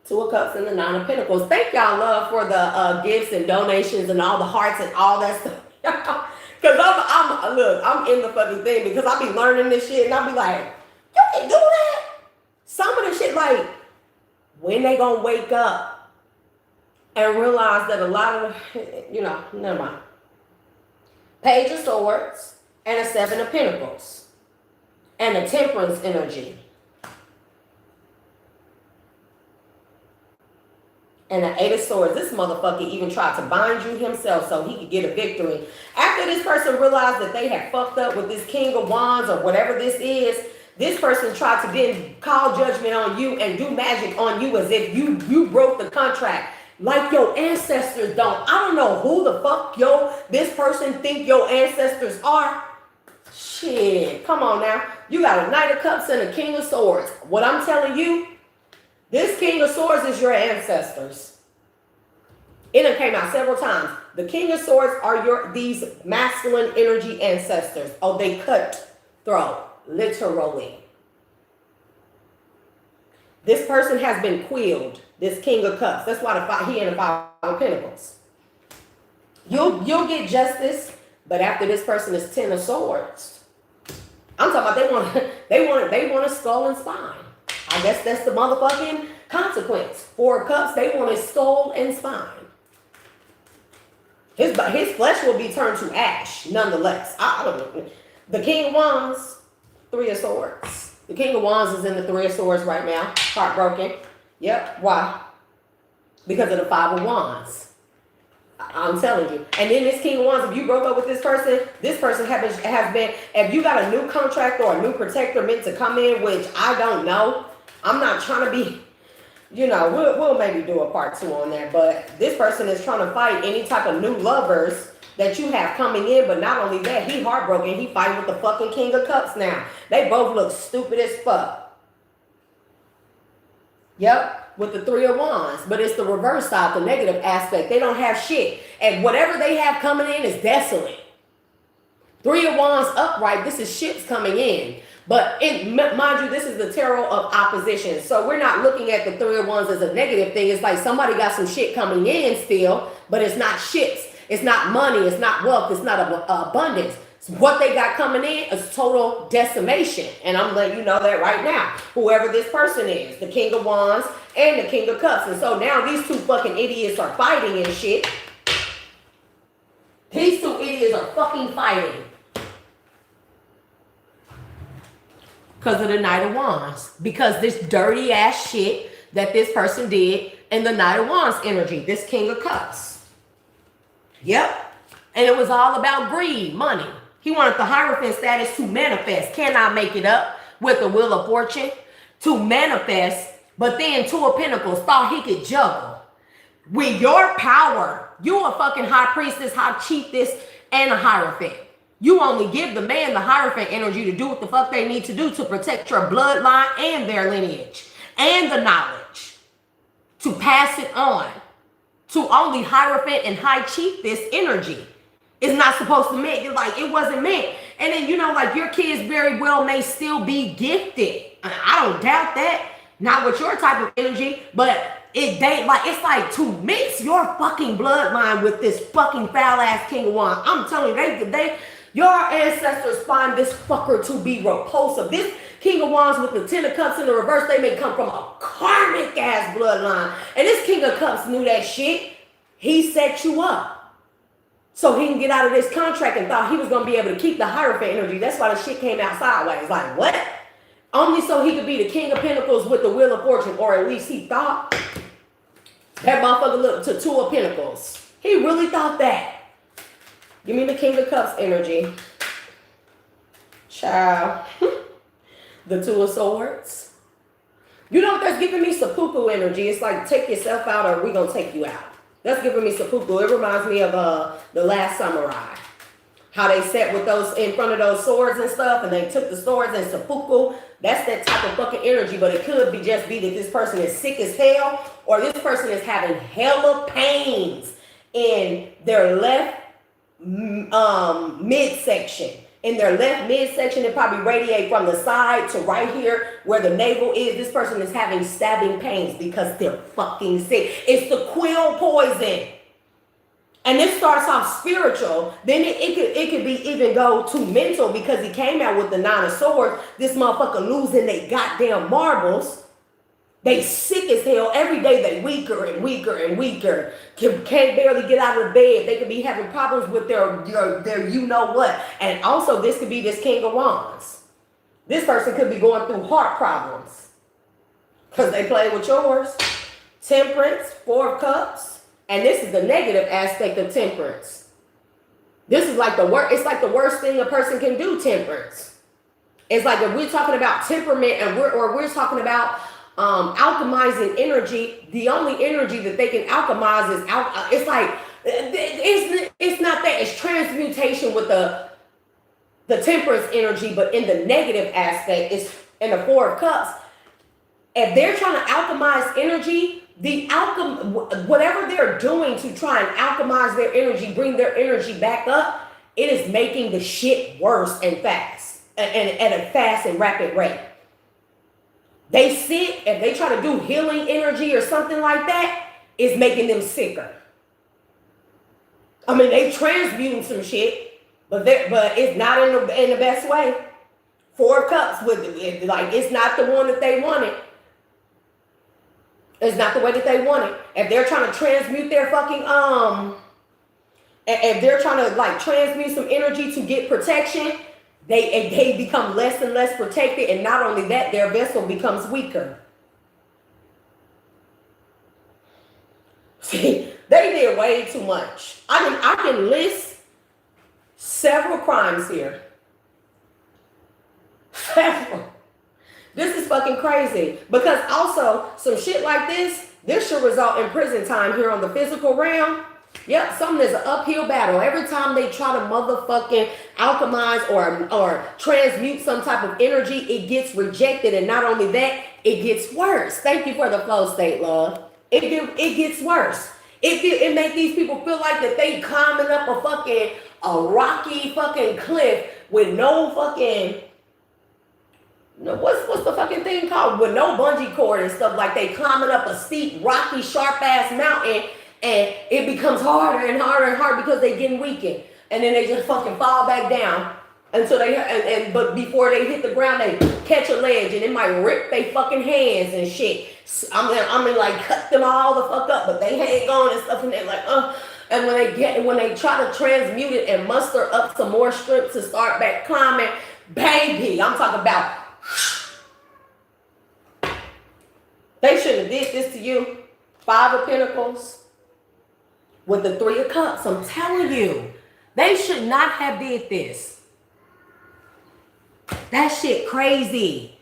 2 of Cups and the 9 of Pentacles. Thank y'all, love, for the gifts and donations and all the hearts and all that stuff. Because I'm in the fucking thing, because I be learning this shit and I be like, you can do that? Some of the shit, like, when they gonna wake up and realize that a lot of, never mind. Page of Swords and a 7 of Pentacles and a Temperance energy and an 8 of Swords. This motherfucker even tried to bind you himself so he could get a victory. After this person realized that they had fucked up with this King of Wands or whatever this is, This person tried to then call judgment on you and do magic on you as if you broke the contract. Like your ancestors don't. I don't know who the fuck this person think your ancestors are. Shit, come on now. You got a Knight of Cups and a King of Swords. What I'm telling you, this King of Swords is your ancestors. It done came out several times. The King of Swords are these masculine energy ancestors. Oh, they cut throat, literally. This person has been quilled. This King of Cups. That's why he in the Five of Pentacles. You'll get justice, but after this person is 10 of Swords. I'm talking about they want a skull and spine. I guess that's the motherfucking consequence. 4 of Cups, they want a skull and spine. His flesh will be turned to ash, nonetheless. I don't know. The King of Wands, 3 of Swords. The King of Wands is in the 3 of Swords right now. Heartbroken. Yep. Why? Because of the 5 of Wands. I'm telling you. And then this King of Wands, if you broke up with this person has been, if you got a new contract or a new protector meant to come in, which I don't know. I'm not trying to be, we'll maybe do a part 2 on that. But this person is trying to fight any type of new lovers that you have coming in. But not only that, he heartbroken. He fighting with the fucking King of Cups now. They both look stupid as fuck. Yep, with the 3 of Wands. But it's the reverse side, the negative aspect. They don't have shit. And whatever they have coming in is desolate. 3 of Wands upright, this is ships coming in. But mind you, this is the tarot of opposition. So we're not looking at the 3 of Wands as a negative thing. It's like somebody got some shit coming in still, but it's not ships. It's not money. It's not wealth. It's not abundance. What they got coming in is total decimation. And I'm letting you know that right now. Whoever this person is, the King of Wands and the King of Cups. And so now these 2 fucking idiots are fighting and shit. These 2 idiots are fucking fighting. Because of the Knight of Wands. Because this dirty ass shit that this person did in the Knight of Wands energy. This King of Cups. Yep. And it was all about greed, money. He wanted the Hierophant status to manifest. Cannot make it up with the Wheel of Fortune. To manifest. But then 2 of Pentacles thought he could juggle. With your power. You a fucking high priestess, high chiefess, and a Hierophant. You only give the man the Hierophant energy to do what the fuck they need to do to protect your bloodline and their lineage. And the knowledge. To pass it on. To only Hierophant and high chiefess energy. It's not supposed to mean, like, it wasn't meant. And then, like, your kids very well may still be gifted. I don't doubt that. Not with your type of energy, but it's like to mix your fucking bloodline with this fucking foul-ass King of Wands. I'm telling you, your ancestors find this fucker to be repulsive. This King of Wands with the 10 of Cups in the reverse, they may come from a karmic-ass bloodline. And this King of Cups knew that shit. He set you up. So he can get out of this contract and thought he was going to be able to keep the Hierophant energy. That's why the shit came out sideways. Like, what? Only so he could be the King of Pentacles with the Wheel of Fortune. Or at least he thought. That motherfucker looked to 2 of Pentacles. He really thought that. Give me the King of Cups energy. Child. The 2 of Swords. That's giving me seppuku energy. It's like, take yourself out or we're going to take you out. That's giving me seppuku. It reminds me of The Last Samurai. How they sat with those in front of those swords and stuff, and they took the swords and seppuku. That's that type of fucking energy, but it could just be that this person is sick as hell, or this person is having hella pains in their left midsection. In their left midsection, it probably radiate from the side to right here where the navel is. This person is having stabbing pains because they're fucking sick. It's the quill poison. And this starts off spiritual. Then it could be even go to mental because he came out with the 9 of Swords. This motherfucker losing they goddamn marbles. They sick as hell. Every day they weaker and weaker and weaker. Can't barely get out of the bed. They could be having problems with their you know what. And also this could be this King of Wands. This person could be going through heart problems. Because they play with yours. Temperance, 4 of Cups. And this is the negative aspect of Temperance. This is like the worst. It's like the worst thing a person can do, Temperance. It's like if we're talking about temperament and we're talking about alchemizing energy, the only energy that they can alchemize is it's like it's not that, it's transmutation with the temperance energy, but in the negative aspect, it's in the Four of Cups. If they're trying to alchemize energy, whatever they're doing to try and alchemize their energy, bring their energy back up, it is making the shit worse and fast, and at a fast and rapid rate. They sick, if they try to do healing energy or something like that, it's making them sicker. I mean, they transmuting some shit, but it's not in the best way. Four of Cups, like, it's not the one that they wanted. It's not the way that they want it. If they're trying to transmute their fucking if they're trying to like transmute some energy to get protection, they become less and less protected, and not only that, their vessel becomes weaker. See, they did way too much. I can list several crimes here. Several. This is fucking crazy, because also some shit like this should result in prison time here on the physical realm. Yep, something is an uphill battle. Every time they try to motherfucking alchemize or transmute some type of energy, it gets rejected, and not only that, it gets worse. Thank you for the flow state, love. It gets worse. It makes these people feel like that they climbing up a rocky fucking cliff with no fucking, what's the fucking thing called? With no bungee cord and stuff. Like they climbing up a steep, rocky, sharp ass mountain, and it becomes harder and harder and harder because they getting weakened, and then they just fucking fall back down until but before they hit the ground, they catch a ledge and it might rip their fucking hands and shit. I mean, like cut them all the fuck up, but they hang on and stuff, and they're like, and when they try to transmute it and muster up some more strength to start back climbing, baby, I'm talking about. They shouldn't have did this to you. Five of Pentacles with the Three of Cups. I'm telling you, they should not have did this. That shit crazy.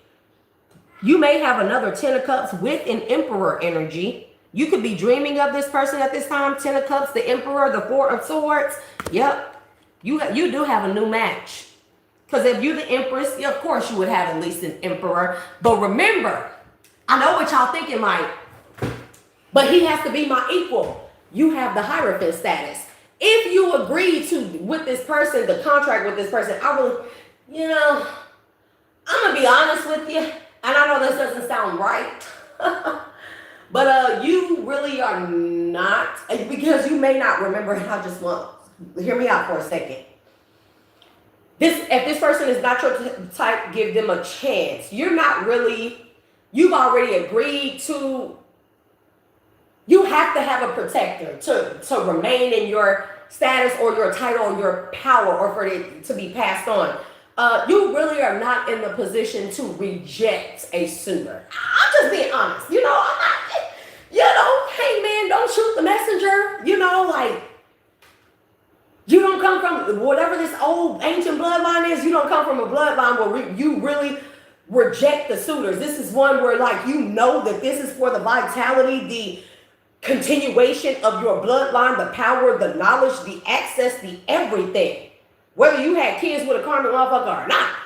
You may have another Ten of Cups with an Emperor energy. You could be dreaming of this person at this time. Ten of Cups, the Emperor, the Four of Swords. Yep, you do have a new match. Because if you're the Empress, of course you would have at least an Emperor. But remember, I know what y'all thinking, Mike, but he has to be my equal. You have the Hierophant status. If you agree with this person, the contract with this person, I will, I'm going to be honest with you. And I know this doesn't sound right. But you really are not, because you may not remember, and I just want, hear me out for a second. If this person is not your type, give them a chance. You've already agreed to, you have to have a protector to remain in your status or your title or your power, or for it to be passed on. You really are not in the position to reject a suitor. I'm just being honest. I'm not, hey man, don't shoot the messenger. Like, you don't come from whatever this old ancient bloodline is. You don't come from a bloodline where you really reject the suitors. This is one where, like, that this is for the vitality, the continuation of your bloodline, the power, the knowledge, the access, the everything. Whether you had kids with a karmic motherfucker or not,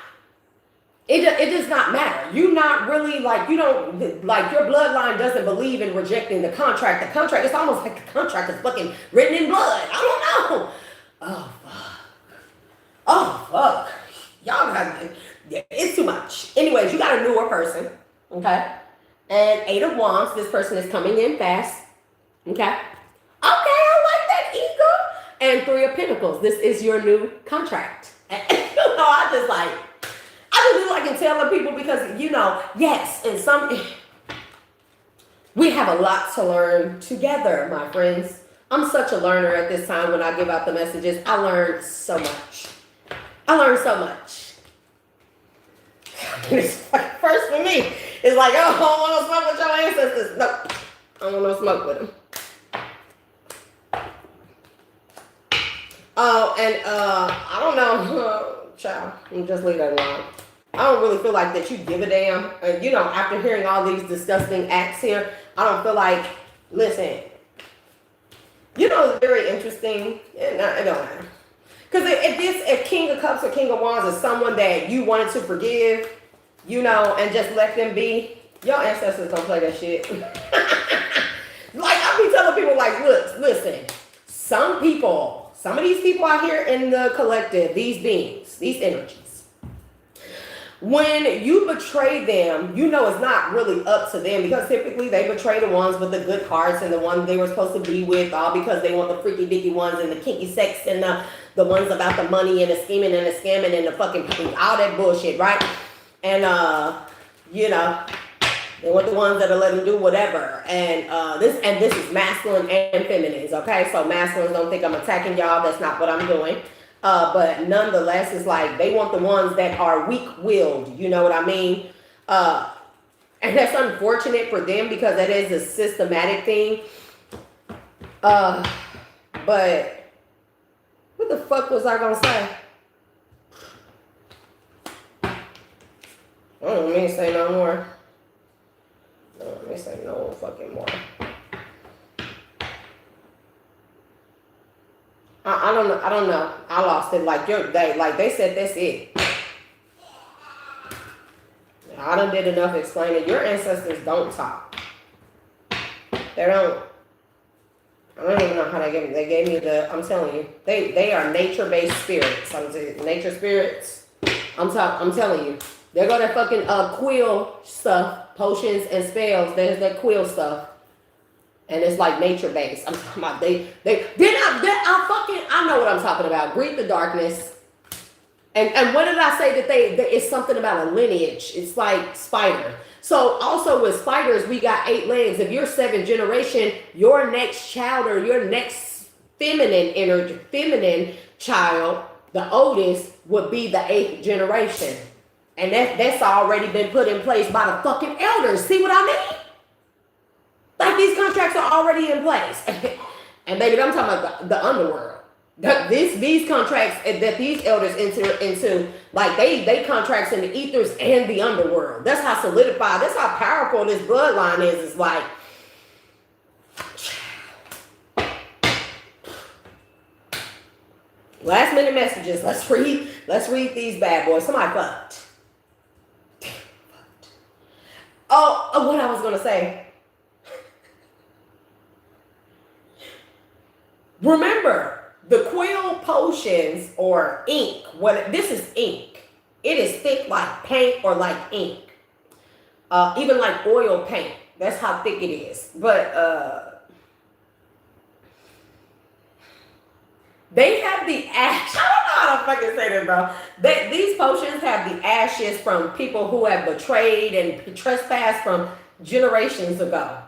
it does not matter. You not really, like, you don't, like, your bloodline doesn't believe in rejecting the contract. The contract, it's almost like the contract is fucking written in blood. I don't know. Oh, fuck. Y'all got, it's too much. Anyways, you got a newer person, okay? And Eight of Wands, this person is coming in fast, okay? I like that, ego. And Three of Pentacles, this is your new contract. And, I just do like in telling people, because, yes, and we have a lot to learn together, my friends. I'm such a learner at this time when I give out the messages. I learned so much. First for me, it's like, I don't want to smoke with your ancestors. No, I don't want to smoke with them. Oh, and I don't know, child, just leave that alone. I don't really feel like that you give a damn. You know, after hearing all these disgusting acts here, I don't feel like, listen, you know, it's very interesting. It don't matter. Because if King of Cups or King of Wands is someone that you wanted to forgive, you know, and just let them be, your ancestors don't play that shit. Like, I be telling people, like, look, listen, some of these people out here in the collective, these beings, these energies, when you betray them, you know it's not really up to them, because typically they betray the ones with the good hearts and the ones they were supposed to be with, all because they want the freaky dicky ones and the kinky sex and the ones about the money and the scheming and the scamming and the fucking all that bullshit, right? And you know, they want the ones that'll let them do whatever. And this is masculine and feminines, okay? So masculines, don't think I'm attacking y'all. That's not what I'm doing. But nonetheless, it's like they want the ones that are weak-willed. You know what I mean? And that's unfortunate for them, because that is a systematic thing. But what the fuck was I gonna say? I don't mean to say no more. Let me say no fucking more. I don't know. I lost it. Like they said that's it. I done did enough explaining. Your ancestors don't talk. They don't. I don't even know how they gave me. They gave me I'm telling you. They are nature-based spirits. Nature spirits. I'm telling you. They go that fucking quill stuff, potions and spells. There's that quill stuff. And it's like nature based. I'm talking about I know what I'm talking about. Greet the darkness. And what did I say that it's something about a lineage? It's like spider. So also with spiders, we got 8 legs. If you're 7th generation, your next child or your next feminine child, the oldest, would be the 8th generation. And that's already been put in place by the fucking elders. See what I mean? Like, these contracts are already in place. And baby, I'm talking about the underworld. These contracts that these elders enter into, like they contracts in the ethers and the underworld. That's how solidified, that's how powerful this bloodline is. It's like, last minute messages. Let's read these bad boys. Somebody fucked. Oh, what I was gonna say. Remember, the quill potions or ink, this is ink. It is thick like paint or like ink. Even like oil paint. That's how thick it is. But they have the ash. I don't know how to fucking say this, bro. These potions have the ashes from people who have betrayed and trespassed from generations ago.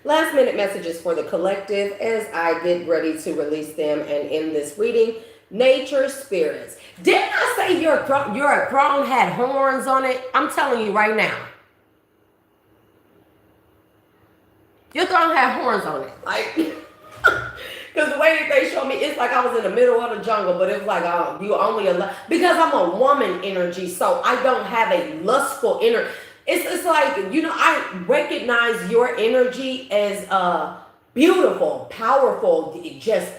Last minute messages for the collective as I get ready to release them and end this reading. Nature spirits. Didn't I say your throne had horns on it? I'm telling you right now. Your throne had horns on it. Like, because the way that they show me, it's like I was in the middle of the jungle, but it's like you only because I'm a woman energy, so I don't have a lustful energy. It's like, you know, I recognize your energy as beautiful, powerful, just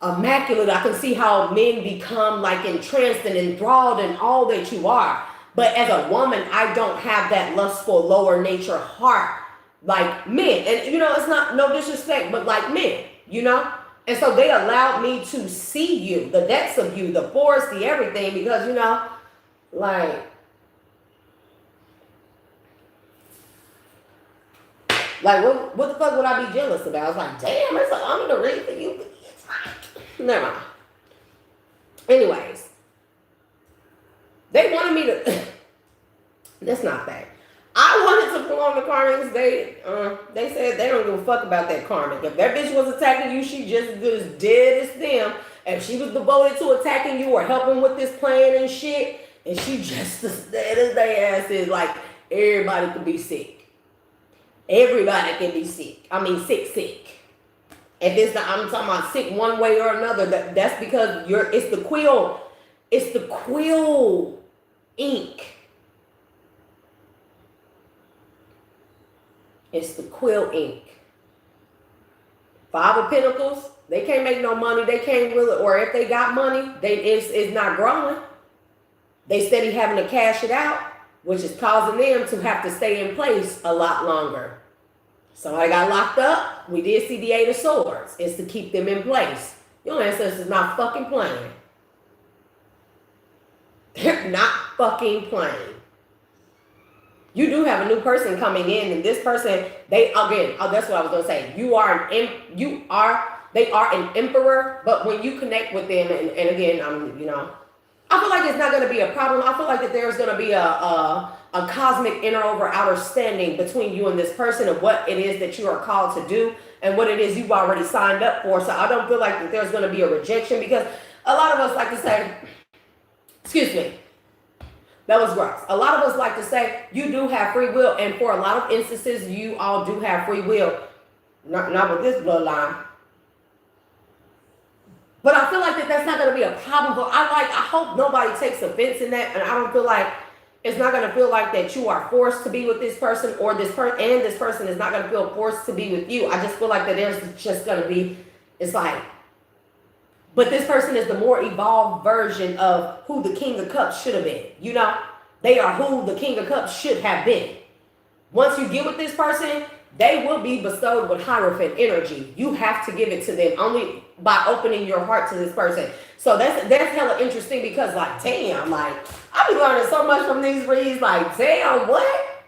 immaculate. I can see how men become like entranced and enthralled in all that you are. But as a woman, I don't have that lustful lower nature heart like men. And, you know, it's not no disrespect, but like men, you know. And so they allowed me to see you, the depths of you, the forest, the everything, because, you know, like what the fuck would I be jealous about? I was like, damn, it's an honor to read for you. Never mind. Anyways, they wanted me to. That's not that. I wanted to perform the karmics. They said they don't give a fuck about that karmic. If that bitch was attacking you, she just as good as dead as them. If she was devoted to attacking you or helping with this plan and shit, and she just as dead as they ass is, like, everybody can be sick. Everybody can be sick. I mean, sick. If it's not, I'm talking about sick one way or another. That's because it's the quill. It's the quill ink. It's the quill ink. Five of Pentacles. They can't make no money. They can't really, or if they got money, it's not growing. They steady having to cash it out, which is causing them to have to stay in place a lot longer. Somebody got locked up. We did see the Eight of Swords. It's to keep them in place. Your ancestors not fucking playing. They're not fucking playing. You do have a new person coming in, and this person, that's what I was gonna say. They are an emperor, but when you connect with them, and again, I feel like it's not gonna be a problem. I feel like that there's gonna be a cosmic inner over outer standing between you and this person of what it is that you are called to do and what it is you've already signed up for. So I don't feel like that there's gonna be a rejection, because a lot of us like to say, excuse me, that was gross. A lot of us like to say you do have free will, and for a lot of instances, you all do have free will. Not with this bloodline. But I feel like that's not going to be a problem. But I hope nobody takes offense in that, and I don't feel like it's not going to feel like that you are forced to be with this person, or this person is not going to feel forced to be with you. I just feel like that there's just going to be, it's like, but this person is the more evolved version of who the King of Cups should have been. They are who the King of Cups should have been. Once you get with this person, they will be bestowed with Hierophant energy. You have to give it to them only by opening your heart to this person. So that's hella interesting, because damn, I be learning so much from these reads. Damn, what?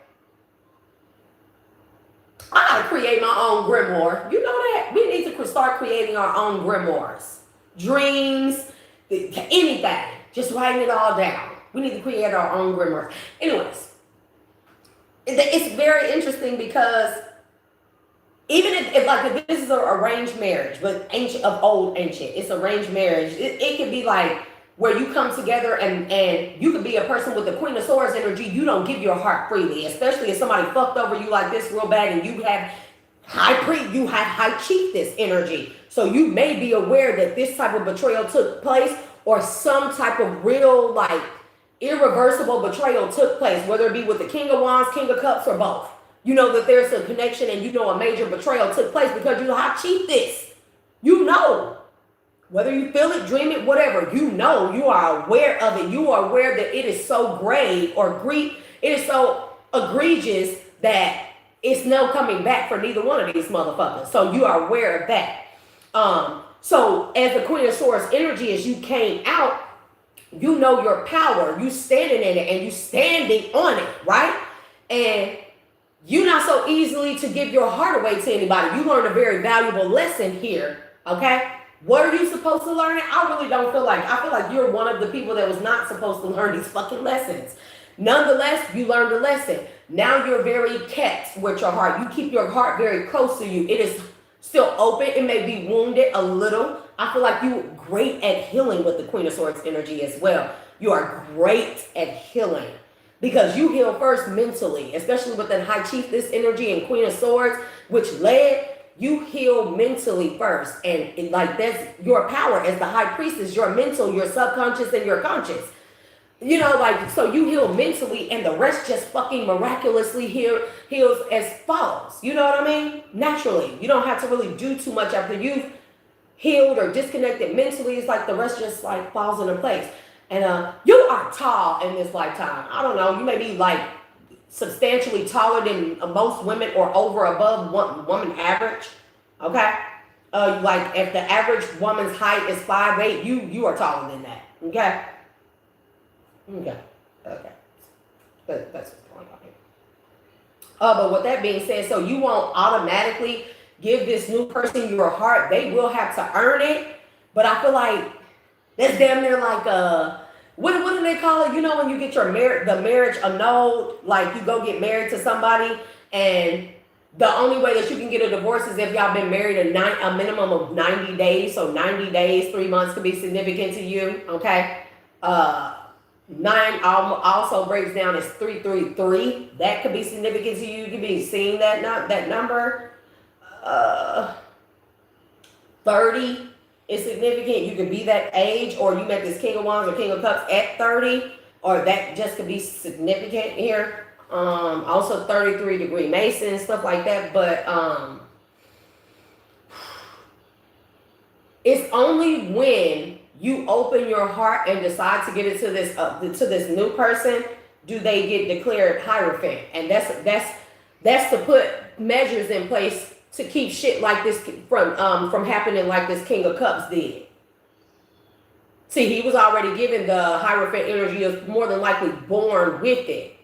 I gotta create my own grimoire. You know that? We need to start creating our own grimoires. Dreams, anything. Just writing it all down. We need to create our own grimoires. Anyways, it's very interesting, because even if this is an arranged marriage, but old ancient, it's arranged marriage. It could be where you come together and you could be a person with the Queen of Swords energy. You don't give your heart freely, especially if somebody fucked over you like this real bad, and you have high chiefess energy. So you may be aware that this type of betrayal took place, or some type of real irreversible betrayal took place, whether it be with the King of Wands, King of Cups, or both. You know that there's a connection, and a major betrayal took place because you high chiefess. Whether you feel it, dream it, whatever, you are aware of it. You are aware that it is so grave it is so egregious that it's no coming back for neither one of these motherfuckers. So you are aware of that. So as the Queen of Swords energy, as you came out, you know your power. You standing in it, and you standing on it, right? And you're not so easily to give your heart away to anybody. You learned a very valuable lesson here, okay? What are you supposed to learn? I really don't feel like, I feel like you're one of the people that was not supposed to learn these fucking lessons. Nonetheless, you learned a lesson. Now you're very kept with your heart. You keep your heart very close to you. It is still open. It may be wounded a little. I feel like you're great at healing with the Queen of Swords energy as well. You are great at healing, because you heal first mentally, especially with that high chiefess energy and Queen of Swords, which led, you heal mentally first. And that's your power as the high priestess, your mental, your subconscious, and your conscious. So you heal mentally, and the rest just fucking miraculously heals as follows. You know what I mean? Naturally. You don't have to really do too much after you've healed or disconnected mentally. It's the rest just falls into place. And you are tall in this lifetime. I don't know. You may be substantially taller than most women, or above woman average. Okay. If the average woman's height is 5'8", you are taller than that. Okay. Okay. That's what's going on here. But with that being said, so you won't automatically give this new person your heart. They will have to earn it. But I feel like that's damn near what do they call it? When you get the marriage annulled, you go get married to somebody, and the only way that you can get a divorce is if y'all been married a minimum of 90 days. So 90 days, 3 months could be significant to you. Okay. 9 also breaks down as 333. That could be significant to you. You could be seeing that number. 30 is significant. You could be that age, or you met this King of Wands or King of Cups at 30, or that just could be significant here. Also 33-degree Mason, stuff like that. But it's only when you open your heart and decide to give it to this new person do they get declared Hierophant. And that's to put measures in place to keep shit like this from happening, like this King of Cups did. See, he was already given the Hierophant energy, of more than likely born with it.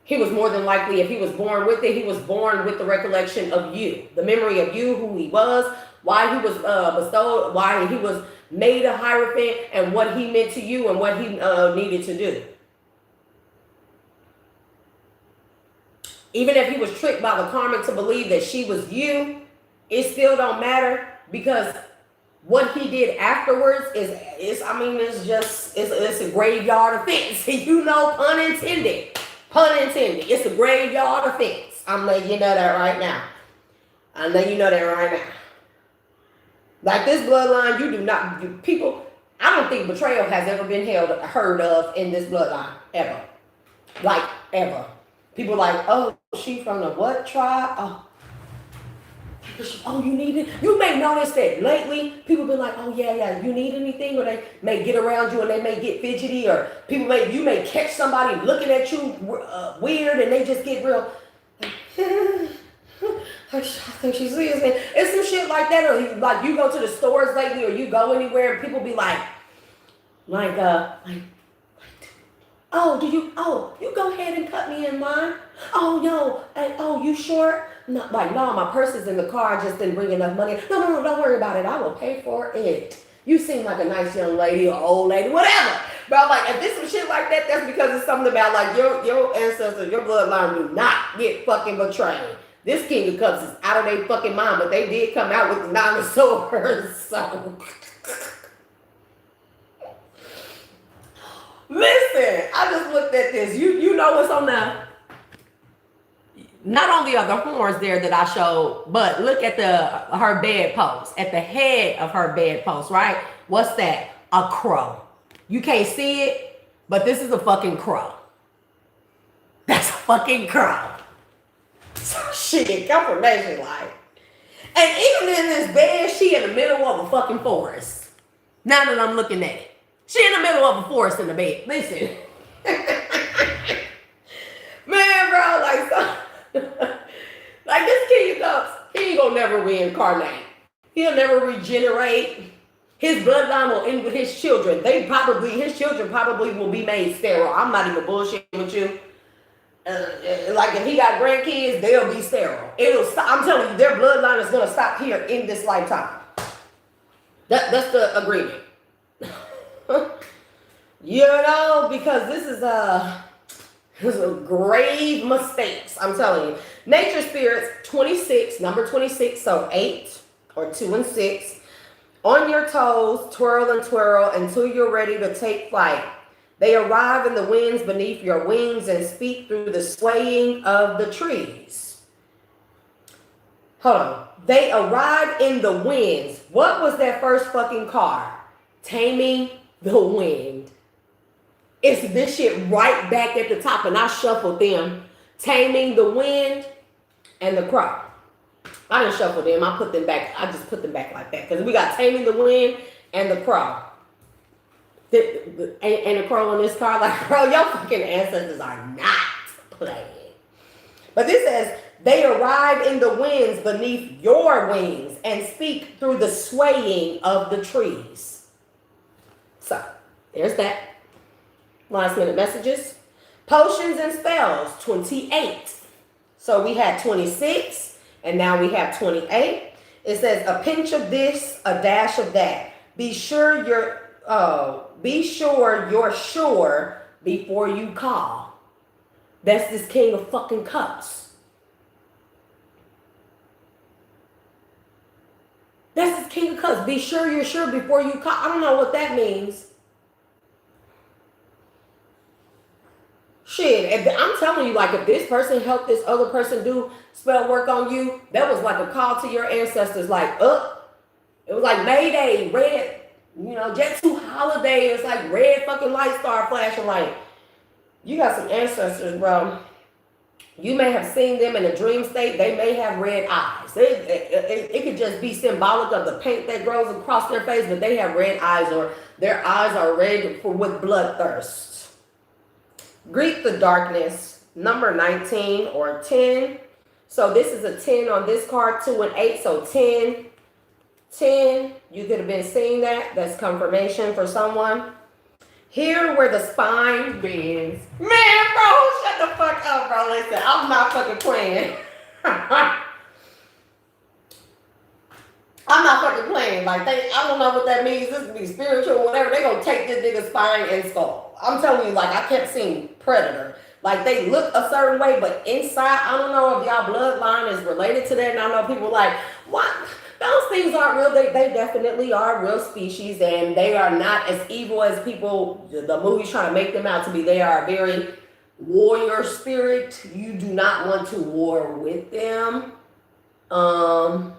He was more than likely, if he was born with it, he was born with the recollection of you, the memory of you, who he was, why he was bestowed, why he was made a Hierophant, and what he meant to you and what he needed to do. Even if he was tricked by the karmic to believe that she was you, it still don't matter, because what he did afterwards is it's a graveyard offense. You know, pun intended. Pun intended. It's a graveyard offense. I'm letting you know that right now. I'm letting you know that right now. Like this bloodline, people, I don't think betrayal has ever been heard of in this bloodline, ever. Like, ever. People like, oh, she from the what tribe? Oh, you need it. You may notice that lately, people been like, oh, yeah, you need anything? Or they may get around you and they may get fidgety, or you may catch somebody looking at you weird, and they just get real, I think she's serious. It's some shit like that. Or like you go to the stores lately, or you go anywhere, and people be like, oh, you go ahead and cut me in line. Oh, yo, you sure? No, my purse is in the car. I just didn't bring enough money. No, don't worry about it. I will pay for it. You seem like a nice young lady or old lady, whatever. But I'm like, if there's some shit like that, that's because it's something about like your ancestors, your bloodline do not get fucking betrayed. This King of Cups is out of their fucking mind, but they did come out with the 9 of Swords, so. Listen, I just looked at this. You know what's on the, not only are the horns there that I showed, but look at her bedpost, at the head of her bedpost, right? What's that? A crow. You can't see it, but this is a fucking crow. That's a fucking crow. Shit, confirmation, like. And even in this bed, she in the middle of a fucking forest. Now that I'm looking at it. She in the middle of a forest in the bed. Listen. Man, bro, like this King of Cups, he ain't gonna never reincarnate. He'll never regenerate. His bloodline will end with his children. His children probably will be made sterile. I'm not even bullshitting with you. Like if he got grandkids, they'll be sterile. It'll stop. I'm telling you, their bloodline is gonna stop here in this lifetime. That's the agreement. You know, because this is a grave mistakes. I'm telling you. Nature spirits 26, number 26, so 8 or 2 and 6. On your toes, twirl and twirl until you're ready to take flight. They arrive in the winds beneath your wings and speak through the swaying of the trees. Hold on. They arrive in the winds. What was that first fucking card? Taming the Wind. It's this shit right back at the top, and I shuffled them. Taming the Wind and the Crow. I didn't shuffle them. I put them back. I just put them back like that. Because we got Taming the Wind and the Crow. And the Crow on this card, like, bro, your fucking ancestors are not playing. But this says, they arrive in the winds beneath your wings and speak through the swaying of the trees. So, there's that. Last minute messages. Potions and spells, 28. So we had 26, and now we have 28. It says, a pinch of this, a dash of that. Be sure you're sure before you call. That's this King of fucking Cups. That's this King of Cups. Be sure you're sure before you call. I don't know what that means. Shit, and I'm telling you, like, if this person helped this other person do spell work on you, that was like a call to your ancestors, like, it was like Mayday, red, Jet 2 holiday, it's like red fucking light star flashing, like, you got some ancestors, bro. You may have seen them in a dream state. They may have red eyes. It could just be symbolic of the paint that grows across their face, but they have red eyes, or their eyes are red with bloodthirst. Greet the darkness, number 19 or 10. So this is a 10 on this card, 2 and 8. So 10, 10. You could have been seeing that. That's confirmation for someone. Here where the spine bends. Man, bro, shut the fuck up, bro. Listen, I'm not fucking playing. I'm not fucking playing. Like, I don't know what that means. This could be spiritual or whatever. They gonna take this nigga's spine and skull. I'm telling you, like, I kept seeing Predator. Like, they look a certain way, but inside, I don't know if y'all bloodline is related to that. And I know people like, what? Those things aren't real. They definitely are real species, and they are not as evil as people, the movies trying to make them out to be. They are a very warrior spirit. You do not want to war with them. And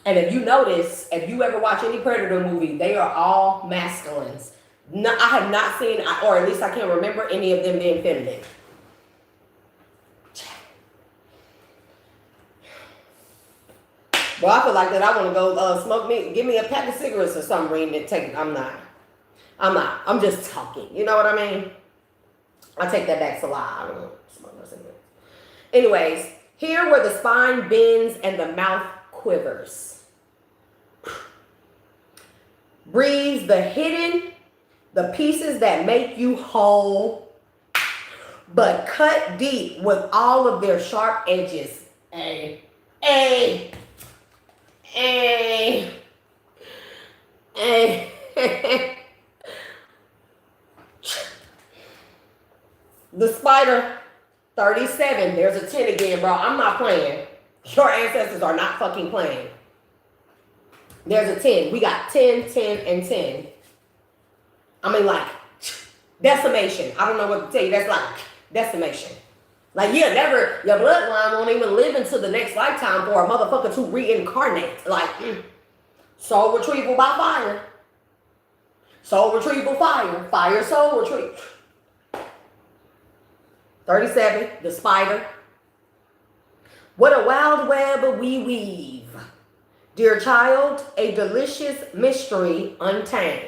if you notice, if you ever watch any Predator movie, they are all masculines. No, I have not seen, or at least I can't remember any of them being feminine. Well, I feel like that I want to go give me a pack of cigarettes or something, reading it, take it. I'm not. I'm just talking. You know what I mean? I take that back to lie. I don't smoke no cigarettes. Anyways, here where the spine bends and the mouth quivers. Breathes the hidden, the pieces that make you whole, but cut deep with all of their sharp edges. Hey. The spider, 37. There's a 10 again, bro. I'm not playing. Your ancestors are not fucking playing. There's a 10. We got 10, 10, and 10. I mean, like, decimation. I don't know what to tell you. That's like decimation. Like, your bloodline won't even live into the next lifetime for a motherfucker to reincarnate. Like, soul retrieval by fire. Soul retrieval fire. Fire soul retrieval. 37, the spider. What a wild web we weave. Dear child, a delicious mystery untamed.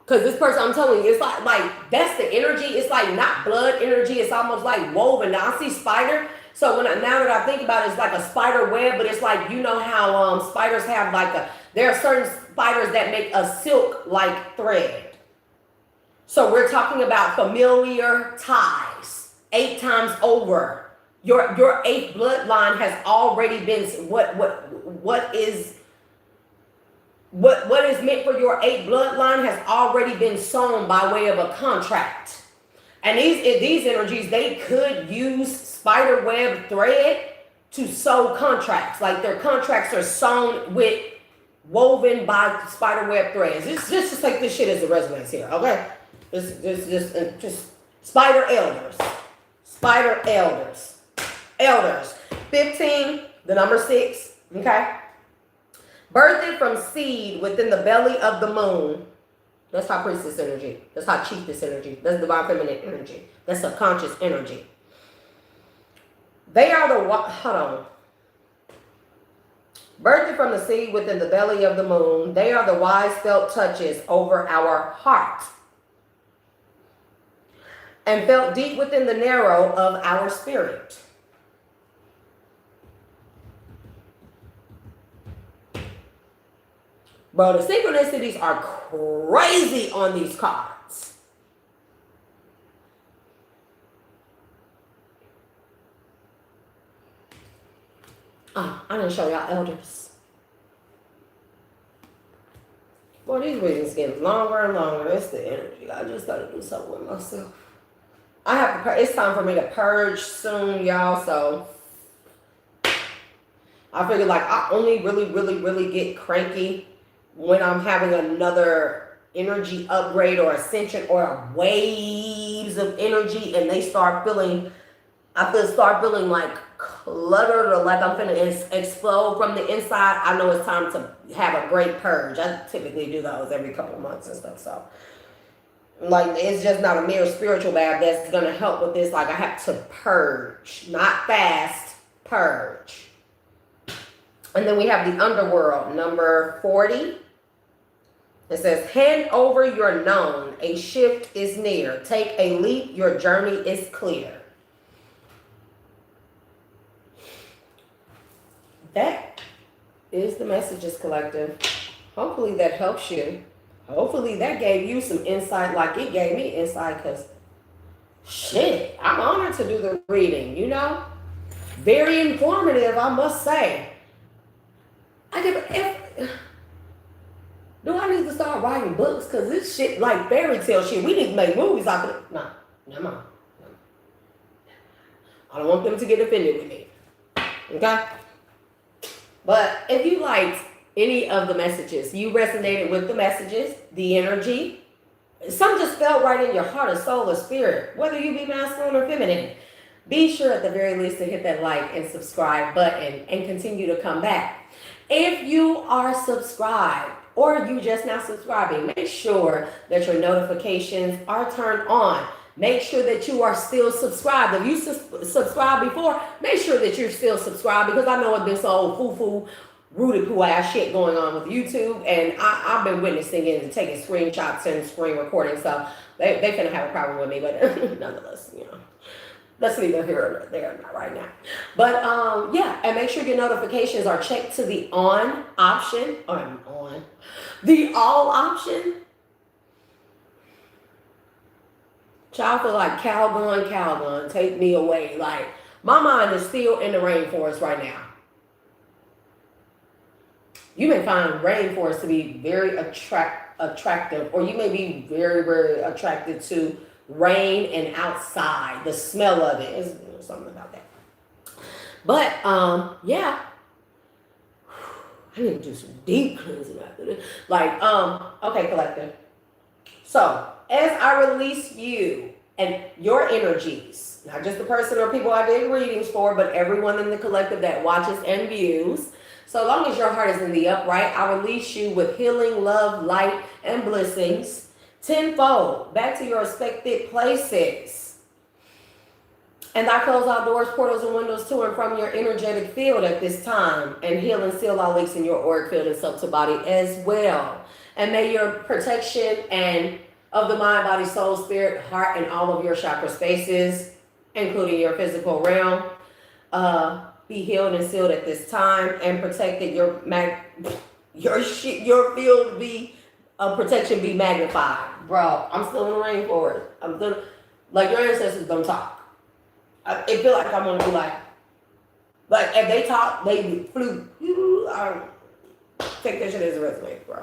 Because this person, I'm telling you, it's like that's the energy. It's like not blood energy. It's almost like woven. Now I see spider. So now that I think about it, it's like a spider web, but it's like, you know how spiders have there are certain spiders that make a silk-like thread. So we're talking about familiar ties. 8 times over. Your 8th bloodline has already been, what is meant for your 8th bloodline has already been sown by way of a contract. And these energies, they could use spider web thread to sew contracts. Like their contracts are sewn woven by spider web threads. Just take this shit as a resonance here, okay? Just spider elders. Spider elders. Elders. 15, the number 6, okay? Birthed from seed within the belly of the moon. That's high priestess energy. That's high chiefess energy. That's divine feminine energy. That's subconscious energy. They are hold on. Birthed from the seed within the belly of the moon. They are the wise felt touches over our heart. And felt deep within the narrow of our spirit. Bro, the synchronicities are crazy on these cards. Oh, I didn't show y'all elders. Boy, these readings getting longer and longer. That's the energy. I just gotta do something with myself. It's time for me to purge soon, y'all, so I figured like I only really get cranky when I'm having another energy upgrade or ascension or waves of energy, and they start feeling, start feeling like cluttered or like I'm finna explode from the inside, I know it's time to have a great purge. I typically do those every couple of months and stuff. So, like, it's just not a mere spiritual bath that's gonna help with this. Like, I have to purge, not fast, purge. And then we have the underworld, number 40. It says, hand over your known, a shift is near. Take a leap, your journey is clear. That is the messages, collective. Hopefully that helps you. Hopefully that gave you some insight like it gave me insight, because shit, I'm honored to do the reading, you know? Very informative, I must say. Do I need to start writing books? Because this shit like fairy tale shit. We need to make movies out of it. No, never mind. I don't want them to get offended with me. Okay? But if you liked any of the messages, you resonated with the messages, the energy, some just felt right in your heart or soul or spirit, whether you be masculine or feminine, be sure at the very least to hit that like and subscribe button and continue to come back. If you are subscribed or you just now subscribing, make sure that your notifications are turned on. Make sure that you are still subscribed. If you subscribed before, make sure that you're still subscribed, because I know it's been so foo-foo, rooty-poo ass shit going on with YouTube, and I've been witnessing it and taking screenshots and screen recording, so they finna have a problem with me, but nonetheless, you know. That's neither here nor there right now. But yeah, and make sure your notifications are checked to the on option. The all option. Child feel like Calgon, take me away. Like, my mind is still in the rainforest right now. You may find rainforest to be very attractive, or you may be very, very attracted to rain and outside, the smell of it is something about that. But yeah, I need to do some deep cleansing after this. Like, okay, collective. So as I release you and your energies, not just the person or people I did readings for, but everyone in the collective that watches and views, so long as your heart is in the upright, I release you with healing, love, light, and blessings tenfold back to your respected places. And I close all doors, portals, and windows to and from your energetic field at this time, and heal and seal all leaks in your auric field and subtle body as well. And may your protection and of the mind, body, soul, spirit, heart, and all of your chakra spaces, including your physical realm, be healed and sealed at this time, and protected. Your field be protection be magnified. Bro, I'm still in the rainforest. I'm still, like, your ancestors don't talk. It feel like I'm gonna be like if they talk, they flew. Take that shit as a resume, bro.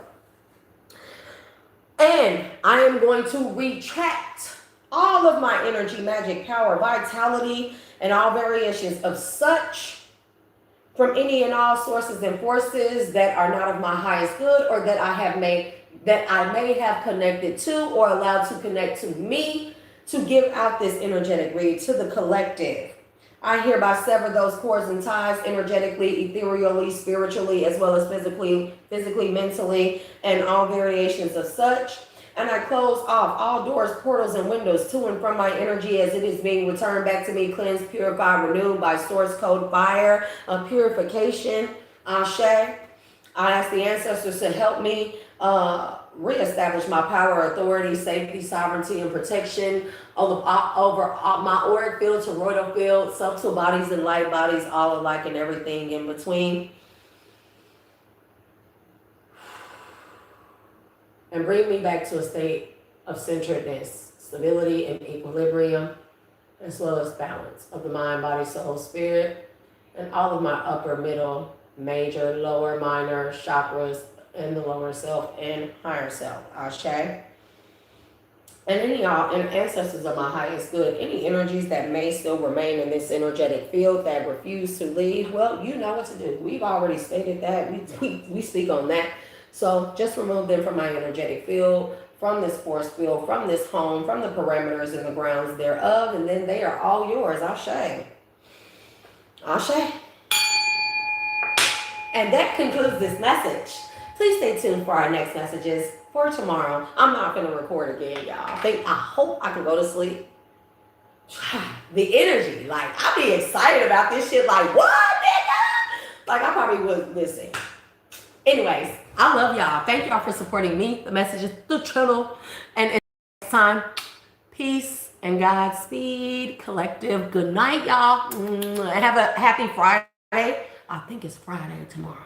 And I am going to retract all of my energy, magic, power, vitality, and all variations of such from any and all sources and forces that are not of my highest good, or that I may have connected to or allowed to connect to me, to give out this energetic read to the collective. I hereby sever those cords and ties energetically, ethereally, spiritually, as well as physically, mentally, and all variations of such. And I close off all doors, portals, and windows to and from my energy as it is being returned back to me, cleansed, purified, renewed by source code fire of purification. Ashe. I ask the ancestors to help me reestablish my power, authority, safety, sovereignty, and protection over my auric field, toroidal field, subtle bodies and light bodies, all alike and everything in between. And bring me back to a state of centeredness, stability, and equilibrium, as well as balance of the mind, body, soul, spirit, and all of my upper, middle, major, lower, minor chakras, and the lower self and higher self. Ashe. And any ancestors of my highest good, any energies that may still remain in this energetic field that refuse to leave, well, you know what to do. We've already stated that. We speak on that So just remove them from my energetic field, from this force field, from this home, from the parameters and the grounds thereof, and then they are all yours. Ashe. Ashe. And that concludes this message. Please stay tuned for our next messages for tomorrow. I'm not going to record again, y'all. I hope I can go to sleep. The energy, like, I be excited about this shit, like, what, nigga? Like, I probably would listen. Anyways, I love y'all. Thank y'all for supporting me, the messages, the channel. And until next time, peace and Godspeed, collective. Good night, y'all. Have a happy Friday. I think it's Friday tomorrow.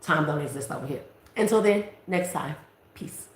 Time don't exist over here. Until then, next time, peace.